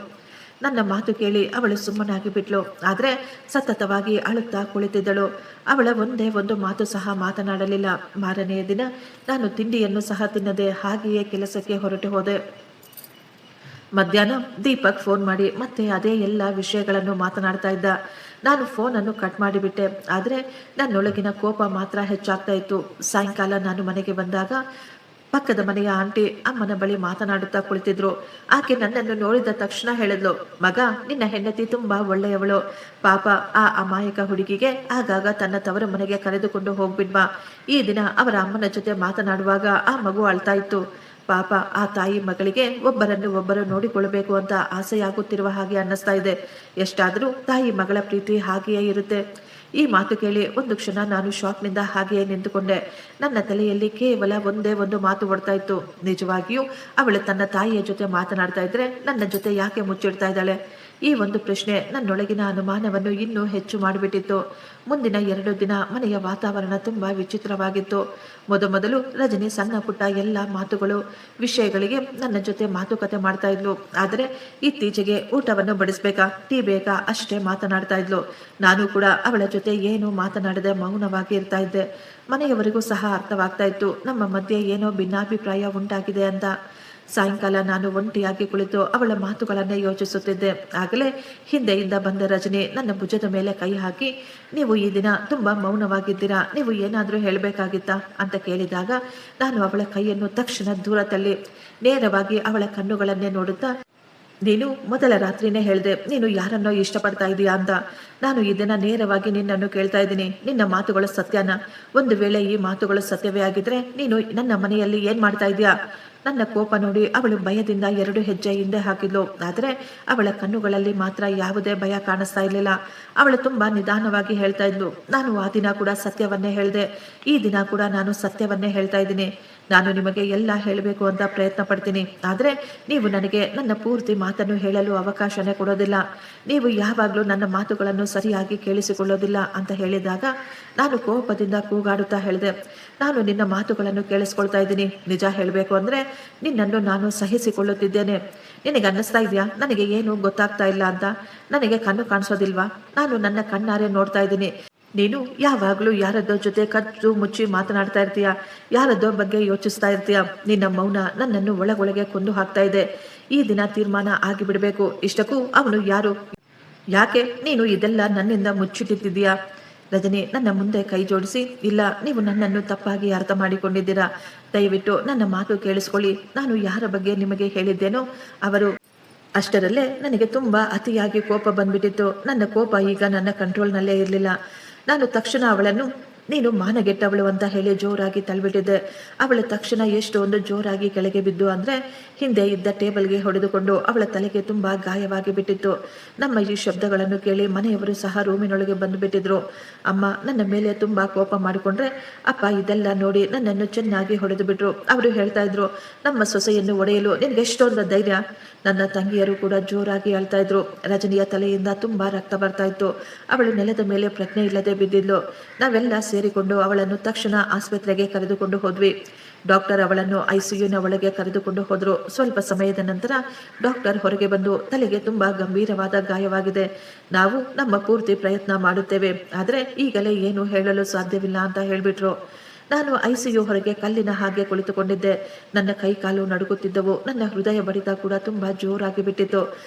ನನ್ನ ಮಾತು ಕೇಳಿ ಅವಳು ಸುಮ್ಮನಾಗಿ ಬಿಟ್ಲು. ಆದರೆ ಸತತವಾಗಿ ಅಳುತ್ತಾ ಕುಳಿತಿದ್ದಳು. ಅವಳ ಒಂದೇ ಒಂದು ಮಾತು ಸಹ ಮಾತನಾಡಲಿಲ್ಲ. ಮಾರನೆಯ ದಿನ ನಾನು ತಿಂಡಿಯನ್ನು ಸಹ ತಿನ್ನದೆ ಹಾಗೆಯೇ ಕೆಲಸಕ್ಕೆ ಹೊರಟು ಹೋದೆ. ಮಧ್ಯಾಹ್ನ ದೀಪಕ್ ಫೋನ್ ಮಾಡಿ ಮತ್ತೆ ಅದೇ ಎಲ್ಲ ವಿಷಯಗಳನ್ನು ಮಾತನಾಡ್ತಾ ಇದ್ದ. ನಾನು ಫೋನನ್ನು ಕಟ್ ಮಾಡಿಬಿಟ್ಟೆ. ಆದರೆ ನನ್ನೊಳಗಿನ ಕೋಪ ಮಾತ್ರ ಹೆಚ್ಚಾಗ್ತಾ ಇತ್ತು. ಸಾಯಂಕಾಲ ನಾನು ಮನೆಗೆ ಬಂದಾಗ ಪಕ್ಕದ ಮನೆಯ ಆಂಟಿ ಅಮ್ಮನ ಬಳಿ ಮಾತನಾಡುತ್ತಾ ಕುಳಿತಿದ್ರು. ಆಕೆ ನನ್ನನ್ನು ನೋಡಿದ ತಕ್ಷಣ ಹೇಳಿದ್ಲು, ಮಗ, ನಿನ್ನ ಹೆಂಡತಿ ತುಂಬಾ ಒಳ್ಳೆಯವಳು. ಪಾಪ ಆ ಅಮಾಯಕ ಹುಡುಗಿಗೆ ಆಗಾಗ ತನ್ನ ತವರ ಮನೆಗೆ ಕರೆದುಕೊಂಡು ಹೋಗ್ಬಿಡ್ವಾ. ಈ ದಿನ ಅವರ ಅಮ್ಮನ ಜೊತೆ ಮಾತನಾಡುವಾಗ ಆ ಮಗು ಅಳ್ತಾ ಇತ್ತು. ಪಾಪ ಆ ತಾಯಿ ಮಗಳಿಗೆ ಒಬ್ಬರನ್ನು ಒಬ್ಬರು ನೋಡಿಕೊಳ್ಳಬೇಕು ಅಂತ ಆಸೆಯಾಗುತ್ತಿರುವ ಹಾಗೆ ಅನ್ನಿಸ್ತಾ ಇದೆ. ಎಷ್ಟಾದರೂ ತಾಯಿ ಮಗಳ ಪ್ರೀತಿ ಹಾಗೆಯೇ ಇರುತ್ತೆ. ಈ ಮಾತು ಕೇಳಿ ಒಂದು ಕ್ಷಣ ನಾನು ಶಾಕ್ನಿಂದ ಹಾಗೆಯೇ ನಿಂತುಕೊಂಡೆ. ನನ್ನ ತಲೆಯಲ್ಲಿ ಕೇವಲ ಒಂದೇ ಒಂದು ಮಾತು ಓಡ್ತಾ ಇತ್ತು, ನಿಜವಾಗಿಯೂ ಅವಳು ತನ್ನ ತಾಯಿಯ ಜೊತೆ ಮಾತನಾಡ್ತಾ ಇದ್ರೆ ನನ್ನ ಜೊತೆ ಯಾಕೆ ಮುಚ್ಚಿಡ್ತಾ ಇದ್ದಾಳೆ? ಈ ಒಂದು ಪ್ರಶ್ನೆ ನನ್ನೊಳಗಿನ ಅನುಮಾನವನ್ನು ಇನ್ನೂ ಹೆಚ್ಚು ಮಾಡಿಬಿಟ್ಟಿತ್ತು. ಮುಂದಿನ 2 ದಿನ ಮನೆಯ ವಾತಾವರಣ ತುಂಬ ವಿಚಿತ್ರವಾಗಿತ್ತು. ಮೊದಲು ರಜನಿ ಸಣ್ಣ ಪುಟ್ಟ ಎಲ್ಲ ಮಾತುಗಳು ವಿಷಯಗಳಿಗೆ ನನ್ನ ಜೊತೆ ಮಾತುಕತೆ ಮಾಡ್ತಾ ಇದ್ಲು. ಆದರೆ ಇತ್ತೀಚೆಗೆ ಊಟವನ್ನು ಬಡಿಸ್ಬೇಕಾ, ಟೀ ಬೇಕಾ ಅಷ್ಟೇ ಮಾತನಾಡ್ತಾ ಇದ್ಲು. ನಾನು ಕೂಡ ಅವಳ ಜೊತೆ ಏನು ಮಾತನಾಡದೆ ಮೌನವಾಗಿ ಇರ್ತಾ ಇದ್ದೆ. ಮನೆಯವರಿಗೂ ಸಹ ಅರ್ಥವಾಗ್ತಾ ಇತ್ತು ನಮ್ಮ ಮಧ್ಯೆ ಏನೋ ಭಿನ್ನಾಭಿಪ್ರಾಯ ಉಂಟಾಗಿದೆ ಅಂತ. ಸಾಯಂಕಾಲ ನಾನು ಒಂಟಿಯಾಗಿ ಕುಳಿತು ಅವಳ ಮಾತುಗಳನ್ನೇ ಯೋಚಿಸುತ್ತಿದ್ದೆ. ಆಗಲೇ ಹಿಂದೆಯಿಂದ ಬಂದ ರಜನಿ ನನ್ನ ಭುಜದ ಮೇಲೆ ಕೈ ಹಾಕಿ, ನೀವು ಈ ದಿನ ತುಂಬಾ ಮೌನವಾಗಿದ್ದೀರಾ, ನೀವು ಏನಾದರೂ ಹೇಳಬೇಕಾಗಿತ್ತಾ ಅಂತ ಕೇಳಿದಾಗ ನಾನು ಅವಳ ಕೈಯನ್ನು ತಕ್ಷಣ ದೂರ ತಳ್ಳಿ ನೇರವಾಗಿ ಅವಳ ಕಣ್ಣುಗಳನ್ನೇ ನೋಡುತ್ತಾ, ನೀನು ಮೊದಲ ರಾತ್ರಿನೇ ಹೇಳಿದೆ ನೀನು ಯಾರನ್ನೋ ಇಷ್ಟಪಡ್ತಾ ಇದೀಯಾ ಅಂತ. ನಾನು ಈ ದಿನ ನೇರವಾಗಿ ನಿನ್ನನ್ನು ಕೇಳ್ತಾ ಇದ್ದೀನಿ, ನಿನ್ನ ಮಾತುಗಳು ಸತ್ಯನಾ? ಒಂದು ವೇಳೆ ಈ ಮಾತುಗಳು ಸತ್ಯವೇ ಆಗಿದ್ರೆ ನೀನು ನನ್ನ ಮನೆಯಲ್ಲಿ ಏನ್ ಮಾಡ್ತಾ ಇದೀಯಾ? ನನ್ನ ಕೋಪ ನೋಡಿ ಅವಳು ಭಯದಿಂದ 2 ಹೆಜ್ಜೆ ಹಿಂದೆ ಹಾಕಿದ್ಲು. ಆದರೆ ಅವಳ ಕಣ್ಣುಗಳಲ್ಲಿ ಮಾತ್ರ ಯಾವುದೇ ಭಯ ಕಾಣಿಸ್ತಾ ಇರಲಿಲ್ಲ. ಅವಳು ತುಂಬಾ ನಿಧಾನವಾಗಿ ಹೇಳ್ತಾ ಇದ್ಲು, ನಾನು ಆ ದಿನ ಕೂಡ ಸತ್ಯವನ್ನೇ ಹೇಳಿದೆ, ಈ ದಿನ ಕೂಡ ನಾನು ಸತ್ಯವನ್ನೇ ಹೇಳ್ತಾ ಇದ್ದೀನಿ. ನಾನು ನಿಮಗೆ ಎಲ್ಲ ಹೇಳಬೇಕು ಅಂತ ಪ್ರಯತ್ನ ಪಡ್ತೀನಿ, ಆದರೆ ನೀವು ನನಗೆ ನನ್ನ ಪೂರ್ತಿ ಮಾತನ್ನು ಹೇಳಲು ಅವಕಾಶನೇ ಕೊಡೋದಿಲ್ಲ. ನೀವು ಯಾವಾಗಲೂ ನನ್ನ ಮಾತುಗಳನ್ನು ಸರಿಯಾಗಿ ಕೇಳಿಸಿಕೊಳ್ಳೋದಿಲ್ಲ ಅಂತ ಹೇಳಿದಾಗ ನಾನು ಕೋಪದಿಂದ ಕೂಗಾಡುತ್ತಾ ಹೇಳಿದೆ, ನಾನು ನಿನ್ನ ಮಾತುಗಳನ್ನು ಕೇಳಿಸ್ಕೊಳ್ತಾ ಇದ್ದೀನಿ. ನಿಜ ಹೇಳಬೇಕು ಅಂದರೆ ನಿನ್ನನ್ನು ನಾನು ಸಹಿಸಿಕೊಳ್ಳುತ್ತಿದ್ದೇನೆ. ನಿನಗೆ ಅನ್ನಿಸ್ತಾ ಇದೆಯಾ ನನಗೆ ಏನು ಗೊತ್ತಾಗ್ತಾ ಇಲ್ಲ ಅಂತ? ನನಗೆ ಕಣ್ಣು ಕಾಣಿಸೋದಿಲ್ವಾ? ನಾನು ನನ್ನ ಕಣ್ಣಾರೆ ನೋಡ್ತಾ ಇದ್ದೀನಿ. ನೀನು ಯಾವಾಗಲೂ ಯಾರದ್ದೋ ಜೊತೆ ಕಚ್ಚು ಮುಚ್ಚಿ ಮಾತನಾಡ್ತಾ ಇರ್ತೀಯ, ಯಾರದ್ದೋ ಬಗ್ಗೆ ಯೋಚಿಸ್ತಾ ಇರ್ತೀಯ. ನಿನ್ನ ಮೌನ ನನ್ನನ್ನು ಒಳಗೊಳಗೆ ಕೊಂದು ಹಾಕ್ತಾ ಇದೆ. ಈ ದಿನ ತೀರ್ಮಾನ ಆಗಿಬಿಡಬೇಕು. ಇಷ್ಟಕ್ಕೂ ಅವನು ಯಾರು? ಯಾಕೆ ನೀನು ಇದೆಲ್ಲ ನನ್ನಿಂದ ಮುಚ್ಚಿಟ್ಟಿದ್ದೀಯಾ? ರಜನಿ ನನ್ನ ಮುಂದೆ ಕೈ ಜೋಡಿಸಿ, ಇಲ್ಲ, ನೀವು ನನ್ನನ್ನು ತಪ್ಪಾಗಿ ಅರ್ಥ ಮಾಡಿಕೊಂಡಿದ್ದೀರಾ. ದಯವಿಟ್ಟು ನನ್ನ ಮಾತು ಕೇಳಿಸ್ಕೊಳ್ಳಿ. ನಾನು ಯಾರ ಬಗ್ಗೆ ನಿಮಗೆ ಹೇಳಿದ್ದೇನೋ ಅವರು. ಅಷ್ಟರಲ್ಲೇ ನನಗೆ ತುಂಬಾ ಅತಿಯಾಗಿ ಕೋಪ ಬಂದ್ಬಿಟ್ಟಿತ್ತು. ನನ್ನ ಕೋಪ ಈಗ ನನ್ನ ಕಂಟ್ರೋಲ್ನಲ್ಲೇ ಇರಲಿಲ್ಲ. ನಾನು ತಕ್ಷಣ ಅವಳನ್ನು ನೀನು ಮಾನಗೆಟ್ಟವಳು ಅಂತ ಹೇಳಿ ಜೋರಾಗಿ ತಳ್ಳಿಬಿಟ್ಟಿದ್ದೆ. ಅವಳ ತಕ್ಷಣ ಎಷ್ಟೊಂದು ಜೋರಾಗಿ ಕೆಳಗೆ ಬಿದ್ದು ಅಂದರೆ ಹಿಂದೆ ಇದ್ದ ಟೇಬಲ್ಗೆ ಹೊಡೆದುಕೊಂಡು ಅವಳ ತಲೆಗೆ ತುಂಬ ಗಾಯವಾಗಿ ಬಿಟ್ಟಿತ್ತು. ನಮ್ಮ ಈ ಶಬ್ದಗಳನ್ನು ಕೇಳಿ ಮನೆಯವರು ಸಹ ರೂಮಿನೊಳಗೆ ಬಂದು ಬಿಟ್ಟಿದ್ರು. ಅಮ್ಮ ನನ್ನ ಮೇಲೆ ತುಂಬ ಕೋಪ ಮಾಡಿಕೊಂಡ್ರೆ ಅಪ್ಪ ಇದೆಲ್ಲ ನೋಡಿ ನನ್ನನ್ನು ಚೆನ್ನಾಗಿ ಹೊಡೆದು ಬಿಟ್ರು. ಅವರು ಹೇಳ್ತಾ ಇದ್ರು, ನಮ್ಮ ಸೊಸೆಯನ್ನು ಒಡೆಯಲು ನಿನಗೆ ಎಷ್ಟೊಂದು ಧೈರ್ಯ? ನನ್ನ ತಂಗಿಯರು ಕೂಡ ಜೋರಾಗಿ ಅಳ್ತಾ ಇದ್ರು. ರಜನಿಯ ತಲೆಯಿಂದ ತುಂಬಾ ರಕ್ತ ಬರ್ತಾ ಇತ್ತು. ಅವಳು ನೆಲದ ಮೇಲೆ ಪ್ರಜ್ಞೆ ಇಲ್ಲದೆ ಬಿದ್ದಿದ್ಲು. ನಾವೆಲ್ಲ ಸೇರಿಕೊಂಡು ಅವಳನ್ನು ತಕ್ಷಣ ಆಸ್ಪತ್ರೆಗೆ ಕರೆದುಕೊಂಡು ಹೋದ್ವಿ. ಡಾಕ್ಟರ್ ಅವಳನ್ನು ICUನ ಒಳಗೆ ಕರೆದುಕೊಂಡು ಹೋದ್ರು. ಸ್ವಲ್ಪ ಸಮಯದ ನಂತರ ಡಾಕ್ಟರ್ ಹೊರಗೆ ಬಂದು, ತಲೆಗೆ ತುಂಬಾ ಗಂಭೀರವಾದ ಗಾಯವಾಗಿದೆ, ನಾವು ನಮ್ಮ ಪೂರ್ತಿ ಪ್ರಯತ್ನ ಮಾಡುತ್ತೇವೆ, ಆದರೆ ಈಗಲೇ ಏನು ಹೇಳಲು ಸಾಧ್ಯವಿಲ್ಲ ಅಂತ ಹೇಳಿಬಿಟ್ರು. ನಾನು ICU ಹೊರಗೆ ಕಲ್ಲಿನ ಹಾಗೆ ಕುಳಿತುಕೊಂಡಿದ್ದೆ. ನನ್ನ ಕೈ ಕಾಲು ನಡುಗುತ್ತಿದ್ದವು. ನನ್ನ ಹೃದಯ ಬಡಿತ ಕೂಡ ತುಂಬಾ ಜೋರಾಗಿ ಬಿಟ್ಟಿತ್ತು.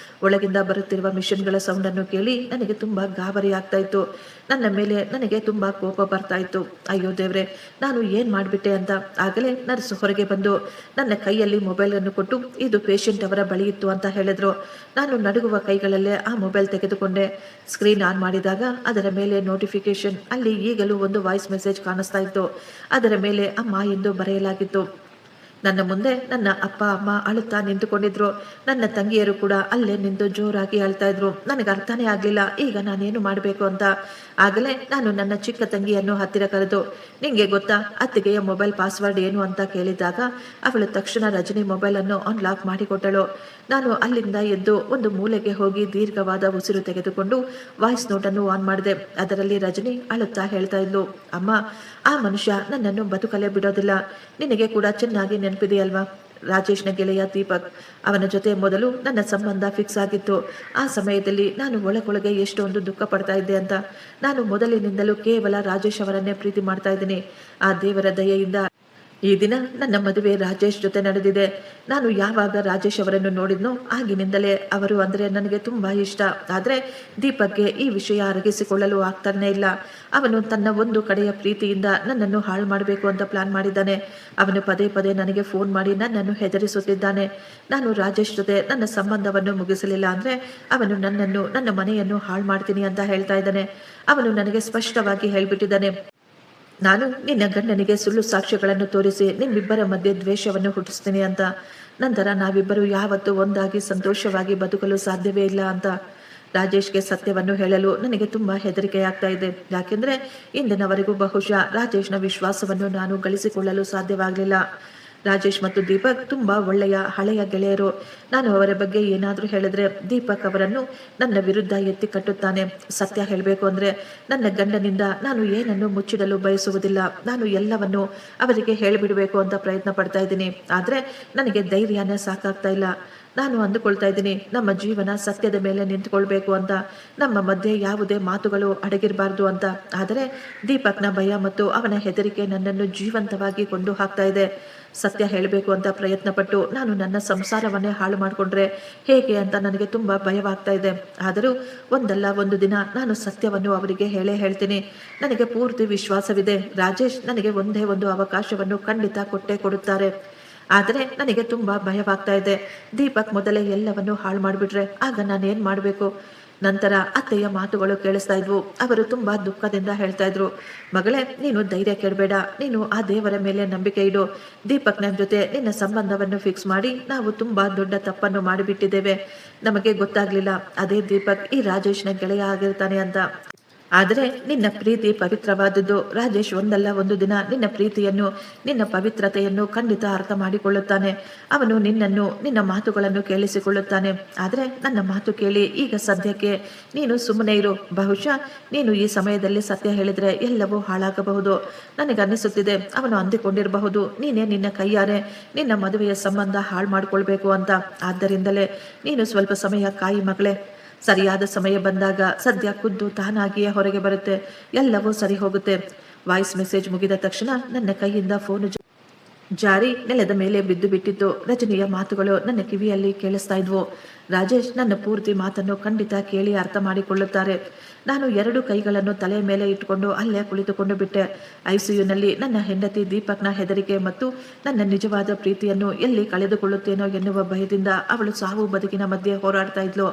ಒಳಗಿಂದ ಬರುತ್ತಿರುವ ಮಿಷನ್ಗಳ ಸೌಂಡನ್ನು ಕೇಳಿ ನನಗೆ ತುಂಬಾ ಗಾಬರಿ ಆಗ್ತಾ ಇತ್ತು. ನನ್ನ ಮೇಲೆ ನನಗೆ ತುಂಬಾ ಕೋಪ ಬರ್ತಾ ಇತ್ತು. ಅಯ್ಯೋ ದೇವ್ರೆ, ನಾನು ಏನ್ ಮಾಡ್ಬಿಟ್ಟೆ ಅಂತ. ಆಗಲೇ ನರ್ಸ್ ಹೊರಗೆ ಬಂದು ನನ್ನ ಕೈಯಲ್ಲಿ ಮೊಬೈಲನ್ನು ಕೊಟ್ಟು, ಇದು ಪೇಷಂಟ್ ಅವರ ಬಳಿ ಇತ್ತು ಅಂತ ಹೇಳಿದ್ರು. ನಾನು ನಡುಗುವ ಕೈಗಳಲ್ಲೇ ಆ ಮೊಬೈಲ್ ತೆಗೆದುಕೊಂಡೆ. ಸ್ಕ್ರೀನ್ ಆನ್ ಮಾಡಿದಾಗ ಅದರ ಮೇಲೆ ನೋಟಿಫಿಕೇಶನ್, ಅಲ್ಲಿ ಈಗಲೂ ಒಂದು ವಾಯ್ಸ್ ಮೆಸೇಜ್ ಕಾಣಿಸ್ತಾ ಇತ್ತು. ಅದರ ಮೇಲೆ ಅಮ್ಮ ಎಂದು ಬರೆಯಲಾಗಿತ್ತು. ನನ್ನ ಮುಂದೆ ನನ್ನ ಅಪ್ಪ ಅಮ್ಮ ಅಳುತ್ತಾ ನಿಂತುಕೊಂಡಿದ್ರು. ನನ್ನ ತಂಗಿಯರು ಕೂಡ ಅಲ್ಲೇ ನಿಂತು ಜೋರಾಗಿ ಅಳ್ತಾ ಇದ್ರು. ನನಗೆ ಅರ್ಥನೇ ಆಗ್ಲಿಲ್ಲ ಈಗ ನಾನೇನು ಮಾಡಬೇಕು ಅಂತ. ಆಗಲೇ ನಾನು ನನ್ನ ಚಿಕ್ಕ ತಂಗಿಯನ್ನು ಹತ್ತಿರ ಕರೆದು, ನಿಂಗೆ ಗೊತ್ತಾ ಅತ್ತಿಗೆಯ ಮೊಬೈಲ್ ಪಾಸ್ವರ್ಡ್ ಏನು ಅಂತ ಕೇಳಿದಾಗ ಅವಳು ತಕ್ಷಣ ರಜನಿ ಮೊಬೈಲನ್ನು ಅನ್ಲಾಕ್ ಮಾಡಿಕೊಟ್ಟಳು. ನಾನು ಅಲ್ಲಿಂದ ಎದ್ದು ಒಂದು ಮೂಲೆಗೆ ಹೋಗಿ ದೀರ್ಘವಾದ ಉಸಿರು ತೆಗೆದುಕೊಂಡು ವಾಯ್ಸ್ ನೋಟನ್ನು ಆನ್ ಮಾಡಿದೆ. ಅದರಲ್ಲಿ ರಜನಿ ಅಳುತ್ತಾ ಹೇಳ್ತಾ ಇದ್ಲು, ಅಮ್ಮ, ಆ ಮನುಷ್ಯ ನನ್ನನ್ನು ಬದುಕಲೇ ಬಿಡೋದಿಲ್ಲ. ನಿನಗೆ ಕೂಡ ಚೆನ್ನಾಗಿ ನೆನಪಿದೆಯಲ್ವಾ, ರಾಜೇಶ್ನ ಗೆಳೆಯ ದೀಪಕ್, ಅವನ ಜೊತೆ ಮೊದಲು ನನ್ನ ಸಂಬಂಧ ಫಿಕ್ಸ್ ಆಗಿತ್ತು. ಆ ಸಮಯದಲ್ಲಿ ನಾನು ಒಳಗೊಳಗೆ ಎಷ್ಟೊಂದು ದುಃಖ ಪಡ್ತಾ ಇದ್ದೆ ಅಂತ. ನಾನು ಮೊದಲಿನಿಂದಲೂ ಕೇವಲ ರಾಜೇಶ್ ಅವರನ್ನೇ ಪ್ರೀತಿ ಮಾಡ್ತಾ ಇದ್ದೀನಿ. ಆ ದೇವರ ದಯೆಯಿಂದ ಈ ದಿನ ನನ್ನ ಮದುವೆ ರಾಜೇಶ್ ಜೊತೆ ನಡೆದಿದೆ. ನಾನು ಯಾವಾಗ ರಾಜೇಶ್ ಅವರನ್ನು ನೋಡಿದ್ನೋ ಆಗಿನಿಂದಲೇ ಅವರು ಅಂದರೆ ನನಗೆ ತುಂಬಾ ಇಷ್ಟ. ಆದರೆ ದೀಪಕ್ಗೆ ಈ ವಿಷಯ ಅರಗಿಸಿಕೊಳ್ಳಲು ಆಗ್ತಾನೆ ಇಲ್ಲ. ಅವನು ತನ್ನ ಒಂದು ಕಡೆಯ ಪ್ರೀತಿಯಿಂದ ನನ್ನನ್ನು ಹಾಳು ಮಾಡಬೇಕು ಅಂತ ಪ್ಲಾನ್ ಮಾಡಿದ್ದಾನೆ. ಅವನು ಪದೇ ಪದೇ ನನಗೆ ಫೋನ್ ಮಾಡಿ ನನ್ನನ್ನು ಹೆದರಿಸುತ್ತಿದ್ದಾನೆ. ನಾನು ರಾಜೇಶ್ ಜೊತೆ ನನ್ನ ಸಂಬಂಧವನ್ನು ಮುಗಿಸಲಿಲ್ಲ ಅಂದರೆ ಅವನು ನನ್ನನ್ನು, ನನ್ನ ಮನೆಯನ್ನು ಹಾಳು ಮಾಡ್ತೀನಿ ಅಂತ ಹೇಳ್ತಾ ಇದ್ದಾನೆ. ಅವನು ನನಗೆ ಸ್ಪಷ್ಟವಾಗಿ ಹೇಳ್ಬಿಟ್ಟಿದ್ದಾನೆ, ನಾನು ನಿನ್ನ ಗಂಡನಿಗೆ ಸುಳ್ಳು ಸಾಕ್ಷ್ಯಗಳನ್ನು ತೋರಿಸಿ ನಿಮ್ಮಿಬ್ಬರ ಮಧ್ಯೆ ದ್ವೇಷವನ್ನು ಹುಟ್ಟಿಸ್ತೀನಿ ಅಂತ. ನಂತರ ನಾವಿಬ್ಬರು ಯಾವತ್ತೂ ಒಂದಾಗಿ ಸಂತೋಷವಾಗಿ ಬದುಕಲು ಸಾಧ್ಯವೇ ಇಲ್ಲ ಅಂತ. ರಾಜೇಶ್ಗೆ ಸತ್ಯವನ್ನು ಹೇಳಲು ನನಗೆ ತುಂಬ ಹೆದರಿಕೆಯಾಗ್ತಾ ಇದೆ. ಯಾಕೆಂದರೆ ಇಂದಿನವರೆಗೂ ಬಹುಶಃ ರಾಜೇಶ್ನ ವಿಶ್ವಾಸವನ್ನು ನಾನು ಗಳಿಸಿಕೊಳ್ಳಲು ಸಾಧ್ಯವಾಗಲಿಲ್ಲ. ರಾಜೇಶ್ ಮತ್ತು ದೀಪಕ್ ತುಂಬಾ ಒಳ್ಳೆಯ ಹಳೆಯ ಗೆಳೆಯರು. ನಾನು ಅವರ ಬಗ್ಗೆ ಏನಾದರೂ ಹೇಳಿದ್ರೆ ದೀಪಕ್ ಅವರನ್ನು ನನ್ನ ವಿರುದ್ಧ ಎತ್ತಿ ಕಟ್ಟುತ್ತಾನೆ. ಸತ್ಯ ಹೇಳಬೇಕು ಅಂದ್ರೆ ನನ್ನ ಗಂಡನಿಂದ ನಾನು ಏನನ್ನು ಮುಚ್ಚಿಡಲು ಬಯಸುವುದಿಲ್ಲ. ನಾನು ಎಲ್ಲವನ್ನು ಅವರಿಗೆ ಹೇಳಿಬಿಡಬೇಕು ಅಂತ ಪ್ರಯತ್ನ ಪಡ್ತಾ ಇದ್ದೀನಿ. ಆದ್ರೆ ನನಗೆ ಧೈರ್ಯನೇ ಸಾಕಾಗ್ತಾ ಇಲ್ಲ. ನಾನು ಅಂದುಕೊಳ್ತಾ ಇದ್ದೀನಿ ನಮ್ಮ ಜೀವನ ಸತ್ಯದ ಮೇಲೆ ನಿಂತುಕೊಳ್ಬೇಕು ಅಂತ, ನಮ್ಮ ಮಧ್ಯೆ ಯಾವುದೇ ಮಾತುಗಳು ಅಡಗಿರಬಾರ್ದು ಅಂತ. ಆದರೆ ದೀಪಕ್ನ ಭಯ ಮತ್ತು ಅವನ ಹೆದರಿಕೆ ನನ್ನನ್ನು ಜೀವಂತವಾಗಿ ಕೊಂಡು ಹಾಕ್ತಾ ಇದೆ. ಸತ್ಯ ಹೇಳಬೇಕು ಅಂತ ಪ್ರಯತ್ನ ಪಟ್ಟು ನಾನು ನನ್ನ ಸಂಸಾರವನ್ನೇ ಹಾಳು ಮಾಡಿಕೊಂಡ್ರೆ ಹೇಗೆ ಅಂತ ನನಗೆ ತುಂಬ ಭಯವಾಗ್ತಾ ಇದೆ. ಆದರೂ ಒಂದಲ್ಲ ಒಂದು ದಿನ ನಾನು ಸತ್ಯವನ್ನು ಅವರಿಗೆ ಹೇಳೇ ಹೇಳ್ತೀನಿ. ನನಗೆ ಪೂರ್ತಿ ವಿಶ್ವಾಸವಿದೆ, ರಾಜೇಶ್ ನನಗೆ ಒಂದೇ ಒಂದು ಅವಕಾಶವನ್ನು ಖಂಡಿತ ಕೊಟ್ಟೇ ಕೊಡುತ್ತಾರೆ. ಆದರೆ ನನಗೆ ತುಂಬ ಭಯವಾಗ್ತಾ ಇದೆ. ದೀಪಕ್ ಮೊದಲೇ ಎಲ್ಲವನ್ನು ಹಾಳು ಮಾಡಿಬಿಟ್ರೆ ಆಗ ನಾನೇನು ಮಾಡಬೇಕು? ನಂತರ ಅತ್ತೆಯ ಮಾತುಗಳು ಕೇಳಿಸ್ತಾ ಇದ್ವು. ಅವರು ತುಂಬಾ ದುಃಖದಿಂದ ಹೇಳ್ತಾ ಇದ್ರು, ಮಗಳೇ ನೀನು ಧೈರ್ಯ ಕೆಡಬೇಡ, ನೀನು ಆ ದೇವರ ಮೇಲೆ ನಂಬಿಕೆ ಇಡು. ದೀಪಕ್ನ ಜೊತೆ ನಿನ್ನ ಸಂಬಂಧವನ್ನು ಫಿಕ್ಸ್ ಮಾಡಿ ನಾವು ತುಂಬಾ ದೊಡ್ಡ ತಪ್ಪನ್ನು ಮಾಡಿಬಿಟ್ಟಿದ್ದೇವೆ. ನಮಗೆ ಗೊತ್ತಾಗ್ಲಿಲ್ಲ ಅದೇ ದೀಪಕ್ ಈ ರಾಜೇಶ್ನ ಗೆಳೆಯ ಆಗಿರ್ತಾನೆ ಅಂತ. ಆದರೆ ನಿನ್ನ ಪ್ರೀತಿ ಪವಿತ್ರವಾದದ್ದು. ರಾಜೇಶ್ ಒಂದಲ್ಲ ಒಂದು ದಿನ ನಿನ್ನ ಪ್ರೀತಿಯನ್ನು, ನಿನ್ನ ಪವಿತ್ರತೆಯನ್ನು ಖಂಡಿತ ಅರ್ಥ ಮಾಡಿಕೊಳ್ಳುತ್ತಾನೆ. ಅವನು ನಿನ್ನನ್ನು, ನಿನ್ನ ಮಾತುಗಳನ್ನು ಕೇಳಿಸಿಕೊಳ್ಳುತ್ತಾನೆ. ಆದರೆ ನನ್ನ ಮಾತು ಕೇಳಿ ಈಗ ಸದ್ಯಕ್ಕೆ ನೀನು ಸುಮ್ಮನೆ ಇರು. ಬಹುಶಃ ನೀನು ಈ ಸಮಯದಲ್ಲಿ ಸತ್ಯ ಹೇಳಿದ್ರೆ ಎಲ್ಲವೂ ಹಾಳಾಗಬಹುದು. ನನಗನ್ನಿಸುತ್ತಿದೆ ಅವನು ಅಂದುಕೊಂಡಿರಬಹುದು ನೀನೇ ನಿನ್ನ ಕೈಯಾರೆ ನಿನ್ನ ಮದುವೆಯ ಸಂಬಂಧ ಹಾಳು ಮಾಡಿಕೊಳ್ಬೇಕು ಅಂತ. ಆದ್ದರಿಂದಲೇ ನೀನು ಸ್ವಲ್ಪ ಸಮಯ ಕಾಯಿ ಮಗಳೇ. ಸರಿಯಾದ ಸಮಯ ಬಂದಾಗ ಸದ್ಯ ಖುದ್ದು ತಾನಾಗಿಯೇ ಹೊರಗೆ ಬರುತ್ತೆ, ಎಲ್ಲವೂ ಸರಿ ಹೋಗುತ್ತೆ. ವಾಯ್ಸ್ ಮೆಸೇಜ್ ಮುಗಿದ ತಕ್ಷಣ ನನ್ನ ಕೈಯಿಂದ ಫೋನು ಜಾರಿ ನೆಲದ ಮೇಲೆ ಬಿದ್ದು ಬಿಟ್ಟಿತ್ತು. ರಜನಿಯ ಮಾತುಗಳು ನನ್ನ ಕಿವಿಯಲ್ಲಿ ಕೇಳಿಸ್ತಾ ಇದ್ವು. ರಾಜೇಶ್ ನನ್ನ ಪೂರ್ತಿ ಮಾತನ್ನು ಖಂಡಿತ ಕೇಳಿ ಅರ್ಥ ಮಾಡಿಕೊಳ್ಳುತ್ತಾರೆ. ನಾನು 2 ಕೈಗಳನ್ನು ತಲೆಯ ಮೇಲೆ ಇಟ್ಟುಕೊಂಡು ಅಲ್ಲೇ ಕುಳಿತುಕೊಂಡು ಬಿಟ್ಟೆ. ಐಸಿಯುನಲ್ಲಿ ನನ್ನ ಹೆಂಡತಿ ದೀಪಕ್ನ ಹೆದರಿಕೆ ಮತ್ತು ನನ್ನ ನಿಜವಾದ ಪ್ರೀತಿಯನ್ನು ಎಲ್ಲಿ ಕಳೆದುಕೊಳ್ಳುತ್ತೇನೋ ಎನ್ನುವ ಭಯದಿಂದ ಅವಳು ಸಾವು ಬದುಕಿನ ಮಧ್ಯೆ ಹೋರಾಡ್ತಾ ಇದ್ಲು.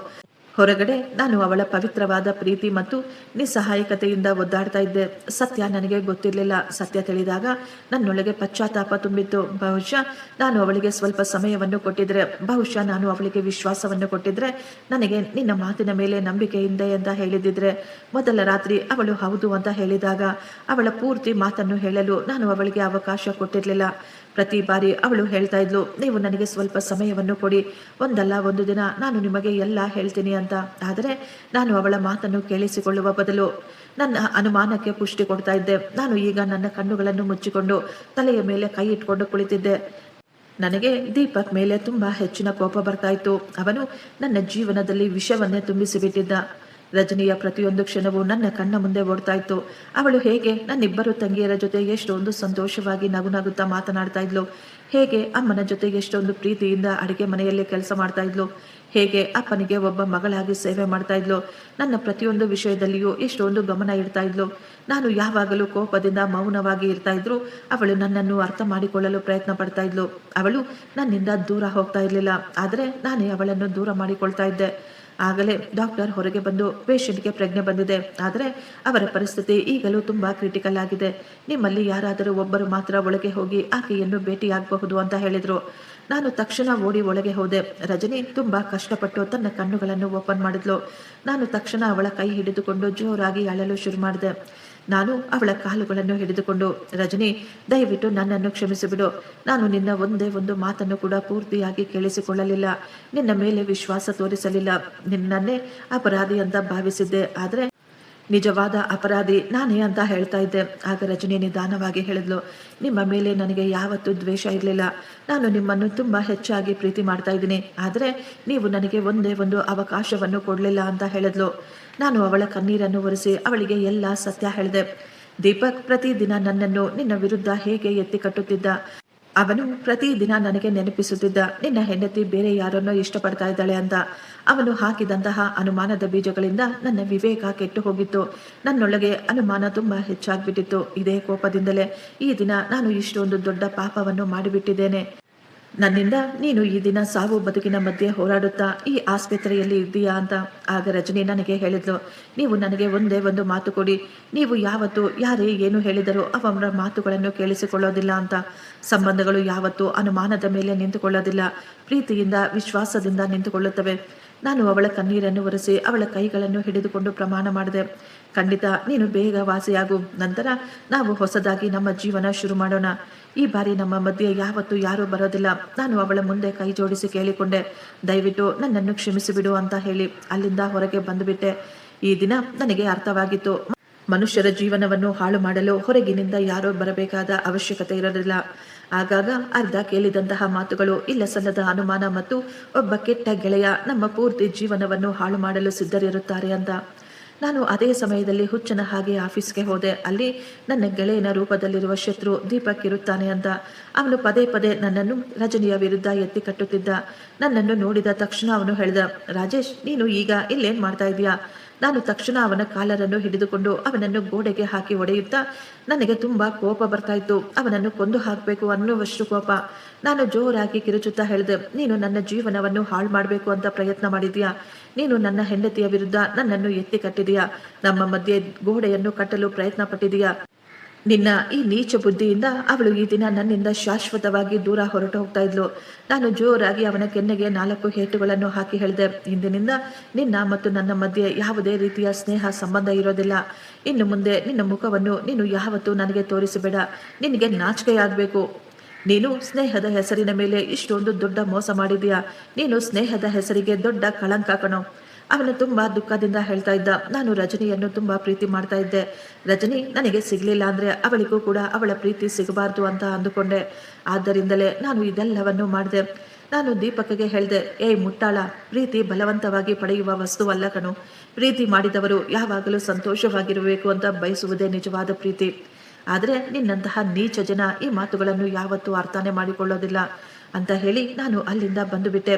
ಹೊರಗಡೆ ನಾನು ಅವಳ ಪವಿತ್ರವಾದ ಪ್ರೀತಿ ಮತ್ತು ನಿಸ್ಸಹಾಯಕತೆಯಿಂದ ಒದ್ದಾಡ್ತಾ ಇದ್ದೆ. ಸತ್ಯ ನನಗೆ ಗೊತ್ತಿರಲಿಲ್ಲ. ಸತ್ಯ ತಿಳಿದಾಗ ನನ್ನೊಳಗೆ ಪಶ್ಚಾತ್ತಾಪ ತುಂಬಿತ್ತು. ಬಹುಶಃ ನಾನು ಅವಳಿಗೆ ಸ್ವಲ್ಪ ಸಮಯವನ್ನು ಕೊಟ್ಟಿದ್ರೆ, ಬಹುಶಃ ನಾನು ಅವಳಿಗೆ ವಿಶ್ವಾಸವನ್ನು ಕೊಟ್ಟಿದ್ರೆ, ನನಗೆ ನಿನ್ನ ಮಾತಿನ ಮೇಲೆ ನಂಬಿಕೆ ಇದೆ ಅಂತ ಹೇಳಿದಿದ್ರೆ, ಮೊದಲ ರಾತ್ರಿ ಅವಳು ಹೌದು ಅಂತ ಹೇಳಿದಾಗ ಅವಳ ಪೂರ್ತಿ ಮಾತನ್ನು ಹೇಳಲು ನಾನು ಅವಳಿಗೆ ಅವಕಾಶ ಕೊಟ್ಟಿರಲಿಲ್ಲ. ಪ್ರತಿ ಬಾರಿ ಅವಳು ಹೇಳ್ತಾ ಇದ್ಲು, ನೀವು ನನಗೆ ಸ್ವಲ್ಪ ಸಮಯವನ್ನು ಕೊಡಿ, ಒಂದಲ್ಲ ಒಂದು ದಿನ ನಾನು ನಿಮಗೆ ಎಲ್ಲ ಹೇಳ್ತೀನಿ ಅಂತ. ಆದರೆ ನಾನು ಅವಳ ಮಾತನ್ನು ಕೇಳಿಸಿಕೊಳ್ಳುವ ಬದಲು ನನ್ನ ಅನುಮಾನಕ್ಕೆ ಪುಷ್ಟಿ ಕೊಡ್ತಾ ಇದ್ದೆ. ನಾನು ಈಗ ನನ್ನ ಕಣ್ಣುಗಳನ್ನು ಮುಚ್ಚಿಕೊಂಡು ತಲೆಯ ಮೇಲೆ ಕೈ ಇಟ್ಕೊಂಡು ಕುಳಿತಿದ್ದೆ. ನನಗೆ ದೀಪಕ್ ಮೇಲೆ ತುಂಬಾ ಹೆಚ್ಚಿನ ಕೋಪ ಬರ್ತಾ ಇತ್ತು. ಅವನು ನನ್ನ ಜೀವನದಲ್ಲಿ ವಿಷವನ್ನೇ ತುಂಬಿಸಿಬಿಟ್ಟಿದ್ದ. ರಜನಿಯ ಪ್ರತಿಯೊಂದು ಕ್ಷಣವೂ ನನ್ನ ಕಣ್ಣ ಮುಂದೆ ಓಡ್ತಾ ಇತ್ತು. ಅವಳು ಹೇಗೆ ನನ್ನಿಬ್ಬರು ತಂಗಿಯರ ಜೊತೆ ಎಷ್ಟೊಂದು ಸಂತೋಷವಾಗಿ ನಗುತ್ತಾ ಮಾತನಾಡ್ತಾ ಇದ್ಲು, ಹೇಗೆ ಅಮ್ಮನ ಜೊತೆ ಎಷ್ಟೊಂದು ಪ್ರೀತಿಯಿಂದ ಅಡಿಗೆ ಮನೆಯಲ್ಲಿ ಕೆಲಸ ಮಾಡ್ತಾ ಇದ್ಲು, ಹೇಗೆ ಅಪ್ಪನಿಗೆ ಒಬ್ಬ ಮಗಳಾಗಿ ಸೇವೆ ಮಾಡ್ತಾ ಇದ್ಲು, ನನ್ನ ಪ್ರತಿಯೊಂದು ವಿಷಯದಲ್ಲಿಯೂ ಎಷ್ಟೊಂದು ಗಮನ ಇಡ್ತಾ ಇದ್ಲು. ನಾನು ಯಾವಾಗಲೂ ಕೋಪದಿಂದ ಮೌನವಾಗಿ ಇರ್ತಾ ಇದ್ರು ಅವಳು ನನ್ನನ್ನು ಅರ್ಥ ಮಾಡಿಕೊಳ್ಳಲು ಪ್ರಯತ್ನ ಪಡ್ತಾ ಇದ್ಲು. ಅವಳು ನನ್ನಿಂದ ದೂರ ಹೋಗ್ತಾ ಇರಲಿಲ್ಲ, ಆದರೆ ನಾನೇ ಅವಳನ್ನು ದೂರ ಮಾಡಿಕೊಳ್ತಾ ಇದ್ದೆ. ಆಗಲೇ ಡಾಕ್ಟರ್ ಹೊರಗೆ ಬಂದು ಪೇಷಂಟ್ಗೆ ಪ್ರಜ್ಞೆ ಬಂದಿದೆ, ಆದರೆ ಅವರ ಪರಿಸ್ಥಿತಿ ಈಗಲೂ ತುಂಬಾ ಕ್ರಿಟಿಕಲ್ ಆಗಿದೆ. ನಿಮ್ಮಲ್ಲಿ ಯಾರಾದರೂ ಒಬ್ಬರು ಮಾತ್ರ ಒಳಗೆ ಹೋಗಿ ಆಕೆಯನ್ನು ಭೇಟಿಯಾಗಬಹುದು ಅಂತ ಹೇಳಿದ್ರು. ನಾನು ತಕ್ಷಣ ಓಡಿ ಒಳಗೆ ಹೋದೆ. ರಜನಿ ತುಂಬಾ ಕಷ್ಟಪಟ್ಟು ತನ್ನ ಕಣ್ಣುಗಳನ್ನು ಓಪನ್ ಮಾಡಿದ್ಲು. ನಾನು ತಕ್ಷಣ ಅವಳ ಕೈ ಹಿಡಿದುಕೊಂಡು ಜೋರಾಗಿ ಅಳಲು ಶುರು ಮಾಡಿದೆ. ನಾನು ಅವಳ ಕಾಲುಗಳನ್ನು ಹಿಡಿದುಕೊಂಡು, ರಜನಿ ದಯವಿಟ್ಟು ನನ್ನನ್ನು ಕ್ಷಮಿಸಿಬಿಡು. ನಾನು ನಿನ್ನ ಒಂದೇ ಒಂದು ಮಾತನ್ನು ಕೂಡ ಪೂರ್ತಿಯಾಗಿ ಕೇಳಿಸಿಕೊಳ್ಳಲಿಲ್ಲ, ನಿನ್ನ ಮೇಲೆ ವಿಶ್ವಾಸ ತೋರಿಸಲಿಲ್ಲ, ನಿನ್ನನ್ನೇ ಅಪರಾಧಿ ಅಂತ ಭಾವಿಸಿದ್ದೆ. ಆದರೆ ನಿಜವಾದ ಅಪರಾಧಿ ನಾನೇ ಅಂತ ಹೇಳ್ತಾ ಇದ್ದೆ. ಆಗ ರಜನಿ ನಿಧಾನವಾಗಿ ಹೇಳಿದ್ಲು, ನಿಮ್ಮ ಮೇಲೆ ನನಗೆ ಯಾವತ್ತೂ ದ್ವೇಷ ಇರಲಿಲ್ಲ. ನಾನು ನಿಮ್ಮನ್ನು ತುಂಬ ಹೆಚ್ಚಾಗಿ ಪ್ರೀತಿ ಮಾಡ್ತಾ ಇದ್ದೀನಿ. ಆದರೆ ನೀವು ನನಗೆ ಒಂದೇ ಒಂದು ಅವಕಾಶವನ್ನು ಕೊಡಲಿಲ್ಲ ಅಂತ ಹೇಳಿದ್ಲು. ನಾನು ಅವಳ ಕಣ್ಣೀರನ್ನು ಒರೆಸಿ ಅವಳಿಗೆ ಎಲ್ಲ ಸತ್ಯ ಹೇಳಿದೆ. ದೀಪಕ್ ಪ್ರತಿದಿನ ನನ್ನನ್ನು ನಿನ್ನ ವಿರುದ್ಧ ಹೇಗೆ ಎತ್ತಿ ಕಟ್ಟುತ್ತಿದ್ದ. ಅವನು ಪ್ರತಿದಿನ ನನಗೆ ನೆನಪಿಸುತ್ತಿದ್ದ, ನಿನ್ನ ಹೆಂಡತಿ ಬೇರೆ ಯಾರನ್ನೋ ಇಷ್ಟಪಡ್ತಾ ಇದ್ದಾಳೆ ಅಂತ. ಅವನು ಹಾಕಿದಂತಹ ಅನುಮಾನದ ಬೀಜಗಳಿಂದ ನನ್ನ ವಿವೇಕ ಕೆಟ್ಟು ಹೋಗಿತ್ತು. ನನ್ನೊಳಗೆ ಅನುಮಾನ ತುಂಬ ಹೆಚ್ಚಾಗ್ಬಿಟ್ಟಿತ್ತು. ಇದೇ ಕೋಪದಿಂದಲೇ ಈ ದಿನ ನಾನು ಇಷ್ಟೊಂದು ದೊಡ್ಡ ಪಾಪವನ್ನು ಮಾಡಿಬಿಟ್ಟಿದ್ದೇನೆ. ನನ್ನಿಂದ ನೀನು ಈ ದಿನ ಸಾವು ಬದುಕಿನ ಮಧ್ಯೆ ಹೋರಾಡುತ್ತಾ ಈ ಆಸ್ಪತ್ರೆಯಲ್ಲಿ ಇದ್ದೀಯಾ ಅಂತ. ಆಗ ರಜನಿ ನನಗೆ ಹೇಳಿದ್ಲು, ನೀವು ನನಗೆ ಒಂದೇ ಒಂದು ಮಾತು ಕೊಡಿ, ನೀವು ಯಾವತ್ತೂ ಯಾರೇ ಏನು ಹೇಳಿದರೂ ಅವರ ಮಾತುಗಳನ್ನು ಕೇಳಿಸಿಕೊಳ್ಳೋದಿಲ್ಲ ಅಂತ. ಸಂಬಂಧಗಳು ಯಾವತ್ತೂ ಅನುಮಾನದ ಮೇಲೆ ನಿಂತುಕೊಳ್ಳೋದಿಲ್ಲ, ಪ್ರೀತಿಯಿಂದ ವಿಶ್ವಾಸದಿಂದ ನಿಂತುಕೊಳ್ಳುತ್ತವೆ. ನಾನು ಅವಳ ಕಣ್ಣೀರನ್ನು ಒರೆಸಿ ಅವಳ ಕೈಗಳನ್ನು ಹಿಡಿದುಕೊಂಡು ಪ್ರಮಾಣ ಮಾಡಿದೆ. ಖಂಡಿತ ನೀನು ಬೇಗ ವಾಸಿಯಾಗು. ನಂತರ ನಾವು ಹೊಸದಾಗಿ ನಮ್ಮ ಜೀವನ ಶುರು ಮಾಡೋಣ. ಈ ಬಾರಿ ನಮ್ಮ ಮಧ್ಯೆ ಯಾವತ್ತೂ ಯಾರೂ ಬರೋದಿಲ್ಲ. ನಾನು ಅವಳ ಮುಂದೆ ಕೈ ಜೋಡಿಸಿ ಕೇಳಿಕೊಂಡೆ, ದಯವಿಟ್ಟು ನನ್ನನ್ನು ಕ್ಷಮಿಸಿಬಿಡು ಅಂತ ಹೇಳಿ ಅಲ್ಲಿಂದ ಹೊರಗೆ ಬಂದುಬಿಟ್ಟೆ. ಈ ದಿನ ನನಗೆ ಅರ್ಥವಾಗಿತ್ತು, ಮನುಷ್ಯರ ಜೀವನವನ್ನು ಹಾಳು ಮಾಡಲು ಹೊರಗಿನಿಂದ ಯಾರೋ ಬರಬೇಕಾದ ಅವಶ್ಯಕತೆ ಇರಲಿಲ್ಲ. ಆಗಾಗ ಅರ್ಧ ಕೇಳಿದಂತಹ ಮಾತುಗಳು, ಇಲ್ಲ ಸಲ್ಲದ ಅನುಮಾನ ಮತ್ತು ಒಬ್ಬ ಕೆಟ್ಟ ಗೆಳೆಯ ನಮ್ಮ ಪೂರ್ತಿ ಜೀವನವನ್ನು ಹಾಳು ಮಾಡಲು ಸಿದ್ಧರಿರುತ್ತಾರೆ ಅಂತ. ನಾನು ಅದೇ ಸಮಯದಲ್ಲಿ ಹುಚ್ಚನ ಹಾಗೆ ಆಫೀಸ್ಗೆ ಹೋದೆ. ಅಲ್ಲಿ ನನ್ನ ಗೆಳೆಯನ ರೂಪದಲ್ಲಿರುವ ಶತ್ರು ದೀಪಕ್ ಇರುತ್ತಾನೆ ಅಂತ. ಅವನು ಪದೇ ಪದೇ ನನ್ನನ್ನು ರಜನಿಯ ವಿರುದ್ಧ ಎತ್ತಿ ಕಟ್ಟುತ್ತಿದ್ದ. ನನ್ನನ್ನು ನೋಡಿದ ತಕ್ಷಣ ಅವನು ಹೇಳಿದ, ರಾಜೇಶ್, ನೀನು ಈಗ ಇಲ್ಲೇನ್ ಮಾಡ್ತಾ ಇದೀಯಾ? ನಾನು ತಕ್ಷಣ ಅವನ ಕಾಲರನ್ನು ಹಿಡಿದುಕೊಂಡು ಅವನನ್ನು ಗೋಡೆಗೆ ಹಾಕಿ ಹೊಡೆಯುತ್ತಾ ನನಗೆ ತುಂಬಾ ಕೋಪ ಬರ್ತಾ ಇತ್ತು. ಅವನನ್ನು ಕೊಂದು ಹಾಕಬೇಕು ಅನ್ನುವಷ್ಟು ಕೋಪ. ನಾನು ಜೋರಾಗಿ ಕಿರುಚುತ್ತಾ ಹೇಳಿದೆ, ನೀನು ನನ್ನ ಜೀವನವನ್ನು ಹಾಳು ಮಾಡಬೇಕು ಅಂತ ಪ್ರಯತ್ನ ಮಾಡಿದೀಯಾ? ನೀನು ನನ್ನ ಹೆಂಡತಿಯ ವಿರುದ್ಧ ನನ್ನನ್ನು ಎತ್ತಿ ಕಟ್ಟಿದೀಯಾ? ನಮ್ಮ ಮಧ್ಯೆ ಗೋಡೆಯನ್ನು ಕಟ್ಟಲು ಪ್ರಯತ್ನ ಪಟ್ಟಿದೀಯಾ? ನಿನ್ನ ಈ ನೀಚ ಬುದ್ಧಿಯಿಂದ ಅವಳು ಈ ದಿನ ನನ್ನಿಂದ ಶಾಶ್ವತವಾಗಿ ದೂರ ಹೊರಟು ಹೋಗ್ತಾ ಇದ್ಲು. ನಾನು ಜೋರಾಗಿ ಅವನ ಕೆನ್ನೆಗೆ 4 ಏಟುಗಳನ್ನು ಹಾಕಿ ಹೇಳಿದೆ, ಇಂದಿನಿಂದ ನಿನ್ನ ಮತ್ತು ನನ್ನ ಮಧ್ಯೆ ಯಾವುದೇ ರೀತಿಯ ಸ್ನೇಹ ಸಂಬಂಧ ಇರೋದಿಲ್ಲ. ಇನ್ನು ಮುಂದೆ ನಿನ್ನ ಮುಖವನ್ನು ನೀನು ಯಾವತ್ತೂ ನನಗೆ ತೋರಿಸಬೇಡ. ನಿನಗೆ ನಾಚಿಕೆಯಾಗಬೇಕು. ನೀನು ಸ್ನೇಹದ ಹೆಸರಿನ ಮೇಲೆ ಇಷ್ಟೊಂದು ದೊಡ್ಡ ಮೋಸ ಮಾಡಿದೀಯಾ. ನೀನು ಸ್ನೇಹದ ಹೆಸರಿಗೆ ದೊಡ್ಡ ಕಳಂಕ ಕಣೋ. ಅವನು ತುಂಬಾ ದುಃಖದಿಂದ ಹೇಳ್ತಾ ಇದ್ದ, ನಾನು ರಜನಿಯನ್ನು ತುಂಬಾ ಪ್ರೀತಿ ಮಾಡ್ತಾ ಇದ್ದೆ. ರಜನಿ ನನಗೆ ಸಿಗ್ಲಿಲ್ಲ ಅಂದ್ರೆ ಅವಳಿಗೂ ಕೂಡ ಅವಳ ಪ್ರೀತಿ ಸಿಗಬಾರ್ದು ಅಂತ ಅಂದುಕೊಂಡೆ. ಆದ್ದರಿಂದಲೇ ನಾನು ಇದೆಲ್ಲವನ್ನು ಮಾಡಿದೆ. ನಾನು ದೀಪಕ್ಗೆ ಹೇಳಿದೆ, ಏಯ್ ಮುಟ್ಟಾಳ, ಪ್ರೀತಿ ಬಲವಂತವಾಗಿ ಪಡೆಯುವ ವಸ್ತುವಲ್ಲ ಕಣು. ಪ್ರೀತಿ ಮಾಡಿದವರು ಯಾವಾಗಲೂ ಸಂತೋಷವಾಗಿರಬೇಕು ಅಂತ ಬಯಸುವುದೇ ನಿಜವಾದ ಪ್ರೀತಿ. ಆದರೆ ನಿನ್ನಂತಹ ನೀಚ ಜನ ಈ ಮಾತುಗಳನ್ನು ಯಾವತ್ತೂ ಅರ್ಥನೇ ಮಾಡಿಕೊಳ್ಳೋದಿಲ್ಲ ಅಂತ ಹೇಳಿ ನಾನು ಅಲ್ಲಿಂದ ಬಂದುಬಿಟ್ಟೆ.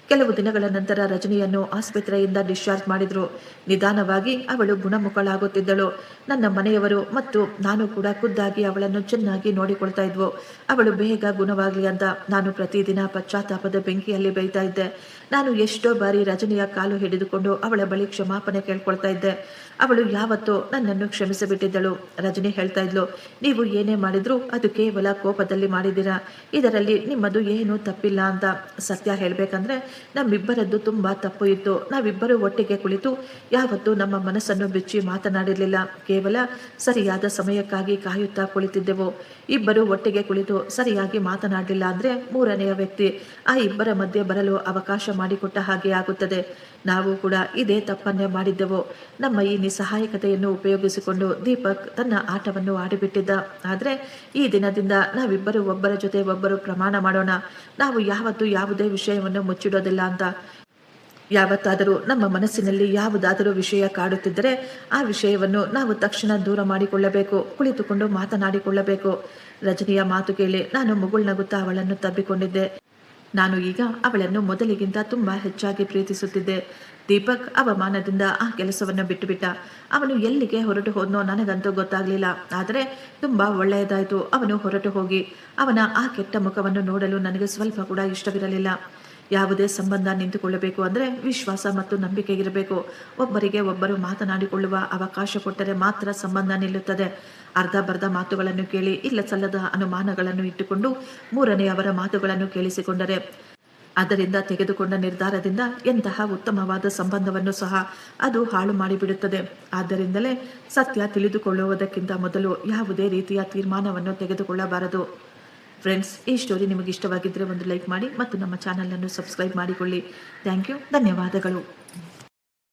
ಕೆಲವು ದಿನಗಳ ನಂತರ ರಜನಿಯನ್ನು ಆಸ್ಪತ್ರೆಯಿಂದ ಡಿಸ್ಚಾರ್ಜ್ ಮಾಡಿದ್ರು. ನಿಧಾನವಾಗಿ ಅವಳು ಗುಣಮುಖಳಾಗುತ್ತಿದ್ದಳು. ನನ್ನ ಮನೆಯವರು ಮತ್ತು ನಾನು ಕೂಡ ಖುದ್ದಾಗಿ ಅವಳನ್ನು ಚೆನ್ನಾಗಿ ನೋಡಿಕೊಳ್ತಾ ಇದ್ವು. ಅವಳು ಬೇಗ ಗುಣವಾಗಲಿ ಅಂತ ನಾನು ಪ್ರತಿದಿನ ಪಶ್ಚಾತ್ತಾಪದ ಬೆಂಕಿಯಲ್ಲಿ ಬೇಯ್ತಾ ಇದ್ದೆ. ನಾನು ಎಷ್ಟೋ ಬಾರಿ ರಜನಿಯ ಕಾಲು ಹಿಡಿದುಕೊಂಡು ಅವಳ ಬಳಿ ಕ್ಷಮಾಪಣೆ ಕೇಳ್ಕೊಳ್ತಾ ಇದ್ದೆ. ಅವಳು ಯಾವತ್ತೋ ನನ್ನನ್ನು ಕ್ಷಮಿಸಿಬಿಟ್ಟಿದ್ದಳು. ರಜನಿ ಹೇಳ್ತಾ ಇದ್ಲು, ನೀವು ಏನೇ ಮಾಡಿದ್ರು ಅದು ಕೇವಲ ಕೋಪದಲ್ಲಿ ಮಾಡಿದ್ದೀರಾ, ಇದರಲ್ಲಿ ನಿಮ್ಮದು ಏನೂ ತಪ್ಪಿಲ್ಲ ಅಂತ. ಸತ್ಯ ಹೇಳಬೇಕಂದ್ರೆ ನಮ್ಮಿಬ್ಬರದ್ದು ತುಂಬಾ ತಪ್ಪು ಇತ್ತು. ನಾವಿಬ್ಬರು ಒಟ್ಟಿಗೆ ಕುಳಿತು ಯಾವತ್ತೂ ನಮ್ಮ ಮನಸ್ಸನ್ನು ಬಿಚ್ಚಿ ಮಾತನಾಡಿರಲಿಲ್ಲ. ಕೇವಲ ಸರಿಯಾದ ಸಮಯಕ್ಕಾಗಿ ಕಾಯುತ್ತಾ ಕುಳಿತಿದ್ದೆವು. ಇಬ್ಬರು ಒಟ್ಟಿಗೆ ಕುಳಿತು ಸರಿಯಾಗಿ ಮಾತನಾಡಲಿಲ್ಲ ಅಂದ್ರೆ ಮೂರನೆಯ ವ್ಯಕ್ತಿ ಆ ಇಬ್ಬರ ಮಧ್ಯೆ ಬರಲು ಅವಕಾಶ ಮಾಡಿಕೊಟ್ಟ ಹಾಗೆ ಆಗುತ್ತದೆ. ನಾವು ಕೂಡ ಇದೇ ತಪ್ಪನ್ನೇ ಮಾಡಿದ್ದೆವು. ನಮ್ಮ ಈ ನಿಸ್ಸಹಾಯಕತೆಯನ್ನು ಉಪಯೋಗಿಸಿಕೊಂಡು ದೀಪಕ್ ತನ್ನ ಆಟವನ್ನು ಆಡಿಬಿಟ್ಟಿದ್ದ. ಆದರೆ ಈ ದಿನದಿಂದ ನಾವಿಬ್ಬರು ಒಬ್ಬರ ಜೊತೆ ಒಬ್ಬರು ಪ್ರಮಾಣ ಮಾಡೋಣ, ನಾವು ಯಾವತ್ತೂ ಯಾವುದೇ ವಿಷಯವನ್ನು ಮುಚ್ಚಿಡೋದಿಲ್ಲ ಅಂತ. ಯಾವತ್ತಾದರೂ ನಮ್ಮ ಮನಸ್ಸಿನಲ್ಲಿ ಯಾವುದಾದರೂ ವಿಷಯ ಕಾಡುತ್ತಿದ್ದರೆ ಆ ವಿಷಯವನ್ನು ನಾವು ತಕ್ಷಣ ದೂರ ಮಾಡಿಕೊಳ್ಳಬೇಕು, ಕುಳಿತುಕೊಂಡು ಮಾತನಾಡಿಕೊಳ್ಳಬೇಕು. ರಜನಿಯ ಮಾತು ಕೇಳಿ ನಾನು ಮುಗುಳ್ನಗುತ್ತಾ ಅವಳನ್ನು ತಬ್ಬಿಕೊಂಡಿದ್ದೆ. ನಾನು ಈಗ ಅವಳನ್ನು ಮೊದಲಿಗಿಂತ ತುಂಬಾ ಹೆಚ್ಚಾಗಿ ಪ್ರೀತಿಸುತ್ತಿದ್ದೆ. ದೀಪಕ್ ಅವಮಾನದಿಂದ ಆ ಕೆಲಸವನ್ನು ಬಿಟ್ಟುಬಿಟ್ಟ. ಅವನು ಎಲ್ಲಿಗೆ ಹೊರಟು ಹೋದ್ನೋ ನನಗಂತೂ ಗೊತ್ತಾಗ್ಲಿಲ್ಲ. ಆದರೆ ತುಂಬಾ ಒಳ್ಳೆಯದಾಯಿತು ಅವನು ಹೊರಟು ಹೋಗಿ. ಅವನ ಆ ಕೆಟ್ಟ ಮುಖವನ್ನು ನೋಡಲು ನನಗೆ ಸ್ವಲ್ಪ ಕೂಡ ಇಷ್ಟವಿರಲಿಲ್ಲ. ಯಾವುದೇ ಸಂಬಂಧ ನಿಂತುಕೊಳ್ಳಬೇಕು ಅಂದರೆ ವಿಶ್ವಾಸ ಮತ್ತು ನಂಬಿಕೆ ಇರಬೇಕು. ಒಬ್ಬರಿಗೆ ಒಬ್ಬರು ಮಾತನಾಡಿಕೊಳ್ಳುವ ಅವಕಾಶ ಕೊಟ್ಟರೆ ಮಾತ್ರ ಸಂಬಂಧ ನಿಲ್ಲುತ್ತದೆ. ಅರ್ಧಬರ್ಧ ಮಾತುಗಳನ್ನು ಕೇಳಿ ಇಲ್ಲ ಸಲ್ಲದ ಅನುಮಾನಗಳನ್ನು ಇಟ್ಟುಕೊಂಡು ಮೂರನೆಯವರ ಮಾತುಗಳನ್ನು ಕೇಳಿಸಿಕೊಂಡರೆ ಅದರಿಂದ ತೆಗೆದುಕೊಂಡ ನಿರ್ಧಾರದಿಂದ ಎಂತಹ ಉತ್ತಮವಾದ ಸಂಬಂಧವನ್ನು ಸಹ ಅದು ಹಾಳು ಮಾಡಿಬಿಡುತ್ತದೆ. ಆದ್ದರಿಂದಲೇ ಸತ್ಯ ತಿಳಿದುಕೊಳ್ಳುವುದಕ್ಕಿಂತ ಮೊದಲು ಯಾವುದೇ ರೀತಿಯ ತೀರ್ಮಾನವನ್ನು ತೆಗೆದುಕೊಳ್ಳಬಾರದು. ಫ್ರೆಂಡ್ಸ್, ಈ ಸ್ಟೋರಿ ನಿಮಗೆ ಇಷ್ಟವಾಗಿದ್ದರೆ ಒಂದು ಲೈಕ್ ಮಾಡಿ ಮತ್ತು ನಮ್ಮ ಚಾನಲನ್ನು ಸಬ್ಸ್ಕ್ರೈಬ್ ಮಾಡಿಕೊಳ್ಳಿ. Thank you. ಧನ್ಯವಾದಗಳು.